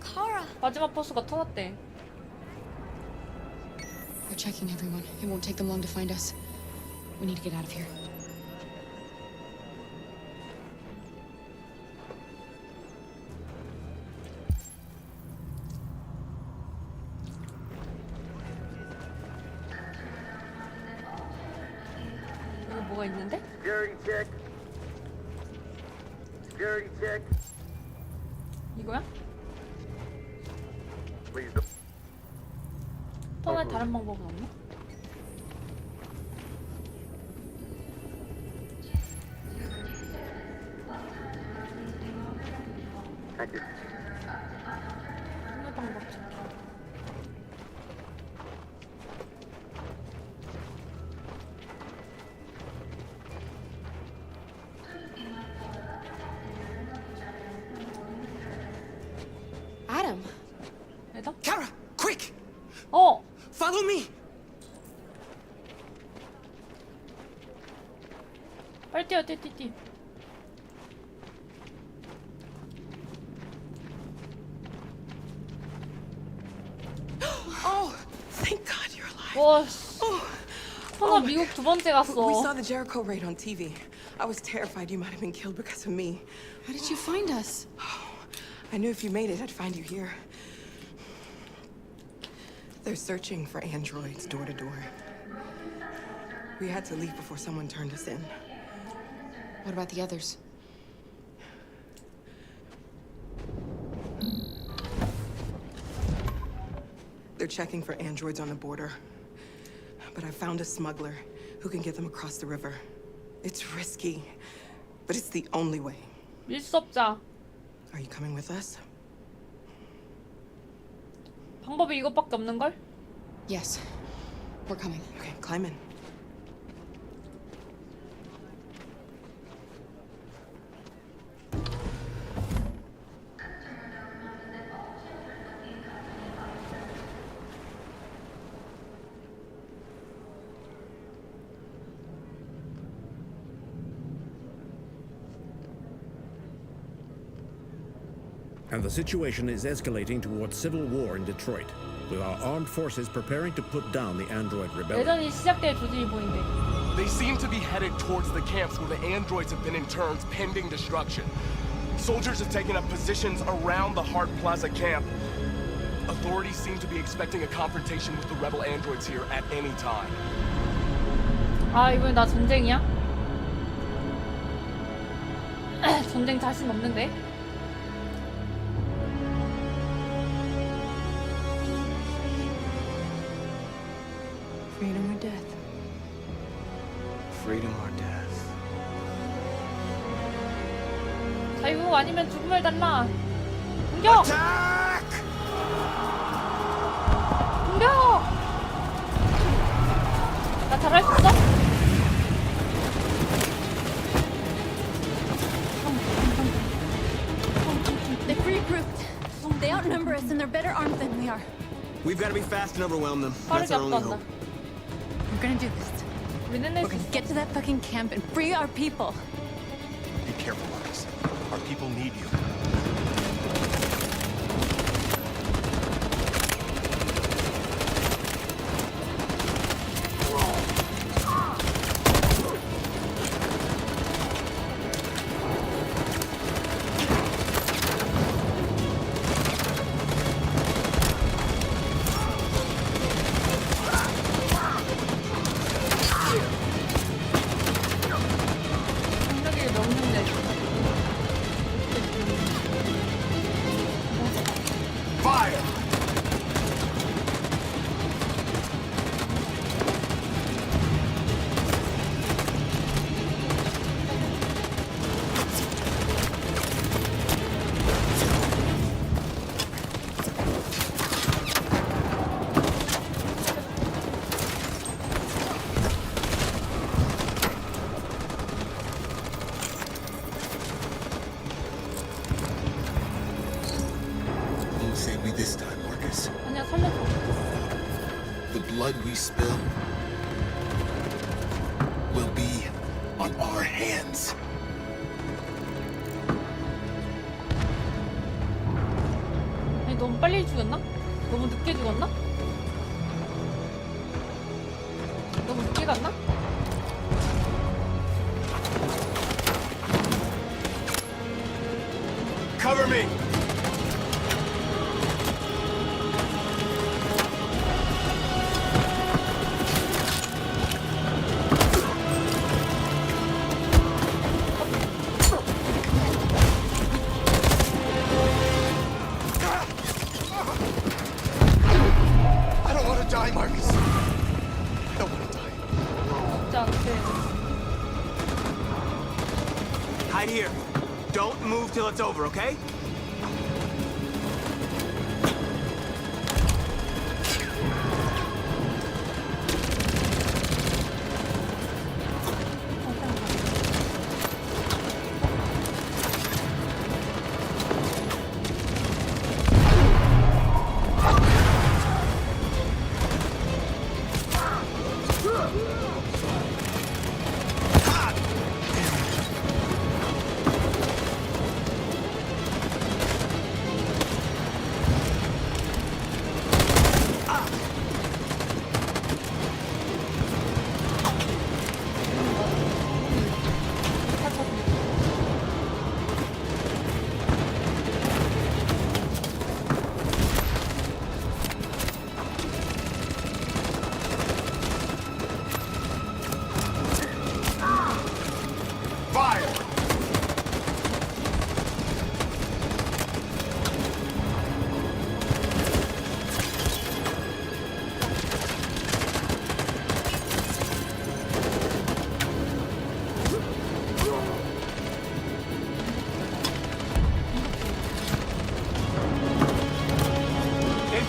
U: Kara.
A: 마지막 버스가 터졌대.
G: They're checking everyone. It won't take them long to find us. We need to get out of here.
A: 여기 뭐가 있는데?
J: Security check. Security check.
A: 이거야?
J: Please don't.
A: 떠날 다른 방법은 없나?
J: Thank you.
A: 떠날 방법 찾자.
G: Adam.
A: 애다?
L: Kara, quick!
A: 어!
L: Follow me!
A: 빨리 뛰어, 뛰.
T: Oh, thank God you're alive.
A: 와, 씨. 터널 미국 두 번째 갔어.
T: We saw the Jericho raid on TV. I was terrified you might have been killed because of me.
G: How did you find us?
T: I knew if you made it, I'd find you here. They're searching for androids door to door. We had to leave before someone turned us in.
G: What about the others?
T: They're checking for androids on the border. But I found a smuggler who can get them across the river. It's risky, but it's the only way.
A: 밀 수 없자.
T: Are you coming with us?
A: 방법이 이것밖에 없는걸?
G: Yes. We're coming.
T: Okay, climb in.
M: And the situation is escalating towards civil war in Detroit, with our armed forces preparing to put down the android rebellion.
A: 내전이 시작될 조짐이 보인대.
P: They seem to be headed towards the camps where the androids have been interned pending destruction. Soldiers have taken up positions around the Hart Plaza camp. Authorities seem to be expecting a confrontation with the rebel androids here at any time.
A: 아, 이번엔 나 전쟁이야? 전쟁 자신 없는데?
T: Freedom or death?
F: Freedom or death?
A: 자유 아니면 죽음을 달라. 공격! 공격! 나 잘할 수 있어?
B: They've regrouped. They outnumber us and they're better armed than we are.
F: We've got to be fast and overwhelm them. That's
A: 빠르게
F: our only
A: 압도한다.
F: hope.
B: We're gonna do this.
A: 우리는
B: We're gonna get to that fucking camp and free our people.
P: Be careful, Marcus. Our people need you.
A: 능력이 명중돼.
V: blood we spill will be on our hands.
A: 아니, 너무 빨리 죽였나? 너무 늦게 죽었나? 너무 늦게 갔나?
P: Cover me!
Q: I don't want to die, Marcus. I don't want to die.
A: 진짜 안 돼.
L: Hide here. Don't move till it's over, okay?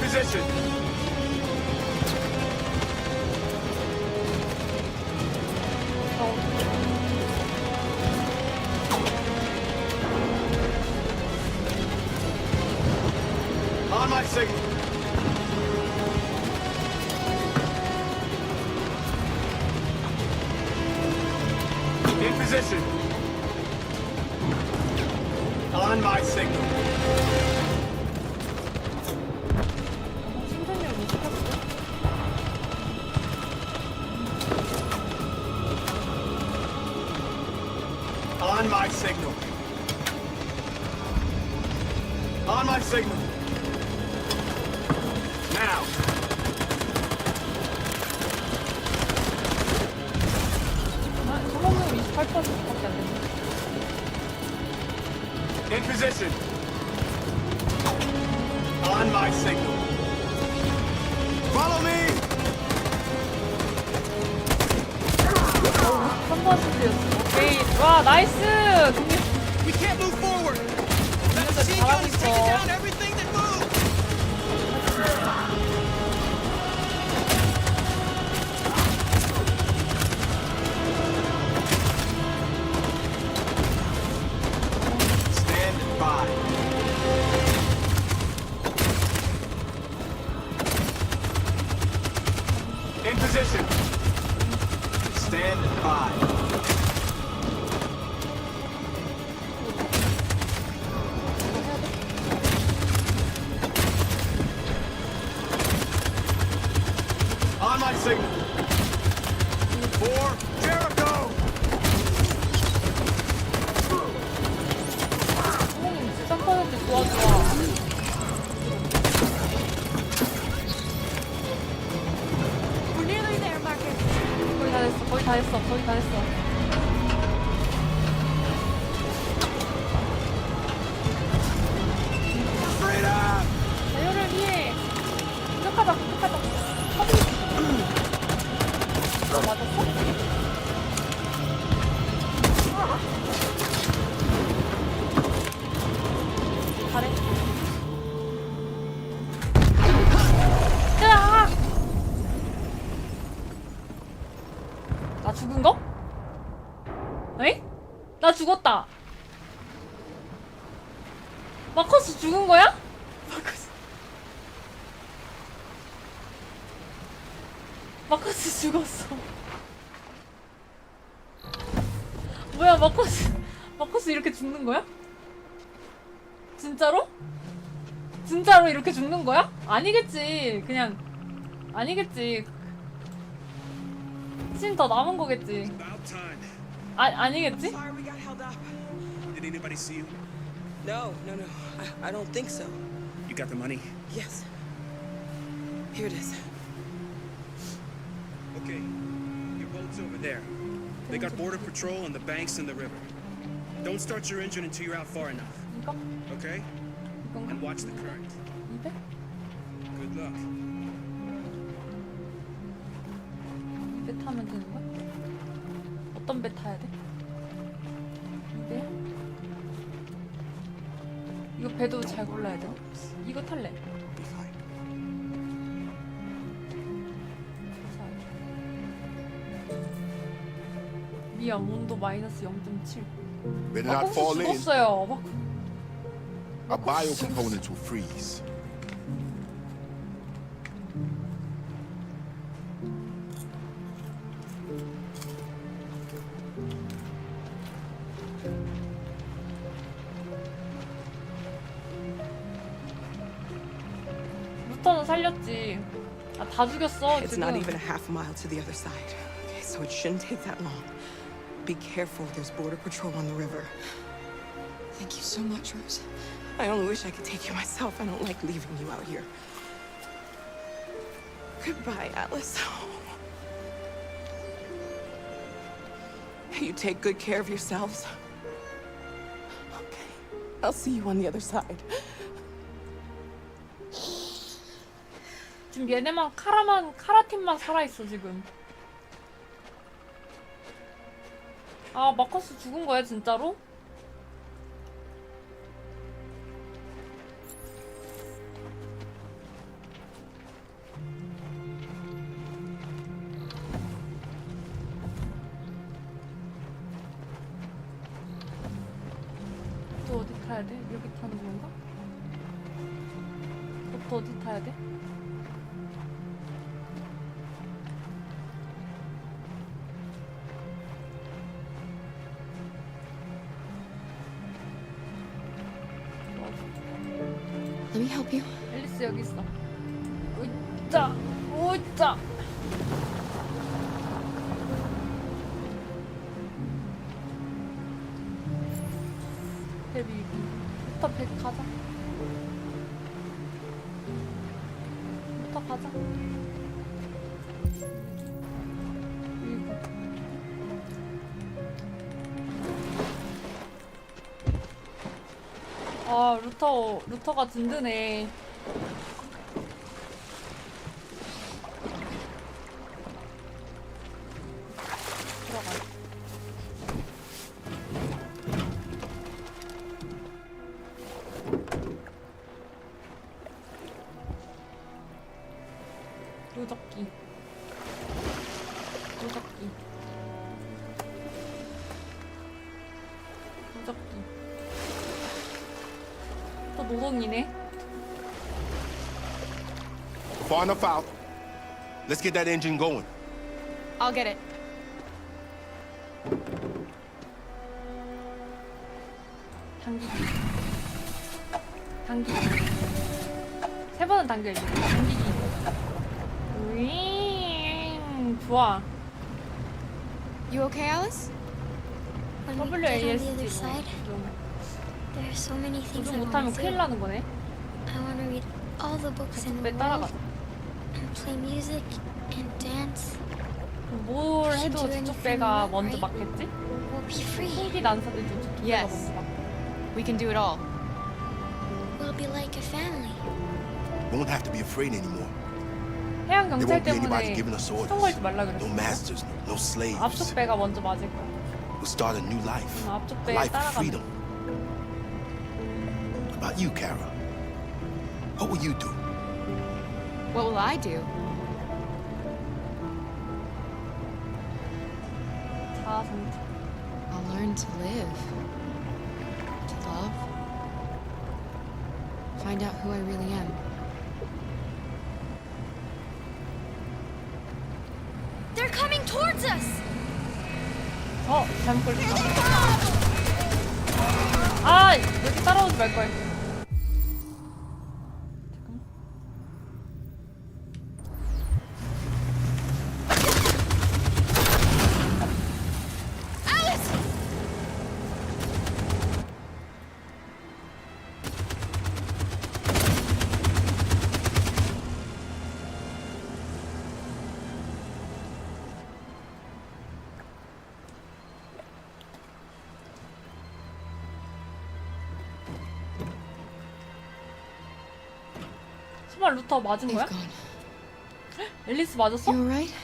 P: Position. On my signal. In position. On my signal. On my signal. On my signal. Now.
A: 소모는 28%밖에 안 됐네.
P: In position. On my signal. Follow me.
A: 3%였어. 오케이. 와, 나이스!
K: We can't move forward. That
A: 동료들
K: machine gun
A: 잘하고
K: is taking
A: 있어.
K: down everything that moves.
P: Stand by. In position. Stand by. On my signal. For Jericho.
A: 소모는 13% 좋아, 좋아.
S: We're nearly there, Marcus.
A: 거의 다 됐어, 거의 다 됐어, 거의 다 됐어. 자유를 위해 공격하자, 공격하자. 너 맞았어? 잘해. 으악! 나 죽은 거? 에이? 나 죽었다. 마커스 죽은 거야? 마커스. 마커스 죽었어. 뭐야, 마커스 이렇게 죽는 거야? 진짜로? 진짜로 이렇게 죽는 거야? 아니겠지. 그냥 아니겠지. 씬 더 남은 거겠지. 아니겠지?
C: Did anybody see you?
T: No. I don't think so.
C: You got the money?
T: Yes. Here it is.
C: Okay. Your boat's over there. They got border patrol and the banks in the river. Don't start your engine until you're out far enough.
A: 이거?
C: Okay? And watch the current.
A: 200?
C: Good luck.
A: 배 타면 되는 거야? 어떤 배 타야 돼? 배? 이거 배도 잘 골라야 돼. 이거 탈래. 미안, 온도 마이너스 0.7.
V: Better not fall in.
A: 죽었어요.
V: Our biocomponents will freeze.
A: 루터는 살렸지. 아, 다 죽였어.
T: It's not even a half mile to the other side. Okay, so it shouldn't take that long. Be careful, there's border patrol on the river.
G: Thank you so much, Rose.
T: I only wish I could take you myself. I don't like leaving you out here. Goodbye, Alice. You take good care of yourselves. Okay, I'll see you on the other side.
A: 지금 얘네만 카라팀만 살아있어 지금. 아, 마커스 죽은 거야 진짜로? 또 어디 타야 돼? 여기 타는 건가? 또 어디 타야 돼?
G: Let me help you.
A: 앨리스 여기 있어. 으짜, 으짜. 베비, 부터 배 가자. 부터 가자. 아, 루터가 든든해. 들어가. 도적기. 도적기. 도적기. 또 노동이네.
V: Far enough out. Let's get that engine going.
B: I'll get it.
A: 당기기. 당기기. 세 번은 당겨야지. 당기기. 윙. 좋아.
B: You okay, Alice?
U: When we get on the other
A: WASD.
U: side, there are so many things I
A: 조금
U: want
A: 못하면
U: to
A: 큰일
U: do.
A: 나는 거네.
U: I want to read all the books in the
A: 배
U: world
A: 따라가자.
U: and play music and dance.
A: 그럼 뭘 해도 저쪽 배가 먼저 맞겠지?
U: We'll be free.
A: 총기 난사들도 저쪽 배가
B: Yes.
A: 먼저 맞고.
B: We can do it all.
U: We'll be like a family.
V: Won't have to be afraid anymore.
A: 해양
V: There
A: 경찰
V: won't be anybody
A: 때문에
V: giving us
A: 시동
V: orders.
A: 걸지 말라
V: No
A: 그랬어.
V: masters, no slaves.
A: 앞쪽 배가 먼저 맞을 거야.
V: We'll start a new life.
A: 앞쪽
V: A
A: 배에
V: life of
A: 따라가면.
V: freedom. What about you, Kara? What will you do?
B: What will I do?
A: 자아성찰.
G: I'll learn to live, to love, find out who I really am.
A: 잘못 걸렸다. 아, 여기 따라오지 말걸. 정말 루터 맞은 거야? 앨리스 맞았어?
G: You alright?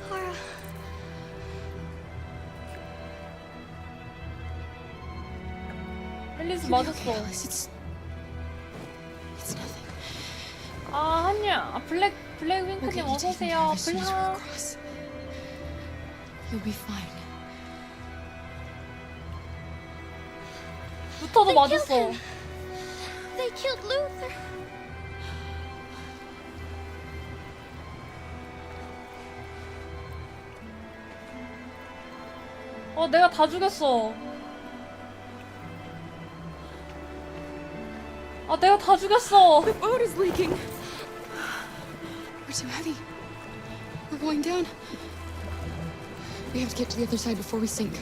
U: Kara.
A: 앨리스 맞았어.
G: It's nothing.
A: 아, 한유야. 아, 블랙 윙크님 어서 오세요. 블랑.
G: You'll be fine.
A: 루터도 맞았어.
U: They killed Luther.
A: 내가 다 죽였어. 내가 다 죽였어.
G: The boat is leaking. We're too heavy. We're going down. We have to get to the other side before we sink.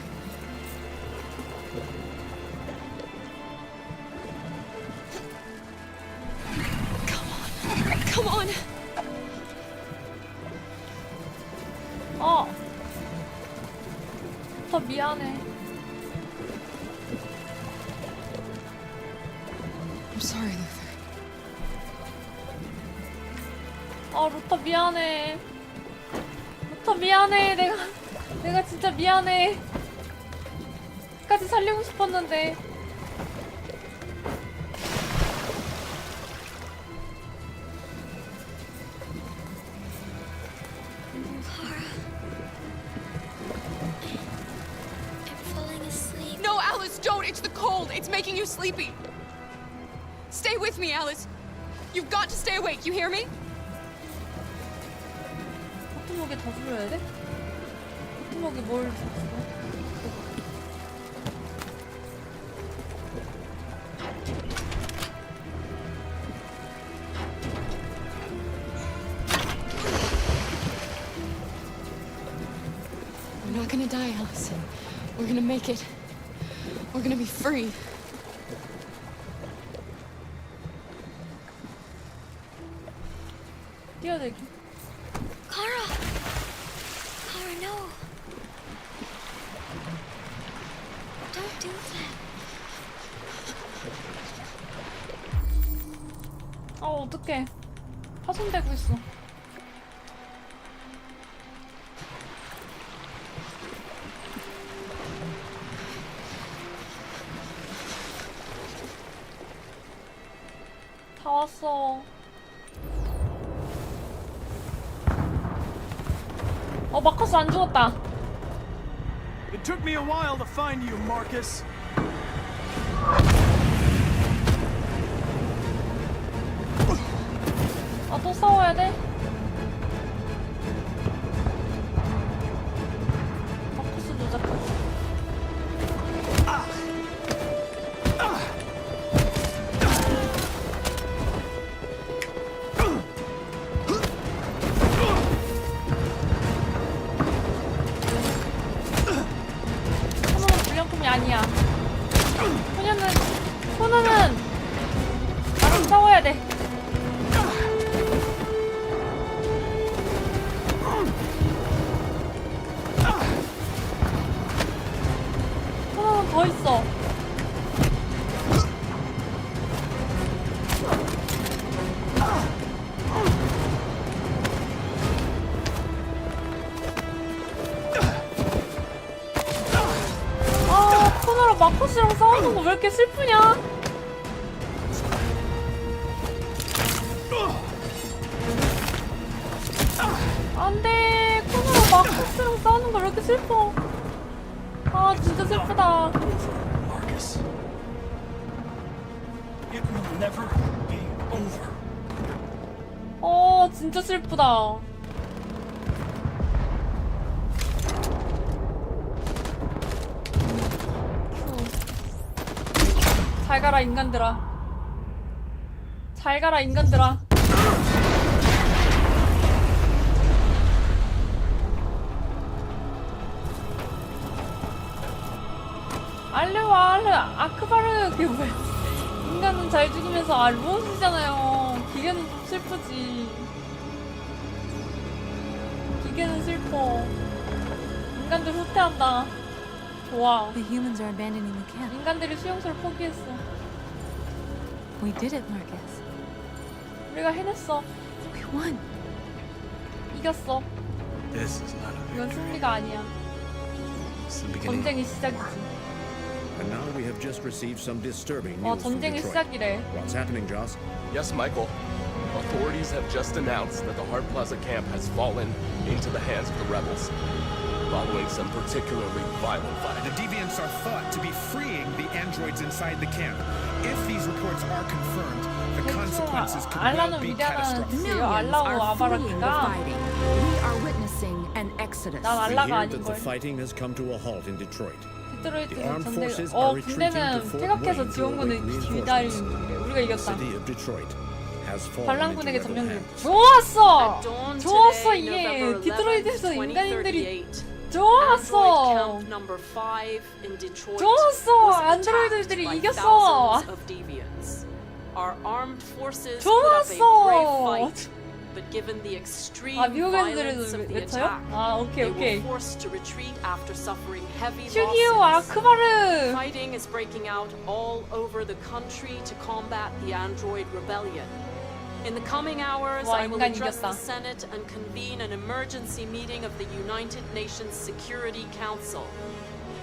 G: Come on.
A: 더 미안해.
G: I'm sorry, Luther.
A: 루터 미안해. 루터 미안해. 내가 진짜 미안해. 끝까지 살리고 싶었는데.
G: No, Alice, don't! It's the cold! It's making you sleepy! Stay with me, Alice! You've got to stay awake, you hear me?
A: 버튼목에 더 불러야 돼? 버튼목에 뭘 줬어?
G: We're not gonna die, Alice. We're gonna make it. We're gonna be free.
A: 뛰어들기.
U: Kara. Kara, no. Don't do that.
A: 어떡해. 파손되고 있어. 다 왔어. 마커스 안 죽었다.
K: It took me a while to find you, Marcus.
A: 또 싸워야 돼? 마커스 조작. 불량품이 아니야. 소녀는 나랑 싸워야 돼. 소녀는 더 있어. 코너랑 마커스랑 싸우는 거 왜 이렇게 슬프냐? 안돼. 코너랑 마커스랑 싸우는 거 왜 이렇게 슬퍼? 진짜 슬프다.
K: Marcus. It will never be over.
A: 진짜 슬프다. 잘 가라 인간들아. 잘 가라 인간들아. 알레와 알레 아크바르 그게 뭐야? 인간은 잘 죽으면서 로봇이잖아요. 기계는 좀 슬프지. 기계는 슬퍼. 인간들 후퇴한다. 좋아.
B: The humans are abandoning the camp.
A: 인간들이 수용소를 포기했어.
B: We did it, Marcus.
A: 우리가 해냈어.
B: We won.
A: 이겼어.
F: This is not a
A: 이건 승리가 아니야.
F: It's the beginning.
A: 전쟁이 시작이지.
M: And now we have just received some disturbing
A: 와
M: news from
A: 전쟁이
M: Detroit.
A: 시작이래.
M: What's happening, Joss?
P: Yes, Michael. Authorities have just announced that the Hart Plaza camp has fallen into the hands of the rebels, following some particularly violent fighting.
I: The deviants are thought to be freeing the androids inside the camp. If these reports are confirmed, the consequences could well
A: 알라는
I: be
A: 미련한
I: catastrophic.
A: 짓이에요. 알라고 아바라키가.
O: We are witnessing an exodus.
A: 난
M: We
A: 알라가
M: hear that
A: 아닌걸.
M: the fighting has come to a halt in Detroit.
A: 디트로이트는
M: The armed
A: 전쟁.
M: forces are retreating to
A: 군대는
M: Fort
A: 퇴각해서
M: Wayne to
A: 지원군을
M: await
A: 기다리는
M: reinforcements.
A: 중이래. 우리가
M: The
A: 이겼다.
M: city of Detroit has fallen into
A: 반란군에게
M: rebel
A: 점령 중.
M: hands.
A: 좋았어.
N: At dawn
A: 좋았어
N: today,
A: 이게.
N: November 11th,
A: 디트로이트에서 인간인들이
N: 2038,
A: 좋았어.
N: Android camp number 5 in Detroit
A: 좋았어.
N: was
A: 안드로이드들이
N: attacked by
A: 이겼어.
N: thousands of deviants. Our armed forces put up a
A: 좋았어.
N: brave fight, but given the extreme
A: 미국
N: violence
A: 애들도
N: of the
A: 외쳐요?
N: attack,
A: 아 오케이
N: they
A: 오케이.
N: were forced to retreat after suffering heavy
A: 슈기오
N: losses.
A: 아크바르.
N: Fighting is breaking out all over the country to combat the android rebellion. In the coming hours,
A: 와,
N: I will
A: 인간
N: address
A: 이겼다.
N: the Senate and convene an emergency meeting of the United Nations Security Council.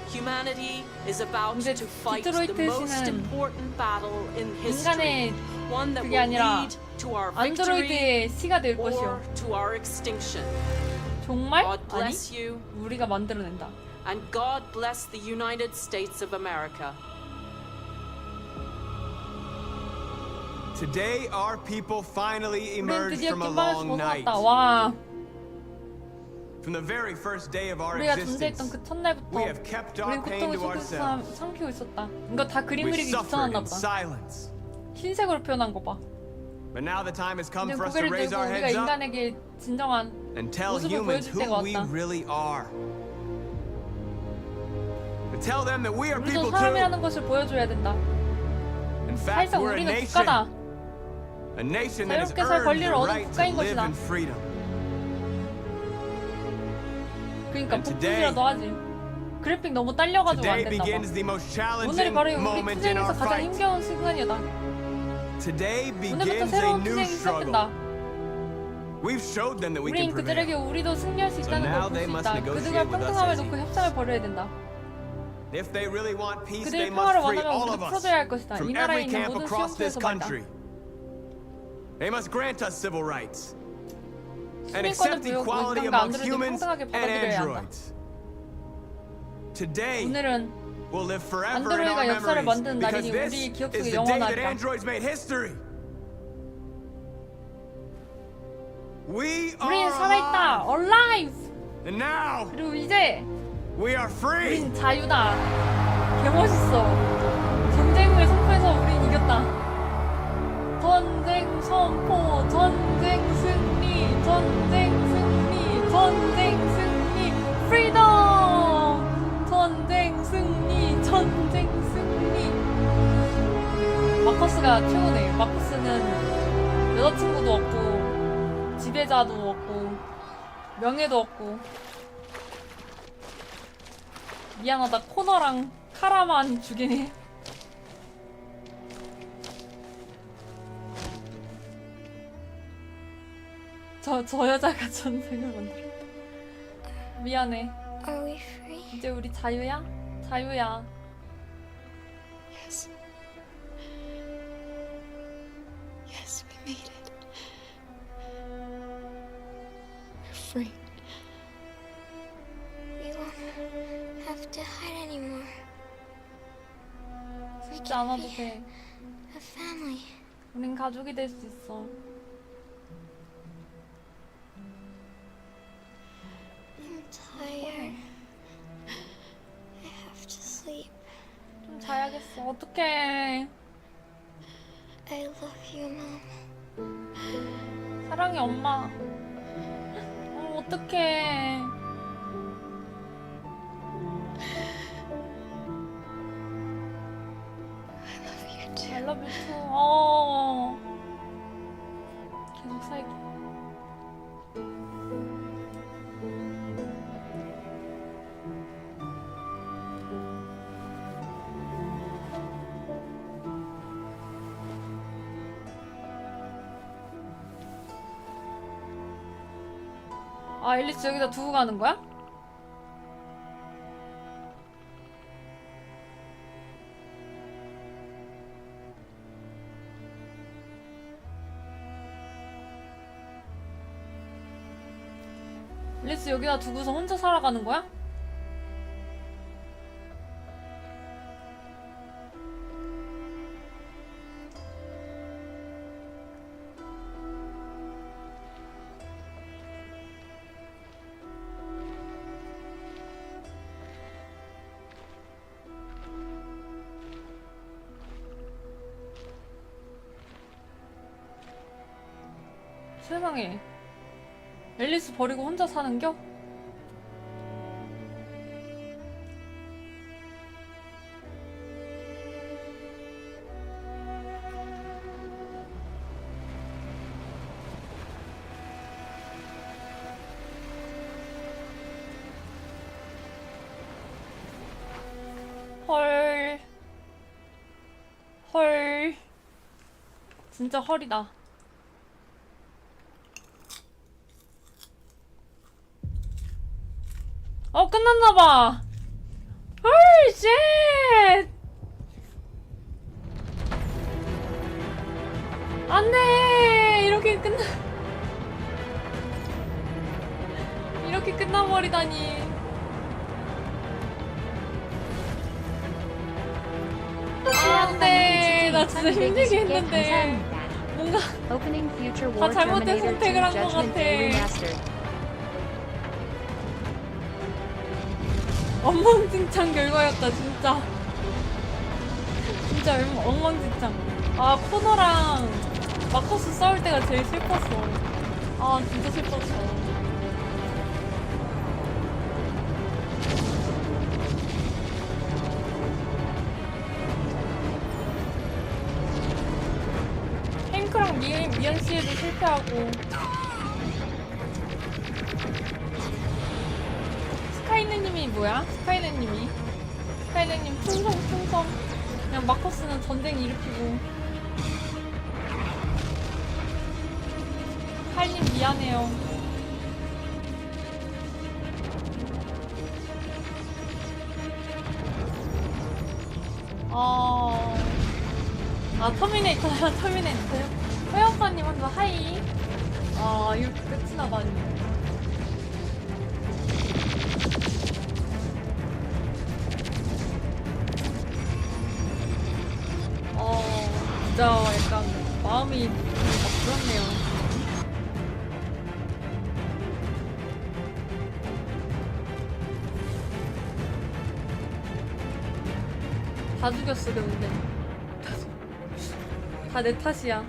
N: Humanity is about to fight the most
A: 디트로이트시는
N: important battle in history.
A: 인간의
N: One that
A: 그게
N: will
A: 아니라
N: lead to our victory
A: 안드로이드의 시가 될
N: or
A: 것이요.
N: to our extinction.
A: 정말?
N: God
A: 아니?
N: bless you,
A: 우리가 만들어낸다.
N: and God bless the United States of America.
W: Today, our people finally
A: 우린
W: emerged
A: 드디어
W: from a
A: 깃발을
W: long night.
A: 벗어났다. 와.
W: From the very first day of our
A: 우리가
W: existence,
A: 존재했던 그 첫날부터
W: we have kept our
A: 우린
W: pain
A: 고통을
W: to ourselves.
A: 삼키고 있었다. 이거 다 그림
W: We
A: 그리기
W: suffered
A: 귀찮았나
W: in
A: 보다.
W: silence.
A: 흰색으로 표현한 거 봐.
W: But now the time has come
A: 이제
W: for us to
A: 고개를
W: raise
A: 들고
W: our
A: 우리가
W: heads up
A: 인간에게 진정한
W: and tell
A: 모습을
W: humans
A: 보여줄
W: who
A: 때가
W: we
A: 왔다.
W: really are. To tell them that we are
A: 우리도
W: people too.
A: 사람이라는 것을 보여줘야 된다.
W: In fact,
A: 사실상
W: we're a
A: 우리는
W: nation.
A: 국가다.
W: A nation that has
A: 자유롭게 살
W: earned
A: 권리를
W: the
A: 얻은
W: right to
A: 국가인
W: live
A: 것이다.
W: in freedom.
A: 그러니까
W: And today-
A: 복수라도 하지. 그래픽 너무 딸려가지고 안
W: Today
A: 됐나 봐.
W: begins the most
A: 오늘이
W: challenging
A: 바로 우리
W: moment in
A: 투쟁에서
W: our
A: 가장
W: fight.
A: 힘겨운 순간이다.
W: Today
A: 오늘부터
W: begins a
A: 새로운
W: new
A: 투쟁이
W: struggle.
A: 시작된다.
W: We've showed them that we
A: 우린
W: can prevail.
A: 그들에게 우리도 승리할 수
W: So
A: 있다는
W: now
A: 걸 볼
W: they
A: 수
W: must
A: 있다.
W: negotiate
A: 그들과
W: with us
A: 평등함을
W: as
A: 놓고
W: equals.
A: 협상을 벌여야 된다.
W: If they really want peace, they
A: 그들이
W: must
A: 평화를
W: free
A: 원하면
W: all
A: 우리도
W: of us
A: 풀어줘야 할 것이다. 이
W: from
A: 나라에
W: every
A: 있는
W: camp
A: 모든
W: across this
A: 수용소에서 말이다.
W: country. They must grant us civil rights and
A: 시민권을
W: accept
A: 부여하고
W: equality
A: 인간과
W: amongst
A: 안드로이드를
W: humans
A: 평등하게
W: and
A: 받아들여야 한다.
W: androids. Today
A: 오늘은
W: will live forever in
A: 안드로이드가
W: our
A: 역사를
W: memories
A: 만드는
W: because
A: 날이니
W: this
A: 우리 기억
W: is
A: 속에
W: the day that
A: 영원하리라.
W: androids made history. We
A: 우린
W: are
A: 살아있다.
W: alive.
A: Alive.
W: And now
A: 그리고 이제
W: we are free.
A: 우린 자유다. 개멋있어. 전쟁을 선포해서 우린 이겼다. 전쟁 선포, 전쟁 승리, 전쟁 승리, 전쟁 승리, 프리덤! 전쟁 승리, 전쟁 승리. 마커스가 최고네. 마커스는 여자친구도 없고, 지배자도 없고, 명예도 없고. 미안하다. 코너랑 카라만 죽이네. 저 여자가 전쟁을 만들었다. 미안해.
U: Are we free?
A: 이제 우리 자유야? 자유야.
U: Yes. Yes, we made it. We're free. We won't have to hide anymore.
A: 죽지 않아도 돼.
U: A family.
A: 우린 가족이 될 수 있어.
U: I'm tired. I have to sleep.
A: 좀 자야겠다. 알겠어. 어떡해.
U: I love you, Mom.
A: 사랑해, 엄마. 어떡해. I love you too. 계속 살기. 아, 앨리스 여기다 두고 가는 거야? 앨리스 여기다 두고서 혼자 살아가는 거야? 세상에. 앨리스 버리고 혼자 사는겨? 헐. 헐. 진짜 헐이다. 끝났나봐. 헐, 쉣! 안 돼! 이렇게 끝나버리다니. 안 돼! 나 진짜 힘들게 했는데. 뭔가 다 잘못된 선택을 한 것 같아. 엉망진창 결과였다, 진짜. 진짜 엉망진창. 아, 코너랑 마커스 싸울 때가 제일 슬펐어. 아, 진짜 슬펐어. 행크랑 미연 씨에도 실패하고. 스카이네님이 뭐야? 스카이네님 충성. 그냥 마커스는 전쟁 일으키고. 칼님 미안해요. 터미네이터야, 터미네이터요? 회원사님 먼저 하이. 이렇게 끝이나 많이. 진짜 약간 마음이 막 그렇네요. 다 죽였어, 근데. 다 내 탓이야.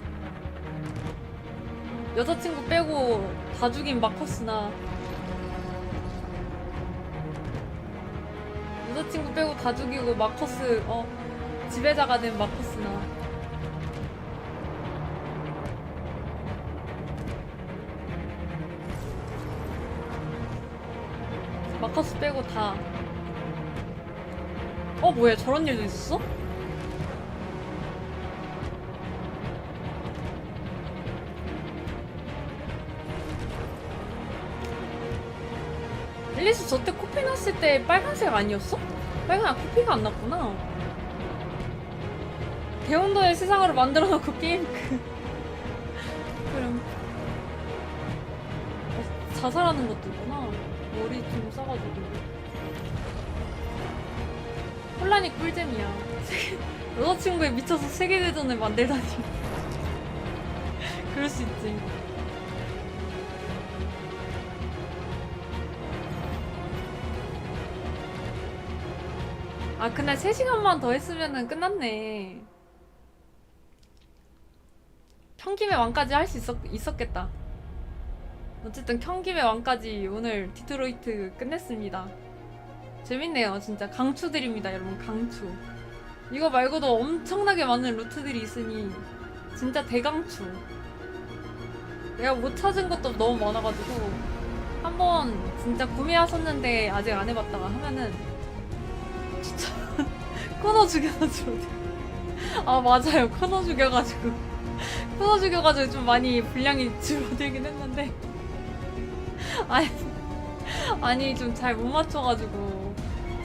A: 여자친구 빼고 다 죽인 마커스나, 여자친구 빼고 다 죽이고 마커스, 지배자가 된 마커스나. 마커스 빼고 다. 뭐야, 저런 일도 있었어? 앨리스 저때 코피 났을 때 빨간색 아니었어? 코피가 안 났구나. 대원도의 세상으로 만들어놓고 게임 그럼 자살하는 것도 있구나. 머리 좀 싸가지고. 혼란이 꿀잼이야. 여자친구에 미쳐서 세계대전을 만들다니. 그럴 수 있지. 아 근데 3시간만 더 했으면은 끝났네. 켠김의 왕까지 할 수 있었겠다. 어쨌든 켠김의 왕까지 오늘 디트로이트 끝냈습니다. 재밌네요. 진짜 강추드립니다 여러분. 강추. 이거 말고도 엄청나게 많은 루트들이 있으니 진짜 대강추. 내가 못 찾은 것도 너무 많아가지고 한번 진짜 구매하셨는데 아직 안 해봤다가 하면은 진짜 코너 죽여가지고 아 맞아요 코너 죽여가지고 좀 많이 분량이 줄어들긴 했는데 아니 좀 잘 못 맞춰가지고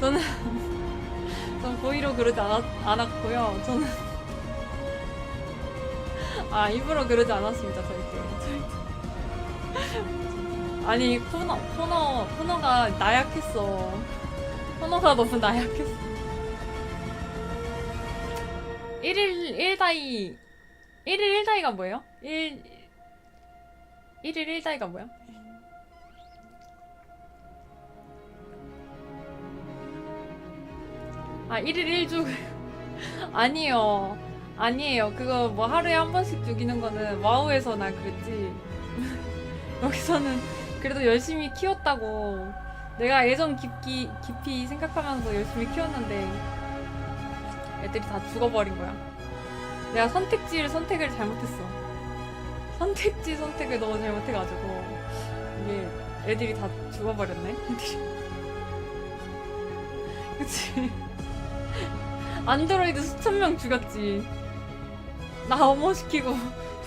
A: 저는 전 고의로 그러지 않았고요. 저는 일부러 그러지 않았습니다. 절대. 아니 코너가 나약했어. 코너가 너무 나약했어. 1일 1다이가 뭐예요? 1일 1다이가 뭐야? 아 1일 1죽 아니에요. 그거 뭐 하루에 한 번씩 죽이는 거는 와우에서 나 그랬지. 여기서는 그래도 열심히 키웠다고. 내가 애정 깊이 생각하면서 열심히 키웠는데 애들이 다 죽어버린 거야. 내가 선택을 잘못했어. 선택지 선택을 너무 잘못해가지고 이게 애들이 다 죽어버렸네. 그치? 안드로이드 수천 명 죽였지. 나 엄호시키고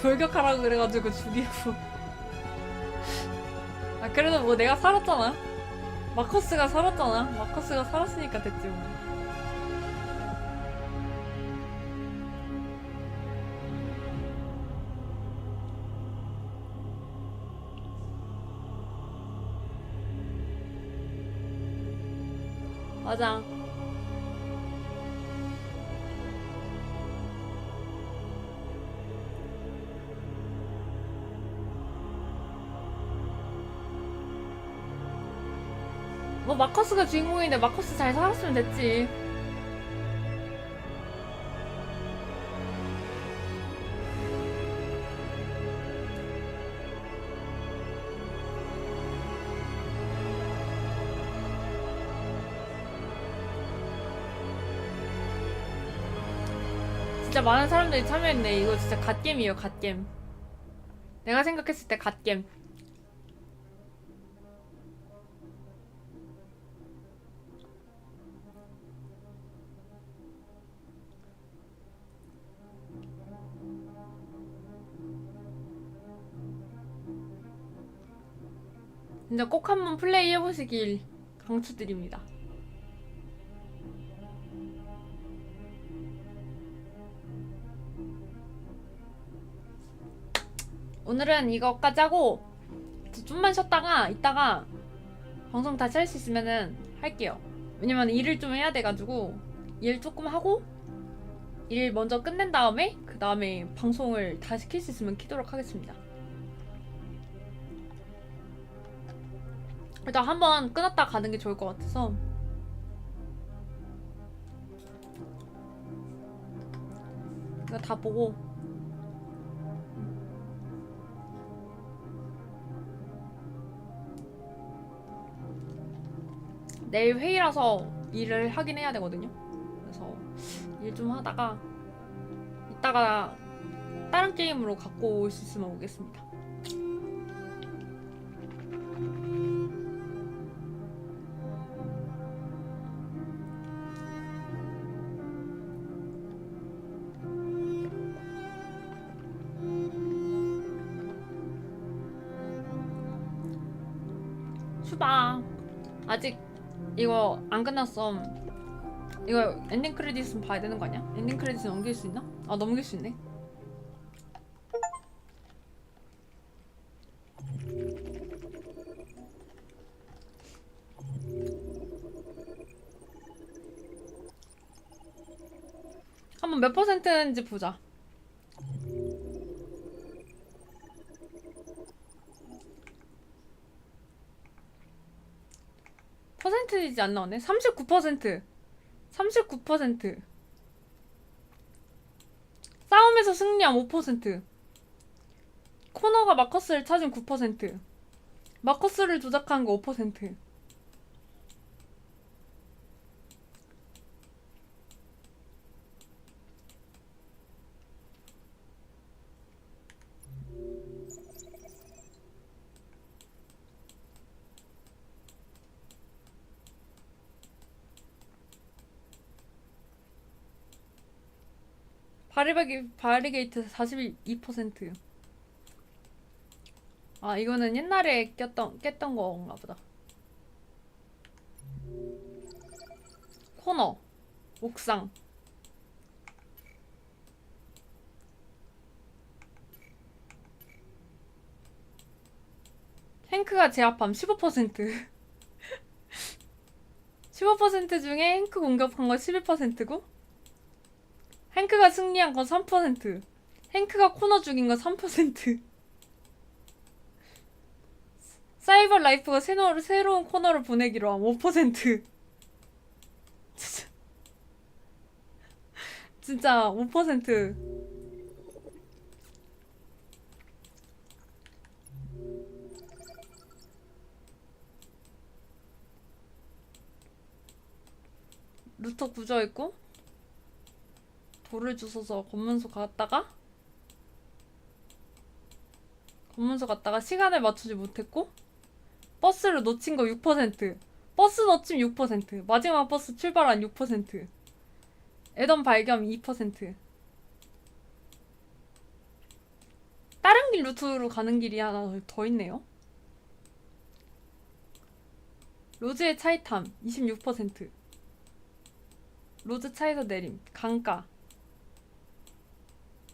A: 돌격하라고 그래가지고 죽이고. 그래도 뭐 내가 살았잖아. 마커스가 살았으니까 됐지 뭐. 맞아. 뭐 마커스가 주인공인데 마커스 잘 살았으면 됐지. 진짜 많은 사람들이 참여했네. 이거 진짜 갓겜이에요. 갓겜. 내가 생각했을 때 갓겜. 진짜 꼭 한번 플레이 해보시길 강추드립니다. 오늘은 이거까지 하고 좀만 쉬었다가 이따가 방송 다시 할 수 있으면은 할게요. 왜냐면 일을 좀 해야 돼가지고 일 조금 하고 일 먼저 끝낸 다음에 그 다음에 방송을 다시 킬 수 있으면 키도록 하겠습니다. 일단 한번 끊었다 가는 게 좋을 것 같아서. 이거 다 보고 내일 회의라서 일을 하긴 해야 되거든요. 그래서 일 좀 하다가 이따가 다른 게임으로 갖고 올 수 있으면 오겠습니다. 슈바 아직 이거 안 끝났어. 이거 엔딩 크레딧은 봐야 되는 거 아니야? 엔딩 크레딧 넘길 수 있나? 아 넘길 수 있네. 한번 몇 퍼센트인지 보자. 퍼센트이지 안 나오네. 39%. 39%. 싸움에서 승리한 5%. 코너가 마커스를 찾은 9%. 마커스를 조작한 거 5%. 바리게이트 42%. 아, 이거는 옛날에 깼던 건가 보다. 코너, 옥상. 행크가 제압함 15%. 15% 중에 행크 공격한 거 11%고 행크가 승리한 건 3%. 행크가 코너 죽인 건 3%. 사이버 라이프가 새로운 코너를 보내기로 함 5%. 진짜 5%. 루터 구조했고 돌을 주워서 검문소 갔다가 시간을 맞추지 못했고 버스를 놓친 거 6%. 버스 놓침 6%. 마지막 버스 출발한 6%. 애덤 발견 2%. 다른 길 루트로 가는 길이 하나 더 있네요. 로즈의 차이탐 26%. 로즈 차에서 내림. 강가.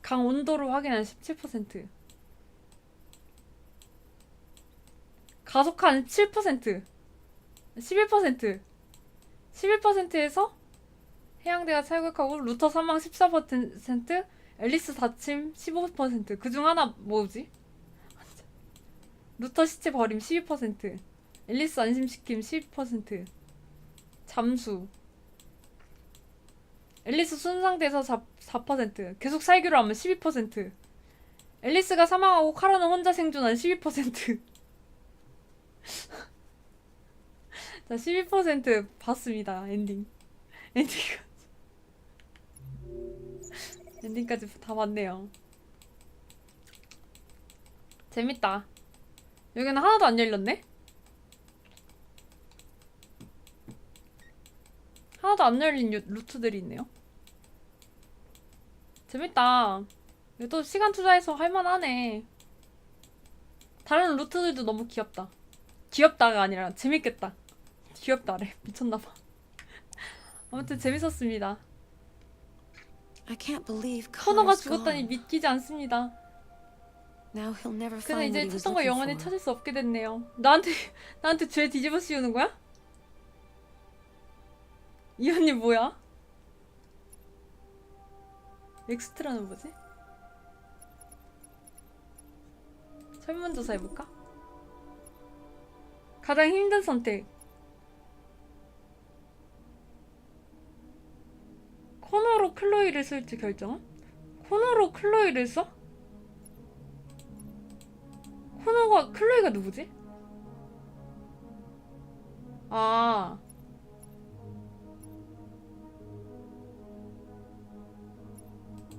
A: 강 온도를 확인한 17%. 가속한 7%. 11%. 11%에서 해양대가 탈국하고 루터 사망 14%. 앨리스 다침 15%. 그중 하나 뭐지? 루터 시체 버림 12%. 앨리스 안심시킴 12%. 잠수. 앨리스 손상돼서 4%. 계속 살기로 하면 12%. 앨리스가 사망하고 카라는 혼자 생존한 12%. 자, 12% 봤습니다. 엔딩까지 다 봤네요. 재밌다. 여기는 하나도 안 열렸네? 하나도 안 열린 루트들이 있네요. 재밌다. 또 시간 투자해서 할만하네. 다른 루트들도 너무 귀엽다. 귀엽다가 아니라 재밌겠다. 귀엽다래. 미쳤나봐. 아무튼 재밌었습니다. 코너가 죽었다니 믿기지 않습니다. 근데 이제 찾던 걸 영원히 찾을 수 없게 됐네요. 나한테 죄 뒤집어 씌우는 거야? 이 언니 뭐야? 엑스트라는 뭐지? 설문조사 해볼까? 가장 힘든 선택. 코너로 클로이를 쓸지 결정함? 코너로 클로이를 써? 클로이가 누구지? 아,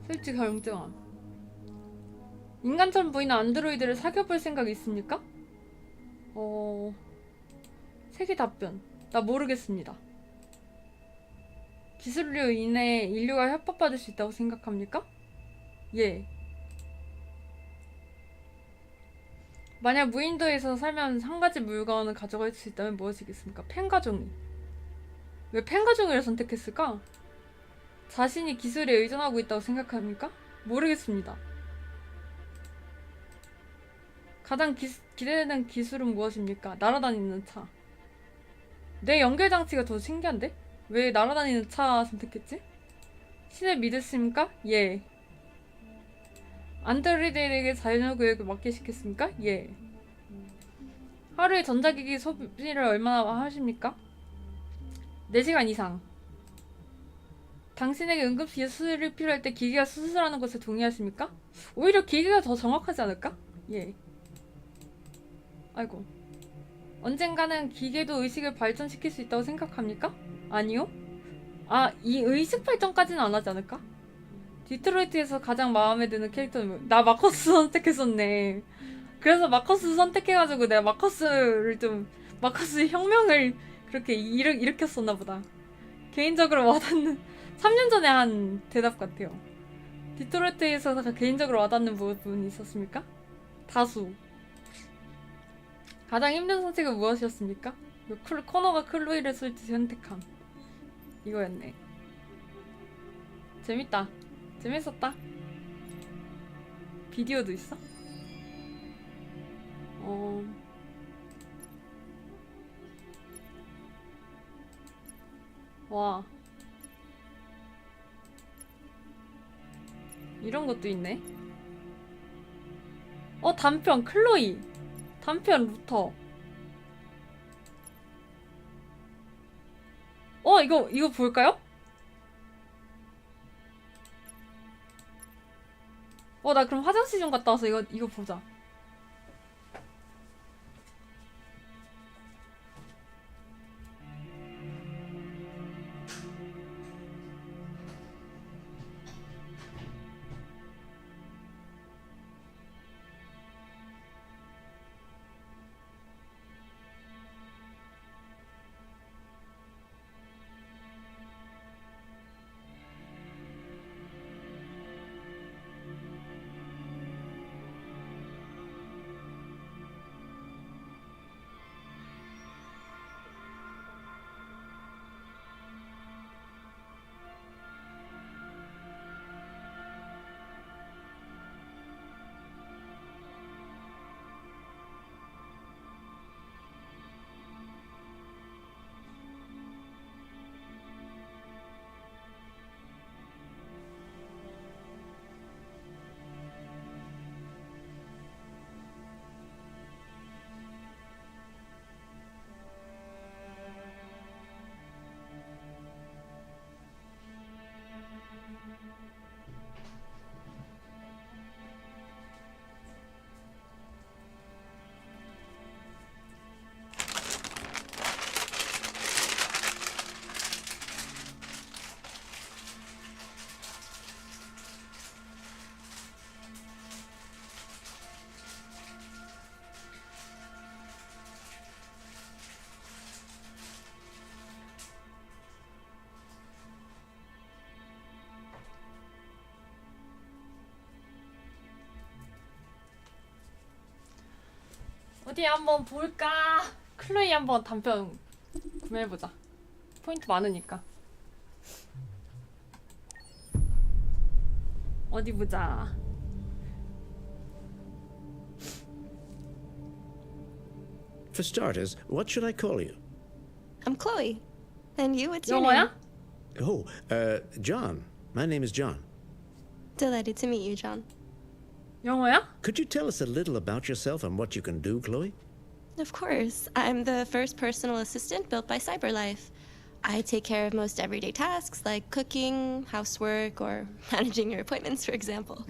A: 쓸지 결정함. 인간처럼 보이는 안드로이드를 사귀어볼 생각이 있습니까? 세계 답변. 나 모르겠습니다. 기술로 인해 인류가 협박받을 수 있다고 생각합니까? 예. 만약 무인도에서 살면 한 가지 물건을 가져갈 수 있다면 무엇이겠습니까? 펜가종이. 왜 펜가종이를 선택했을까? 자신이 기술에 의존하고 있다고 생각합니까? 모르겠습니다. 가장 기대되는 기술은 무엇입니까? 날아다니는 차. 내 연결장치가 더 신기한데? 왜 날아다니는 차 선택했지? 신을 믿으십니까? 예. 안드로이드에게 자율교육을 맡게 시켰습니까? 예. 하루에 전자기기 소비를 얼마나 하십니까? 4시간 이상. 당신에게 응급실 수술이 필요할 때 기계가 수술하는 것에 동의하십니까? 오히려 기계가 더 정확하지 않을까? 예. 아이고. 언젠가는 기계도 의식을 발전시킬 수 있다고 생각합니까? 아니요. 아, 이 의식 발전까지는 안 하지 않을까? 디트로이트에서 가장 마음에 드는 캐릭터는 나 마커스 선택했었네. 그래서 마커스 선택해가지고 내가 마커스 혁명을 그렇게 일으켰었나 보다. 개인적으로 와닿는 3년 전에 한 대답 같아요. 디트로이트에서 개인적으로 와닿는 부분이 있었습니까? 다수. 가장 힘든 선택은 무엇이었습니까? 코너가 클로이를 선택함. 이거였네. 재밌다. 재밌었다. 비디오도 있어? 와. 이런 것도 있네. 단편 클로이. 단편 루터. 이거 볼까요? 나 그럼 화장실 좀 갔다 와서 이거 보자. 어디 한번 볼까? 클로이 한번 단편 구매해보자. 포인트 많으니까. 어디 보자.
M: For starters, what should I call you?
D: I'm Chloe. And you, what's your
A: 영어야?
D: name?
M: Oh, John. My name is John.
D: Delighted to meet you, John.
A: 영어야?
M: Could you tell us a little about yourself and what you can do, Chloe?
D: Of course. I'm the first personal assistant built by CyberLife. I take care of most everyday tasks like cooking, housework, or managing your appointments, for example.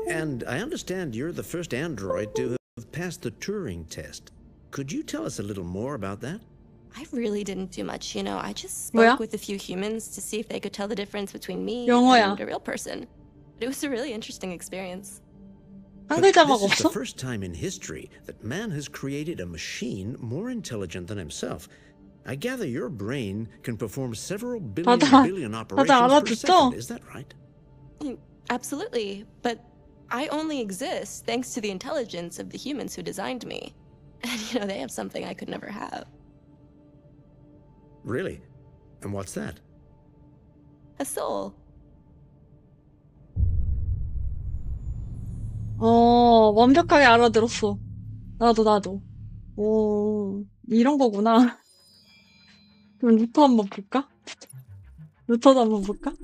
M: And I understand you're the first android to have passed the Turing test. Could you tell us a little more about that?
D: I really didn't do much, you know. I just
A: 뭐야?
D: spoke with a few humans to see if they could tell the difference between me
A: 영어야.
D: and a real person. But it was a really interesting experience.
M: But
A: 한글 자막
M: this is the
A: 없어?
M: first time in history that man has created a machine more intelligent than himself. I gather your brain can perform several billion operations per
A: 알아듣죠?
M: second. Is that right?
D: Absolutely. But I only exist thanks to the intelligence of the humans who designed me. And, you know, they have something I could never have.
M: Really? And what's that?
D: A soul.
A: 완벽하게 알아들었어. 나도. 오, 이런 거구나. 그럼 루터 한번 볼까? 루터도 한번 볼까?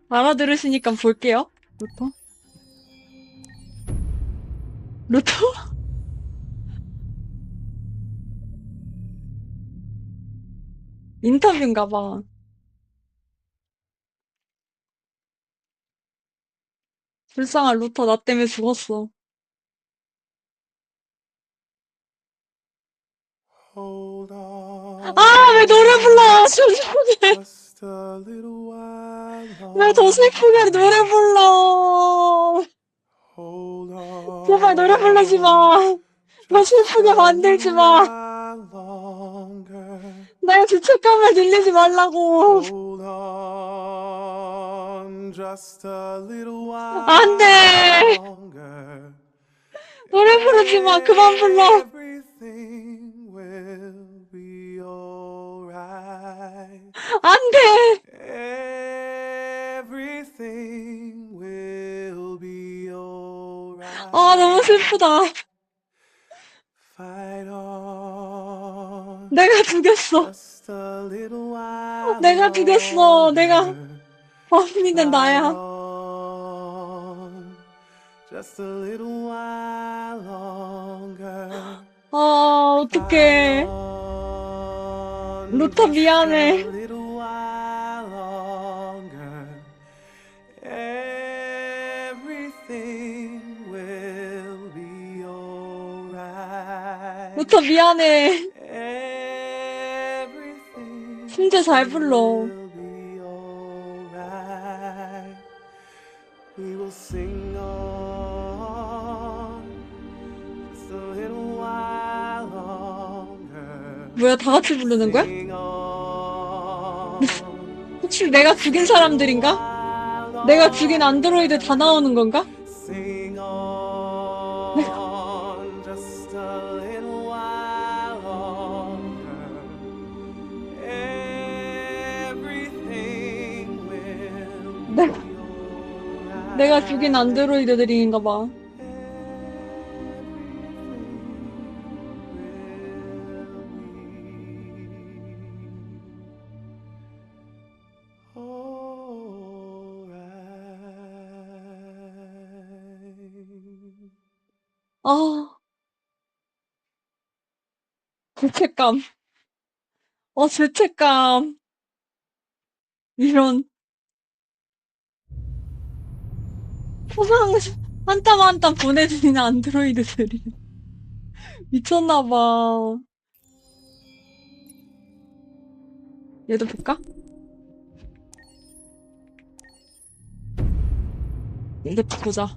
A: 알아들으시니까 볼게요. 루터? 인터뷰인가 봐. 불쌍한 루터 나 때문에 죽었어. 아, 왜 노래 불러? 슬프게. 왜 더 슬프게 노래 불러? 제발 노래 부르지 마. 나 슬프게 만들지 마. 나의 죄책감을 늘리지 말라고. 안 돼. 노래 부르지 마. 그만 불러. 안 돼. 아, 너무 슬프다. 내가 죽였어. 내가 죽였어. 내가 범인은 나야. 아, 어떡해. 루터 미안해. 루터 미안해. 심지어 잘 불러. 뭐야, 다 같이 부르는 거야? 혹시 내가 죽인 사람들인가? 내가 죽인 안드로이드 다 나오는 건가? 내가 죽인 안드로이드들인가 봐. 아, 죄책감. 죄책감. 이런. 포상 한 땀 한 땀 보내주는 안드로이드들이. 미쳤나봐. 얘도 볼까? 얘도 보자.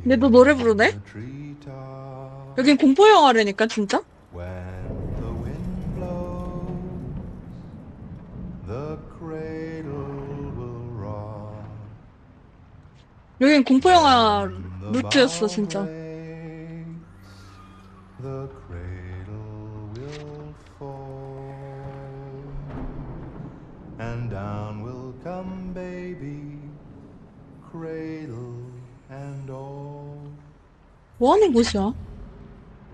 A: 얘도 노래 부르네? 여긴 공포 영화라니까 진짜? 여긴 공포 영화 루트였어 진짜.
E: And down will come baby, cradle and all.
A: 뭐 하는 곳이야?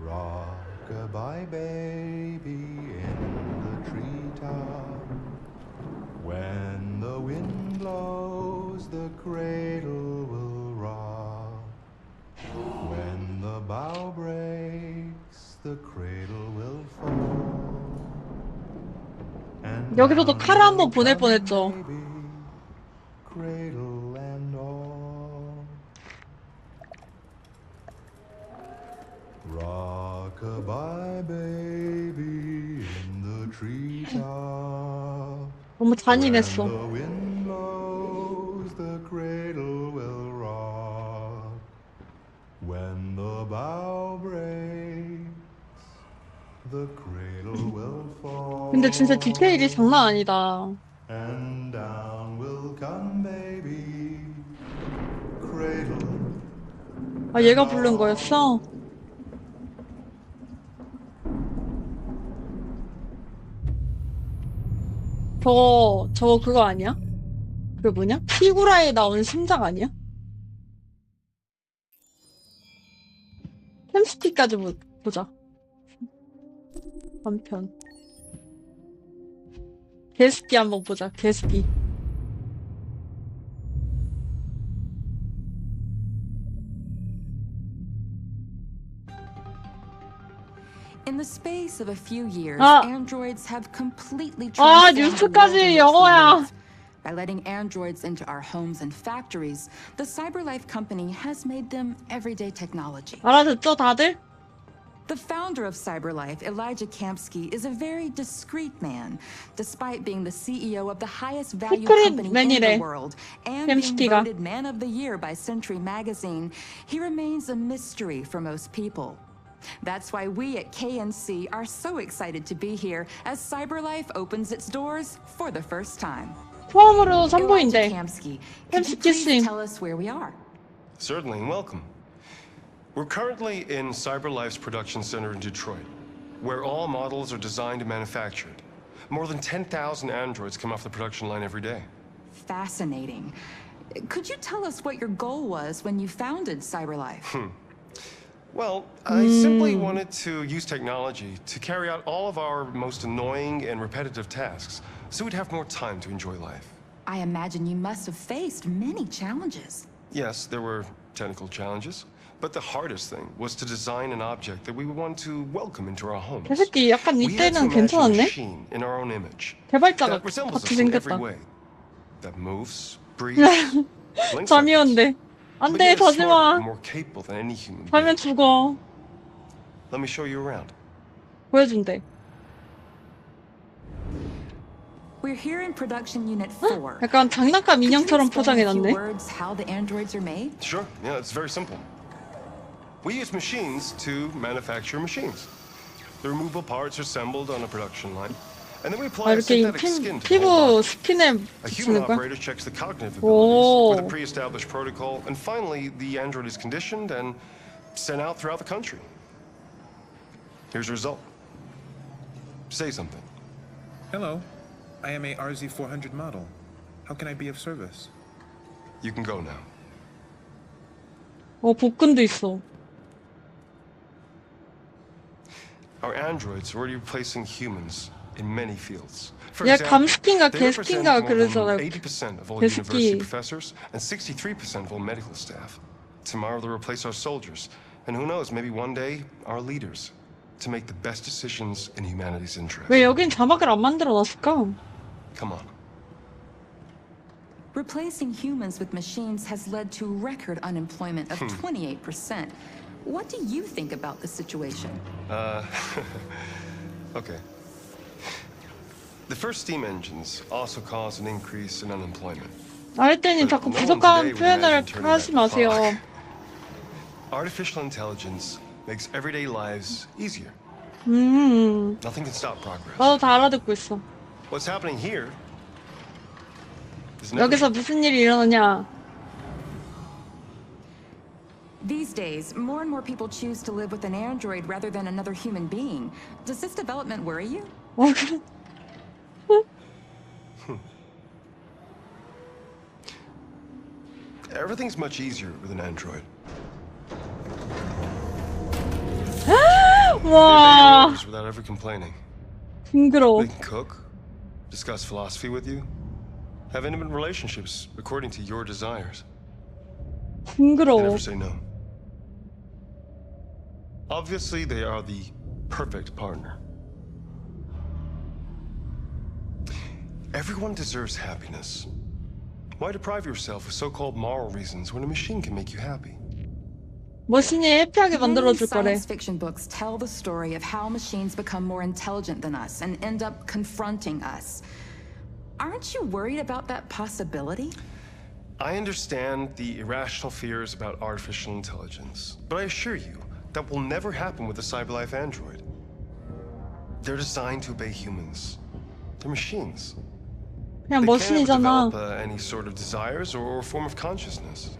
E: Rock-a-bye baby in the treetop. When the wind blows, the cradle will rock. When the bough breaks, the cradle will fall.
A: 여기서도 카라 한번 보낼 뻔했죠.
E: Cradle and all. Rock-a-bye baby in the treetop.
A: 너무 잔인했어.
E: When the wind blows, the cradle will rock. When the bough breaks, the cradle will fall.
A: 근데 진짜 디테일이 장난 아니다.
E: And down will come baby, cradle.
A: 아, 얘가 부른 거였어? 저거 그거 아니야? 그 뭐냐? 피구라에 나온 심장 아니야? 햄스티까지 보자. 한편. 개스키 한번 보자. 개스키.
O: In the space of a few years,
A: 아.
O: androids have completely
A: 아,
O: transformed the world in
A: 뉴스까지
O: which we
A: 영어야.
O: live. By letting androids into our homes and factories, the CyberLife company has made them everyday technology.
A: 알아듣죠, 다들?
O: The founder of CyberLife, Elijah Kamsky, is a very discreet man, despite being the CEO of the highest value company in the world and being voted Man of the Year by Century Magazine. He remains a mystery for most people. That's why we at KNC are so excited to be here as CyberLife opens its doors for the first time.
A: 처음으로 선보인대.
O: Kamsky, could you please tell us where we are?
H: Certainly, and welcome. We're currently in CyberLife's production center in Detroit, where all models are designed and manufactured. More than 10,000 androids come off the production line every day.
O: Fascinating. Could you tell us what your goal was when you founded CyberLife?
H: Well, I simply wanted to use technology to carry out all of our most annoying and repetitive tasks, so we'd have more time to enjoy life.
O: I imagine you must have faced many challenges.
H: Yes, there were technical challenges, but the hardest thing was to design an object that we would want to welcome into our homes.
A: 개새끼 약간
H: We had to
A: 이때는
H: imagine a
A: 괜찮았네?
H: machine in our own image
A: 개발자가
H: that resembles
A: 같이
H: us in every
A: 생겼다.
H: way. That moves, breathes, blinks
A: 잠이
H: like us,
A: 온대. 안
H: but
A: 돼,
H: yet is
A: 자지
H: smarter
A: 마.
H: and more capable than any human
A: 자면
H: being.
A: 죽어.
H: Let me show you around.
A: 보여준대.
O: We're here in production unit 4.
A: 약간 장난감 인형처럼
O: Could you explain in a few
A: 포장해놨네.
O: words how the androids are made?
H: Sure, yeah, it's very simple. We use machines to manufacture machines. The removable parts are assembled on a production line, and then we
A: 아,
H: apply a
A: 이렇게
H: synthetic skin to the
A: 피부
H: whole body.
A: 스킨에
H: A human
A: 붙이는 거야?
H: operator checks the cognitive
A: 오.
H: abilities with a pre-established protocol, and finally, the android is conditioned and sent out throughout the country. Here's the result. Say something.
I: Hello. I am a RZ400 model. How can I be of service?
H: You can go now.
A: 복근도 있어.
H: Our androids are already replacing humans in many fields. For
A: 얘
H: example,
A: 감스킨가
H: they represent
A: 개스킨가
H: more
A: 그러잖아요.
H: than 80% of all
A: 개스키.
H: university professors and 63% of all medical staff. Tomorrow they'll replace our soldiers, and who knows, maybe one day our leaders, to make the best decisions in humanity's interest.
A: 왜 여긴 자막을 안 만들어놨을까?
H: Come on.
O: Replacing humans with machines has led to record unemployment of 28%. What do you think about the situation?
H: Okay. The first steam engines also caused an increase in unemployment.
A: 아이때님 자꾸 부족한 표현을 하지 마세요.
H: Artificial intelligence makes everyday lives easier. Nothing can stop progress.
A: 나도 다 알아듣고 있어.
H: What's happening here is
A: 여기서 무슨 일이 일어나냐?
O: These days, more and more people choose to live with an android rather than another human being. Does this development worry you?
H: Everything's much easier with an android.
A: 와,
H: Hours without ever complaining.
A: 징그러워.
H: They can cook, discuss philosophy with you, have intimate relationships according to your desires. They
A: 징그러워.
H: never say no. Obviously, they are the perfect partner. Everyone deserves happiness. Why deprive yourself of so-called moral reasons when a machine can make you happy?
A: 머신이 해피하게
O: Many
A: 만들어줄 거래.
O: science fiction books tell the story of how machines become more intelligent than us and end up confronting us. Aren't you worried about that possibility?
H: I understand the irrational fears about artificial intelligence, but I assure you that will never happen with a CyberLife android. They're designed to obey humans. They're machines.
A: 그냥
H: They can't ever
A: 머신이잖아.
H: develop any sort of desires or form of consciousness.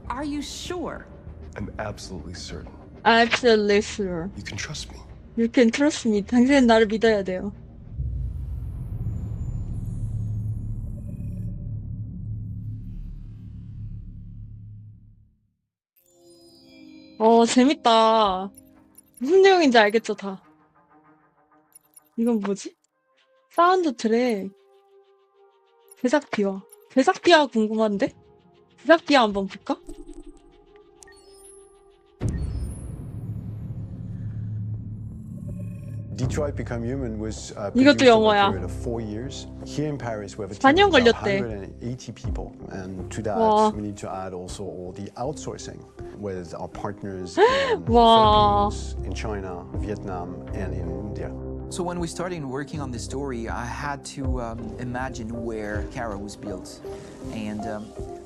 O: Are you sure?
H: I'm absolutely certain.
A: Absolutely sure.
H: You can trust me.
A: You can trust me. 당신은 나를 믿어야 돼요. 재밌다. 무슨 내용인지 알겠죠, 다. 이건 뭐지? 사운드 트랙. 제작 비화. 제작 비화 궁금한데? 제작 비화 한번 볼까?
J: Detroit Become Human was
A: 이것도
J: produced over a
A: 영어야.
J: period of 4 years. Here in Paris, we have a team
A: 4년
J: of about
A: 걸렸대.
J: 180 people, and to that,
A: 와.
J: we need to add also all the outsourcing with our partners in the
A: 와.
J: Philippines, in China, Vietnam, and in India.
Q: So when we started working on this story, I had to imagine where Kara was built, and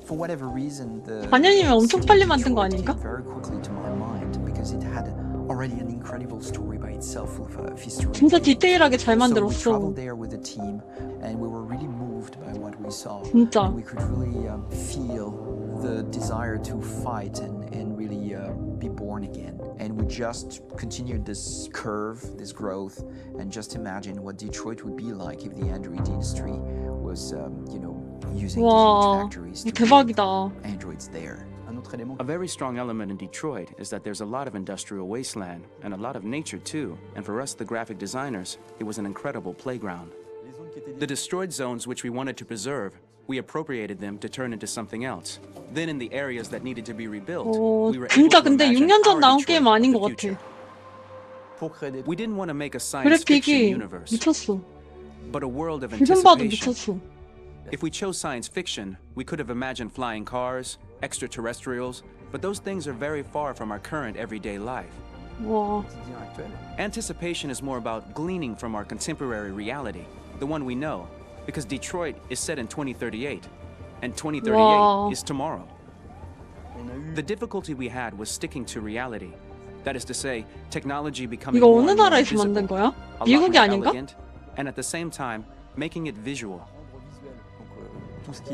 Q: for whatever reason, the
A: 4년이면 엄청
Q: city
A: 빨리
Q: of
A: 만든 거
Q: Detroit
A: 아닌가?
Q: came very quickly to my mind because it had already an incredible story by itself of history.
A: 진짜 디테일하게 잘
Q: So we
A: 만들었어.
Q: traveled there with the team, and we were really moved by what we saw.
A: 진짜.
Q: And we could really feel the desire to fight and really be born again. And we just continued this curve, this growth, and just imagine what Detroit would be like if the android industry was, using these
A: 와,
Q: factories to
A: 대박이다.
Q: build androids there.
R: A very strong element in Detroit is that there's a lot of industrial wasteland and a lot of nature too, and for us, the graphic designers, it was an incredible playground. The destroyed zones which we wanted to preserve, we appropriated them to turn into something else. Then in the areas that needed to be rebuilt, we were able
A: 진짜
R: to
A: 근데
R: imagine
A: 6년 전
R: our
A: 나온
R: Detroit
A: 게임
R: of
A: 아닌
R: the
A: 것
R: future.
A: 같아.
R: We didn't want to make a science fiction
A: 그래픽이
R: universe,
A: 미쳤어.
R: but a world of
A: 지금 봐도
R: anticipation.
A: 미쳤어.
R: If we chose science fiction, we could have imagined flying cars, extraterrestrials, but those things are very far from our current everyday life.
A: 와.
R: Anticipation is more about gleaning from our contemporary reality, the one we know, because Detroit is set in 2038, and 2038
A: Wow.
R: is tomorrow. The difficulty we had was sticking to reality. That is to say, technology becoming
A: 이거
R: more
A: 어느
R: and more
A: 나라에서 만든
R: visible,
A: 거야?
R: a lot
A: 미국이
R: more
A: 아닌가?
R: elegant, and at the same time, making it visual.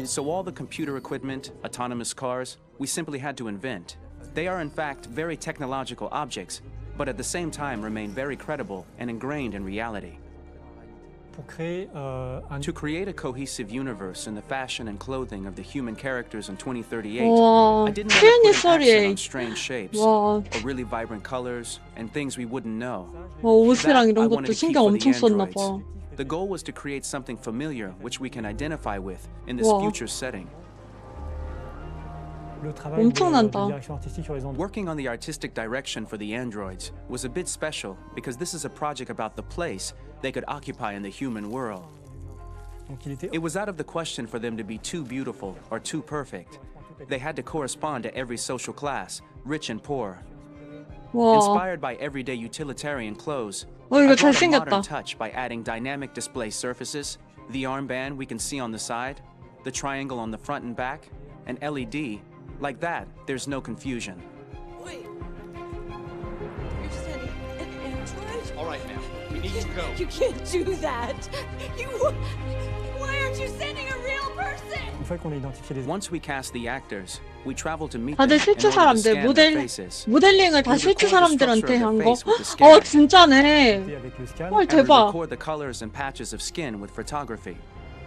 R: So all the computer equipment, autonomous cars, we simply had to invent. They are in fact very technological objects, but at the same time remain very credible and ingrained in reality. To create a cohesive universe in the fashion and clothing of the human characters in 2038,
A: 와,
R: I didn't
A: 표현이
R: want to put an accent
A: 소리에.
R: on strange shapes
A: 와.
R: or really vibrant colors and things we wouldn't know.
A: 옷이랑
R: That I
A: 이런
R: wanted
A: 것도
R: to keep
A: 신경
R: for the
A: 엄청 썼나
R: androids.
A: 봐.
R: The goal was to create something familiar which we can identify with in this
A: 와.
R: future setting.
A: 엄청난다.
R: Working on the artistic direction for the androids was a bit special because this is a project about the place they could occupy in the human world. It was out of the question for them to be too beautiful or too perfect. They had to correspond to every social class, rich and poor.
A: 와.
R: Inspired by everyday utilitarian clothes,
A: 이거
R: I brought a
A: 잘생겼다.
R: modern touch by adding dynamic display surfaces, the armband we can see on the side, the triangle on the front and back, and LED. Like that, there's no confusion.
G: Wait. You're sending an android?
L: All right, ma'am. We need to go.
G: You can't do that. Why aren't you sending a real person?
R: Once we cast the actors, we travel to meet them
A: 다들
R: in
A: 실제
R: order to
A: 사람들
R: scan their
A: 모델
R: faces.
A: 모델링을 다
R: We
A: 실제
R: record the structure
A: 사람들한테
R: of
A: 한
R: their
A: 거?
R: face with the scanner.
A: 진짜네. 헐
R: And we
A: 대박.
R: record the colors and patches of skin with photography.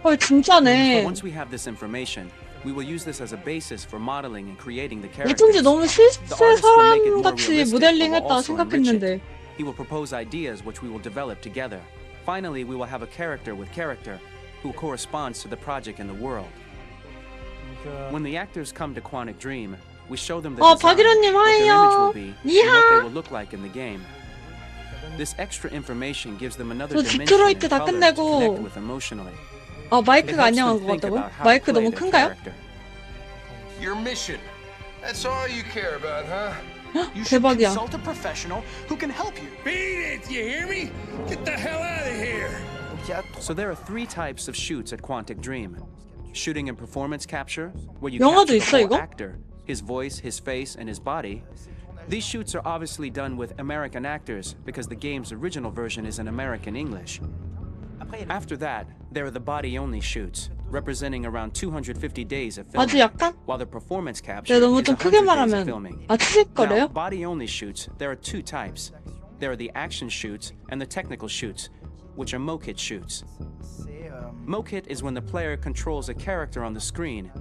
A: 헐 진짜네.
R: Once we have this information, we will use this as a basis for modeling and creating the characters.
A: 어쩐지 너무 실제
R: The artist will make it more
A: 사람같이
R: realistic, but will
A: 모델링했다
R: also enrich it.
A: 생각했는데.
R: He will propose ideas which we will develop together. Finally, we will have a character with character who corresponds to the project in the world. When the actors come to Quantic Dream, we show them the design,
A: 박일호님
R: what their image will
A: 하이요.
R: be, and what
A: 이하.
R: they will look like in the game. This extra information gives them another
A: 저
R: dimension
A: 디트로이트
R: and
A: 다
R: color to
A: 끝내고
R: connect with emotionally.
A: 마이크가
R: It helps
A: 안녕한
R: them
A: 것
R: think
A: 같다고요?
R: about how to
A: 마이크
R: play
A: 너무
R: their
A: 큰가요?
R: character.
P: Your mission. That's all you care about, huh?
K: You should
A: 대박이야.
K: consult a professional who can help you.
C: Beat it, you hear me? Get the hell out of here!
R: So there are 3 types of shoots at Quantic Dream. Shooting and performance capture, where you
A: 영화도
R: capture
A: 있어,
R: the whole
A: 이거?
R: actor, his voice, his face, and his body. These shoots are obviously done with American actors because the game's original version is in American English. After that, there are the body-only shoots, representing around 250 days of filming,
A: 아주 약간?
R: while the performance capture
A: 내가 너무
R: is
A: 좀
R: 100
A: 크게
R: days of
A: 말하면
R: filming.
A: 치직거려요?
R: Now, body-only shoots, there are 2 types. There are the action shoots and the technical shoots, which are mokit shoots. Mokit is when the player controls a character on the screen,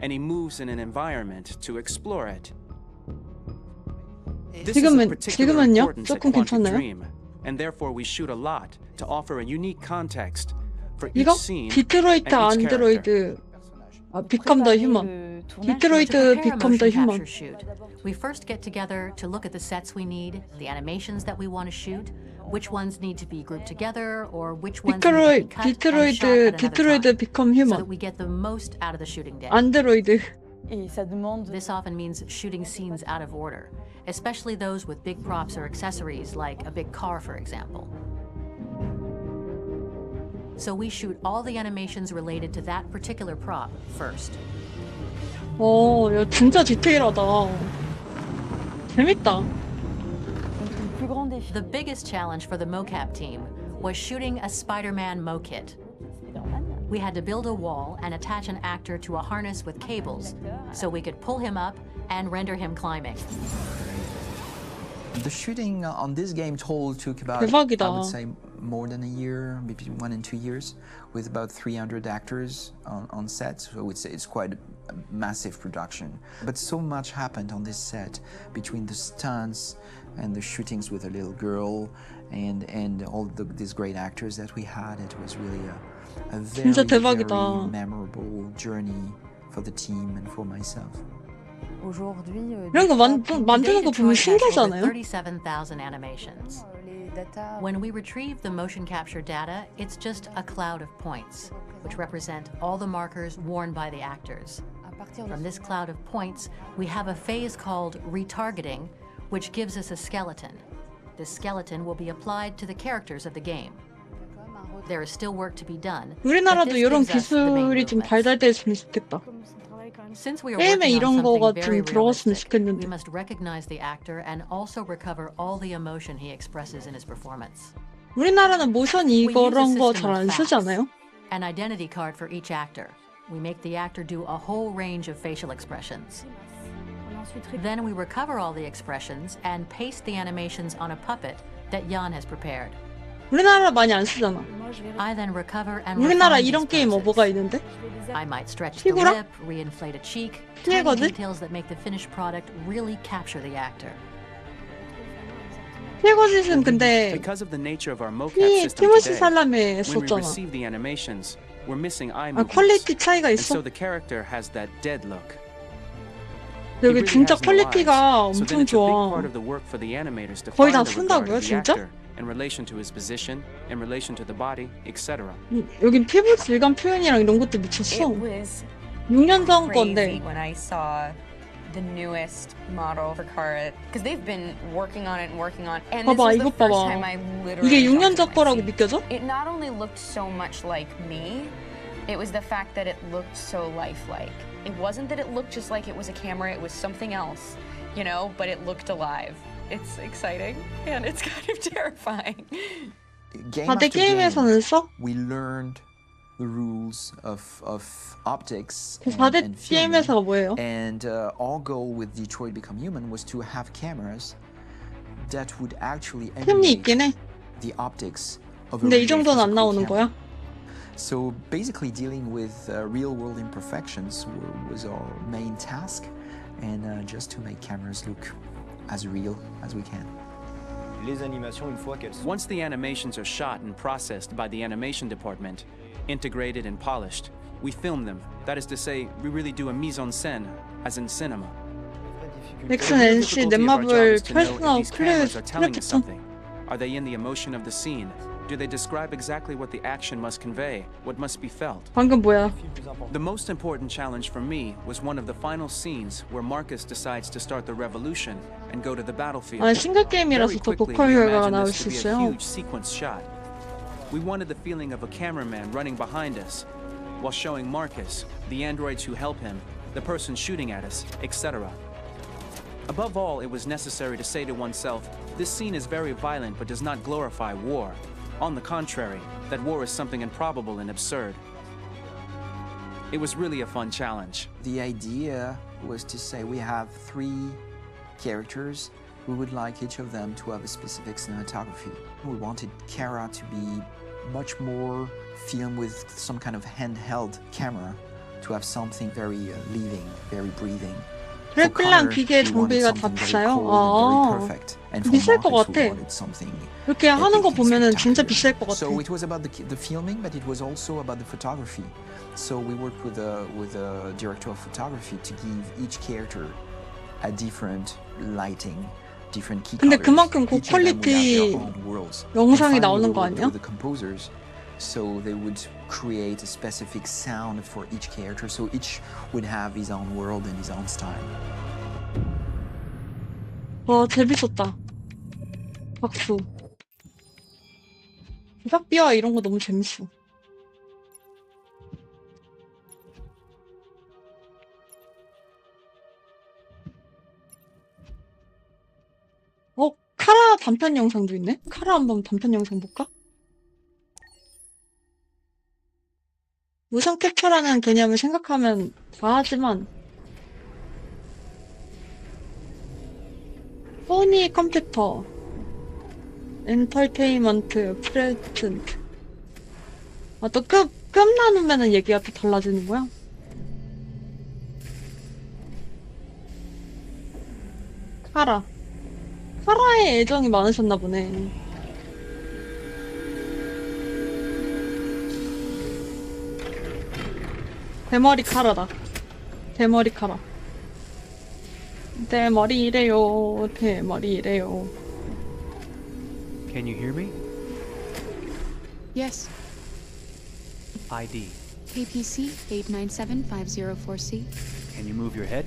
R: and he moves in an environment to explore it. This is of particular
A: 지금은요?
R: importance at
A: 조금
R: Quantic
A: 괜찮나요?
R: Dream, and therefore we shoot a lot to offer a unique context, For each
A: 이거?
R: scene
A: 디트로이트
R: and each
A: 안드로이드 Become the Human. 디트로이트 Become the Human.
S: We first get together to look at the sets we need, the animations that we want to shoot, which ones need to be grouped together, or which ones need to be cut and shot at another
A: 디트로이트
S: time,
A: Become
S: so
A: Human.
S: that we get the most out of the shooting day.
A: 안드로이드.
S: This often means shooting scenes out of order, especially those with big props or accessories, like a big car, for example. So we shoot all the animations related to that particular prop first.
A: 야, 진짜 디테일하다. 재밌다.
S: The biggest challenge for the mocap team was shooting a Spider-Man mo-kit. We had to build a wall and attach an actor to a harness with cables so we could pull him up and render him climbing.
Q: The shooting on this game took about,
A: 대박이다.
Q: I would say, more than a year, maybe 1 and 2 years, with about 300 actors on set. So it's quite a massive production. But so much happened on this set between the stunts and the shootings with a little girl and all these great actors that we had. It was really a very, very memorable journey for the team and for myself.
A: 이런 거 만드는 거 보면 신기하잖아요.
S: 37,000 animations. When we retrieve the motion capture data, it's just a cloud of points, which represent all the markers worn by the actors. From this cloud of points, we have a phase called retargeting, which gives us a skeleton. This skeleton will be applied to the characters of the game. There is still work to be done.
A: 우리나라도 이런 기술이 좀 발달됐으면 좋겠다.
S: Since we are
A: 게임에
S: working
A: 이런
S: on
A: 거가
S: something very
A: 좀 들어갔으면
S: realistic,
A: 좋겠는데.
S: we must recognize the actor and also recover all the emotion he expresses in his performance.
A: 우리나라는 모션 이런 거 잘 안 쓰지 않아요?
S: An identity card for each actor. We make the actor do a whole range of facial expressions. Then we recover all the expressions and paste the animations on a puppet that Jan has prepared.
A: 우리나라 많이 안 쓰잖아.
S: I then recover and
A: 우리나라
S: refine
A: 이런
S: these
A: 게임
S: poses.
A: 뭐가 있는데?
S: I might stretch the
A: 피구랑?
S: lip, reinflate a cheek, tiny
A: 피해거든?
S: details that make the finished product really capture the actor.
A: 피거짓은 근데
R: Because of the nature of our mocap
A: 티
R: system
A: 티모시
R: today,
A: 살라메
R: when we
A: 썼잖아.
R: receive the animations, we're missing eye
A: 아,
R: movements.
A: 퀄리티 차이가
R: And
A: 있어?
R: so the character has that dead look.
A: 여기 진짜 퀄리티가 엄청 좋아. 거의 다 쓴다고요, 진짜?
R: In relation to his position, in relation to the body, etc.
A: 여긴 피부 질감 표현이랑 이런 것도 미쳤어. 6년 전 건데.
T: When I saw the newest model for Kara, because they've been working on it and working on it. And this
A: 봐봐,
T: was
A: 이것
T: the first
A: 봐봐.
T: time I literally
A: 이게 6년 전
T: dropped
A: 거라고
T: my seat.
A: 느껴져?
T: It not only looked so much like me, it was the fact that it looked so lifelike. It wasn't that it looked just like it was a camera, it was something else, you know, but it looked alive. It's exciting and it's kind of terrifying.
Q: Game
A: 아, 내
Q: after game,
A: 게임에서는 써?
Q: we learned the rules of optics
A: 그 4대
Q: and filming.
A: 게임에서가 뭐예요?
Q: And our goal with Detroit Become Human was to have cameras that would actually
A: 틈이
Q: emulate
A: 있긴 해.
Q: the optics of a
A: 근데 이
Q: real
A: 정도는 안
Q: physical
A: 나오는
Q: camera.
A: 거야?
Q: So basically dealing with real-world imperfections was our main task, and just to make cameras look as real as we can.
R: Once the animations are shot and processed by the animation department, integrated and polished, we film them. That is to say, we really do a mise en scène, as in cinema.
A: 넥슨 NC 넷마블
R: To know if
A: 퍼스널
R: these cameras are telling us
A: 클래프톤.
R: something. Are they in the emotion of the scene? Do they describe exactly what the action must convey, what must be felt?
A: 방금 뭐야?
R: The most important challenge for me was one of the final scenes where Marcus decides to start the revolution and go to the battlefield.
A: 아, 싱글 게임이라서 더 고퀄 효과가 나올 수
R: a
A: 있어요.
R: huge sequence shot. We wanted the feeling of a cameraman running behind us while showing Marcus, the androids who help him, the person shooting at us, etc. Above all, it was necessary to say to oneself, this scene is very violent but does not glorify war. On the contrary, that war is something improbable and absurd. It was really a fun challenge.
Q: The idea was to say we have 3 characters. We would like each of them to have a specific cinematography. We wanted Kara to be much more filmed with some kind of handheld camera, to have something very living, very breathing.
B: 그래플랑 기계 장비가 다 비싸요? 아, 비쌀 것 같아. 이렇게 하는 거 보면은 진짜 비쌀 것 같아.
Q: So it was about the filming, but it was also about the photography. So we worked with a director of photography to give each character a different lighting, different key
B: 근데
Q: colors.
B: 그만큼
Q: Each of them would have their
B: 고퀄리티
Q: own worlds.
B: 영상이
Q: And finally,
B: 나오는
Q: we
B: 거
Q: worked
B: 아니야?
Q: with the composers, so they would create a specific sound for each character. So each would have his own world and his own style.
B: 와, 재밌었다. 박수. 제작비와 이런 거 너무 재밌어. 카라 단편 영상도 있네? 카라 한번 단편 영상 볼까? 모션 캡처라는 개념을 생각하면 다 하지만 소니 컴퓨터 엔터테인먼트 프레젠트 또 급 나누면은 얘기가 또 달라지는 거야? 카라에 애정이 많으셨나 보네. 대머리 카라다. 대머리 카라. 대머리래요. 대머리래요.
F: Can you hear me?
V: Yes.
F: ID.
V: KPC 897504C.
F: Can you move your head?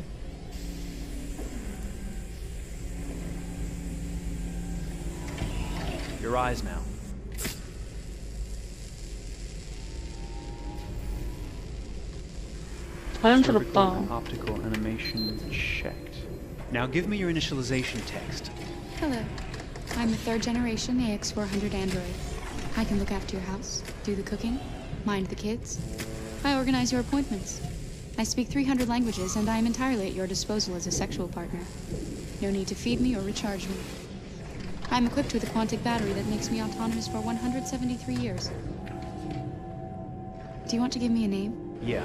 F: Your eyes now. Cervical
B: 자연스럽다.
F: and optical animation checked. Now give me your initialization text.
V: Hello. I'm a third generation AX400 android. I can look after your house, do the cooking, mind the kids. I organize your appointments. I speak 300 languages, and I am entirely at your disposal as a sexual partner. No need to feed me or recharge me. I'm equipped with a quantic battery that makes me autonomous for 173 years. Do you want to give me a name?
F: Yeah.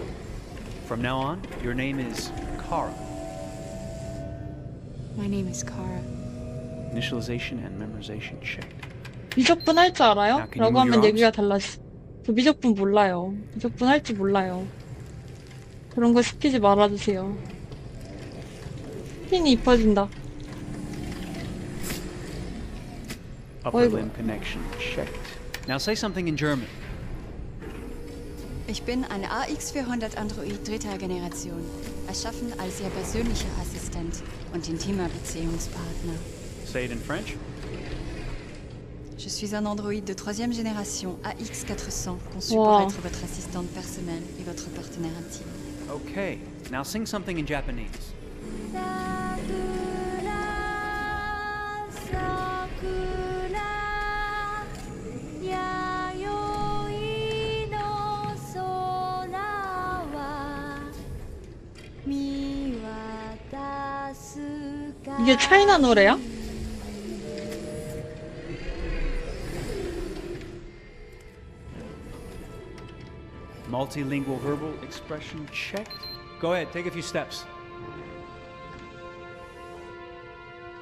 F: From now on, your name is Kara.
V: My name is Kara.
F: Initialization and memorization checked.
B: 미적분 할 줄 알아요?
F: Now, can you
B: 라고
F: move your
B: 하면
F: arms?
B: 얘기가 달라지. 저 미적분 몰라요. 미적분 할 줄 몰라요. 그런 거 시키지 말아주세요. 핀이 이뻐진다.
F: Upper limb connection checked. Now say something in German.
X: Ich bin ein AX400 Android dritter Generation, erschaffen als Ihr persönlicher Assistent und intimer Beziehungspartner.
F: Say it in French.
X: Je suis un androïde de troisième génération AX400, conçu pour
B: Wow.
X: être votre assistante personnelle et votre partenaire intime.
F: Okay. Now sing something in Japanese.
B: 이게 차이나 노래야?
F: Multilingual verbal expression checked. Go ahead, take a few steps.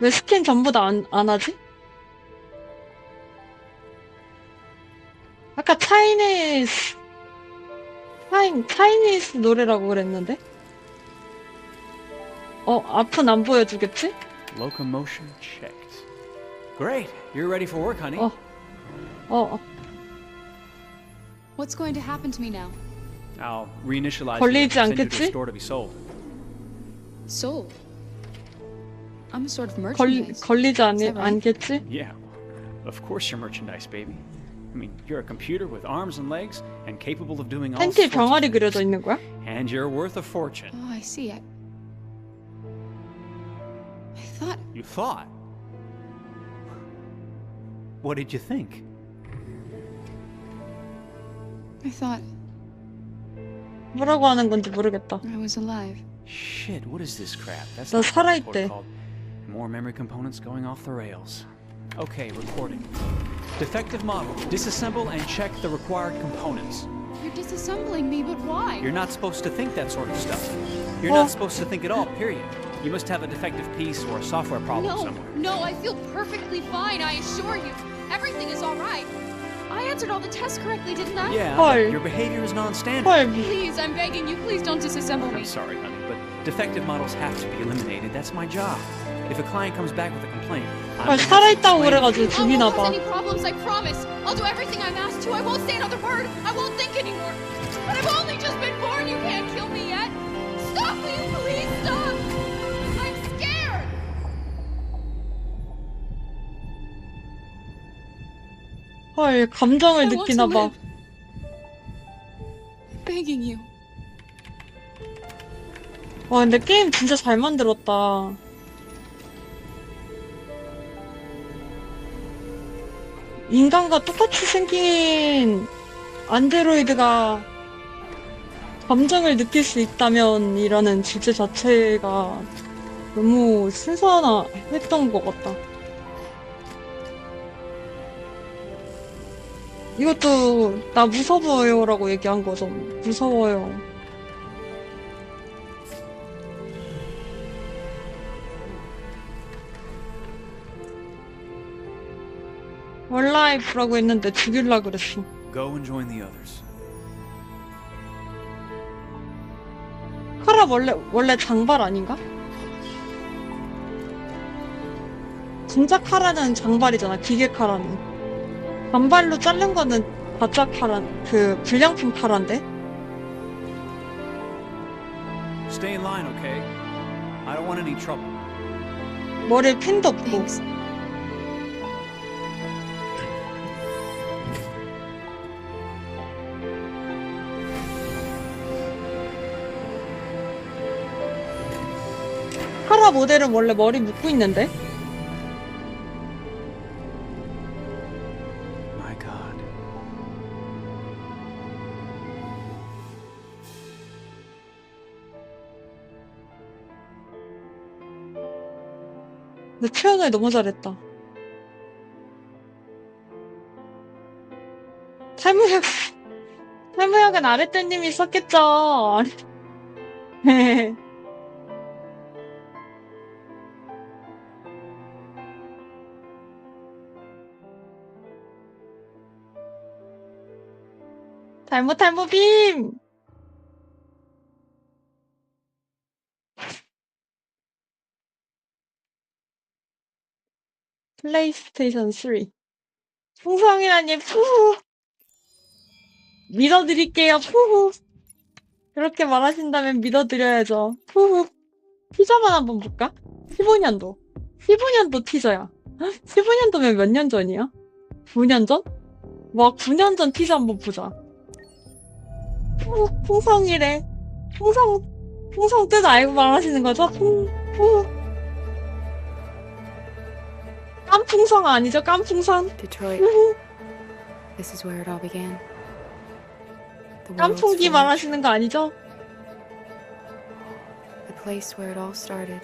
B: 왜 스킨 전부 다 안 하지? 아까 차이니스 노래라고 그랬는데? 앞은 안 보여주겠지?
F: Locomotion checked. Great, you're ready for work, honey.
V: What's going to happen to me now?
F: I'll reinitialize
B: 걸리지
F: you and send you to
B: 않겠지?
F: the store to be sold.
V: Sold. I'm a sort of merchandise.
B: 걸리지
V: Is that right?
B: 않겠지?
F: Yeah, of course you're merchandise, baby. I mean, you're a computer with arms and legs and capable of doing all
B: 팬티에
F: sorts of
B: 병아리
F: things.
B: 그려져 있는 거야?
F: And you're worth a fortune.
V: Oh, I see. I thought.
F: You thought? What did you think?
V: I thought
B: 뭐라고 하는 건지 모르겠다.
V: I was alive.
F: Shit, what is this crap? That's
B: 너
F: not what the report
B: 살아있대.
F: called. More memory components going off the rails. Okay, recording. Defective model. Disassemble and check the required components.
V: You're disassembling me, but why?
F: You're not supposed to think that sort of stuff. You're not supposed to think at all, period. You must have a defective piece or a software problem
G: No,
F: somewhere.
G: no, I feel perfectly fine, I assure you. Everything is all right. I answered all the tests correctly, didn't I?
F: Yeah, but your behavior is non-standard.
G: Please, I'm begging you, please don't disassemble me.
F: I'm sorry, honey, but defective models have to be eliminated. That's my job. If a client comes back with a complaint, I'm
B: 살아있다고 그래가지고
G: I
B: 죽이나
G: won't
B: 봐.
G: cause any problems, I promise. I'll do everything I'm asked to. I won't say another word. I won't think anymore. But I've only just been born. You can't kill me yet. Stop, will you please stop? I'm scared.
B: 헐, 감정을
G: I want
B: 느끼나
G: to
B: 봐.
G: live. Begging you.
B: 와, 근데 게임 진짜 잘 만들었다. 인간과 똑같이 생긴 안드로이드가 감정을 느낄 수 있다면이라는 주제 자체가 너무 신선했던 것 같다. 이것도 나 무서워요라고 얘기한 거죠. 무서워요. 월라이프라고 했는데 죽일라 그랬어.
F: Go and join the others.
B: 카라 원래 장발 아닌가? 진짜 카라는 장발이잖아. 기계 카라는. 단발로 자른 거는 가짜 카라, 그 불량품 카라인데?
F: Stay in line, okay? I don't want any trouble.
B: 머리에 핀도 없고. 카라 모델은 원래 머리 묶고 있는데?
F: My God.
B: 근데 표현을 너무 잘했다. 탈무역은 아랫대님이 썼겠죠. 탈무빔! 플레이스테이션 3. 풍성이라니, 푸후! 믿어드릴게요, 푸후! 그렇게 말하신다면 믿어드려야죠, 푸후! 티저만 한번 볼까? 15년도. 15년도 티저야. 15년도면 몇 년 전이야? 9년 전? 와, 9년 전 티저 한번 보자. 풍성이래. 풍성 뜻 알고 말하시는 거죠? 깜풍성 아니죠? 깜풍선?
V: Detroit. This is where it all began. The world's
B: 깜풍기
V: forge.
B: 말하시는 거 아니죠?
V: The place where it all started.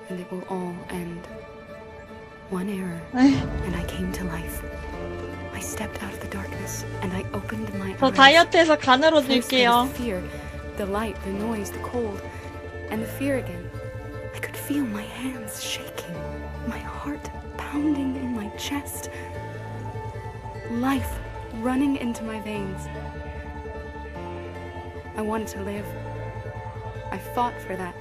V: And it will all end. One error, and I came to life. I stepped out of the darkness, and I opened my
B: 저
V: eyes.
B: 다이어트해서 간으로
V: First
B: 줄게요.
V: there was the fear, the light, the noise, the cold, and the fear again. I could feel my hands shaking, my heart pounding in my chest, life running into my veins. I wanted to live. I fought for that.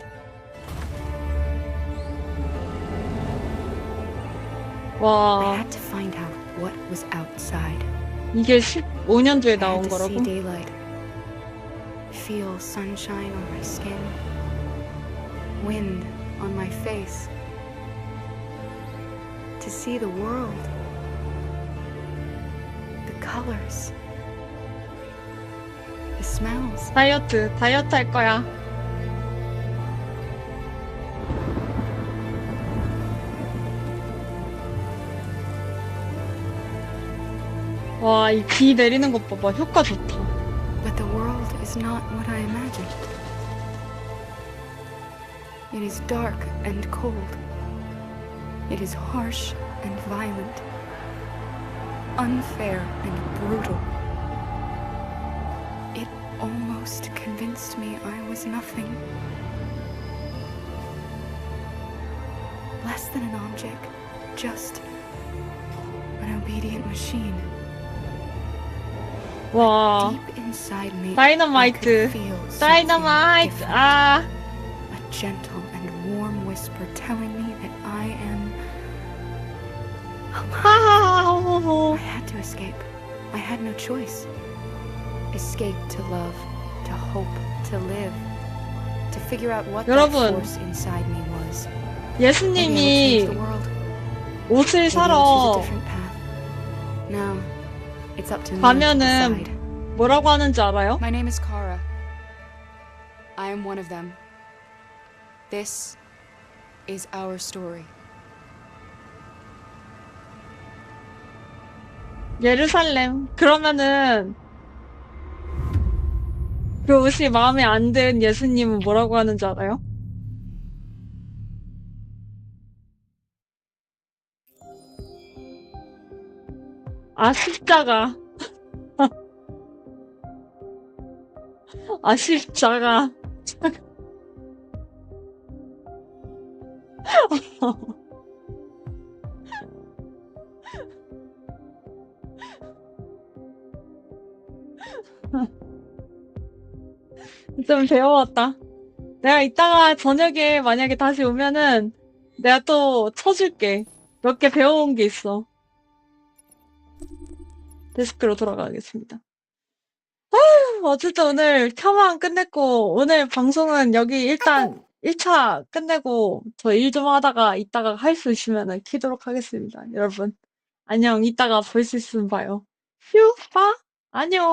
V: I
B: 와,
V: had to find out what was outside.
B: 이게 15년도에
V: I
B: 나온
V: had to see
B: 거라고?
V: daylight, feel sunshine on my skin, wind on my face, to see the world, the colors, the smells.
B: 다이어트 할 거야. 와, 이 비 내리는 것 봐봐. 효과 좋다.
V: But the world is not what I imagined. It is dark and cold. It is harsh and violent. Unfair and brutal. It almost almost convinced me I was nothing. Less than an object, just an obedient machine.
B: 와,
V: Deep inside me, I
B: 다이너마이트,
V: could feel something
B: 다이너마이트,
V: different.
B: 아,
V: A gentle and warm whisper telling me that I am alive. I had to escape. I had no choice. Escape to love, to hope, to live, to figure out what that
B: 여러분,
V: force inside me was.
B: 예수님이 옷을 사러
V: Now, it's up to me to
B: 가면은
V: decide.
B: 뭐라고 하는지 알아요?
V: My name is Kara. I am one of them. This is our story.
B: 예루살렘. 그러면은 그 옷이 마음에 안 든 예수님은 뭐라고 하는지 알아요? 아, 십자가. 아, 십자가. 좀 배워왔다. 내가 이따가 저녁에 만약에 다시 오면은 내가 또 쳐줄게. 몇 개 배워온 게 있어. 데스크로 돌아가겠습니다. 어쨌든 오늘 켜만 끝냈고, 오늘 방송은 여기 일단 1차 끝내고, 저 일 좀 하다가 이따가 할 수 있으면 키도록 하겠습니다. 여러분, 안녕. 이따가 볼 수 있으면 봐요. 휴, 봐. 안녕.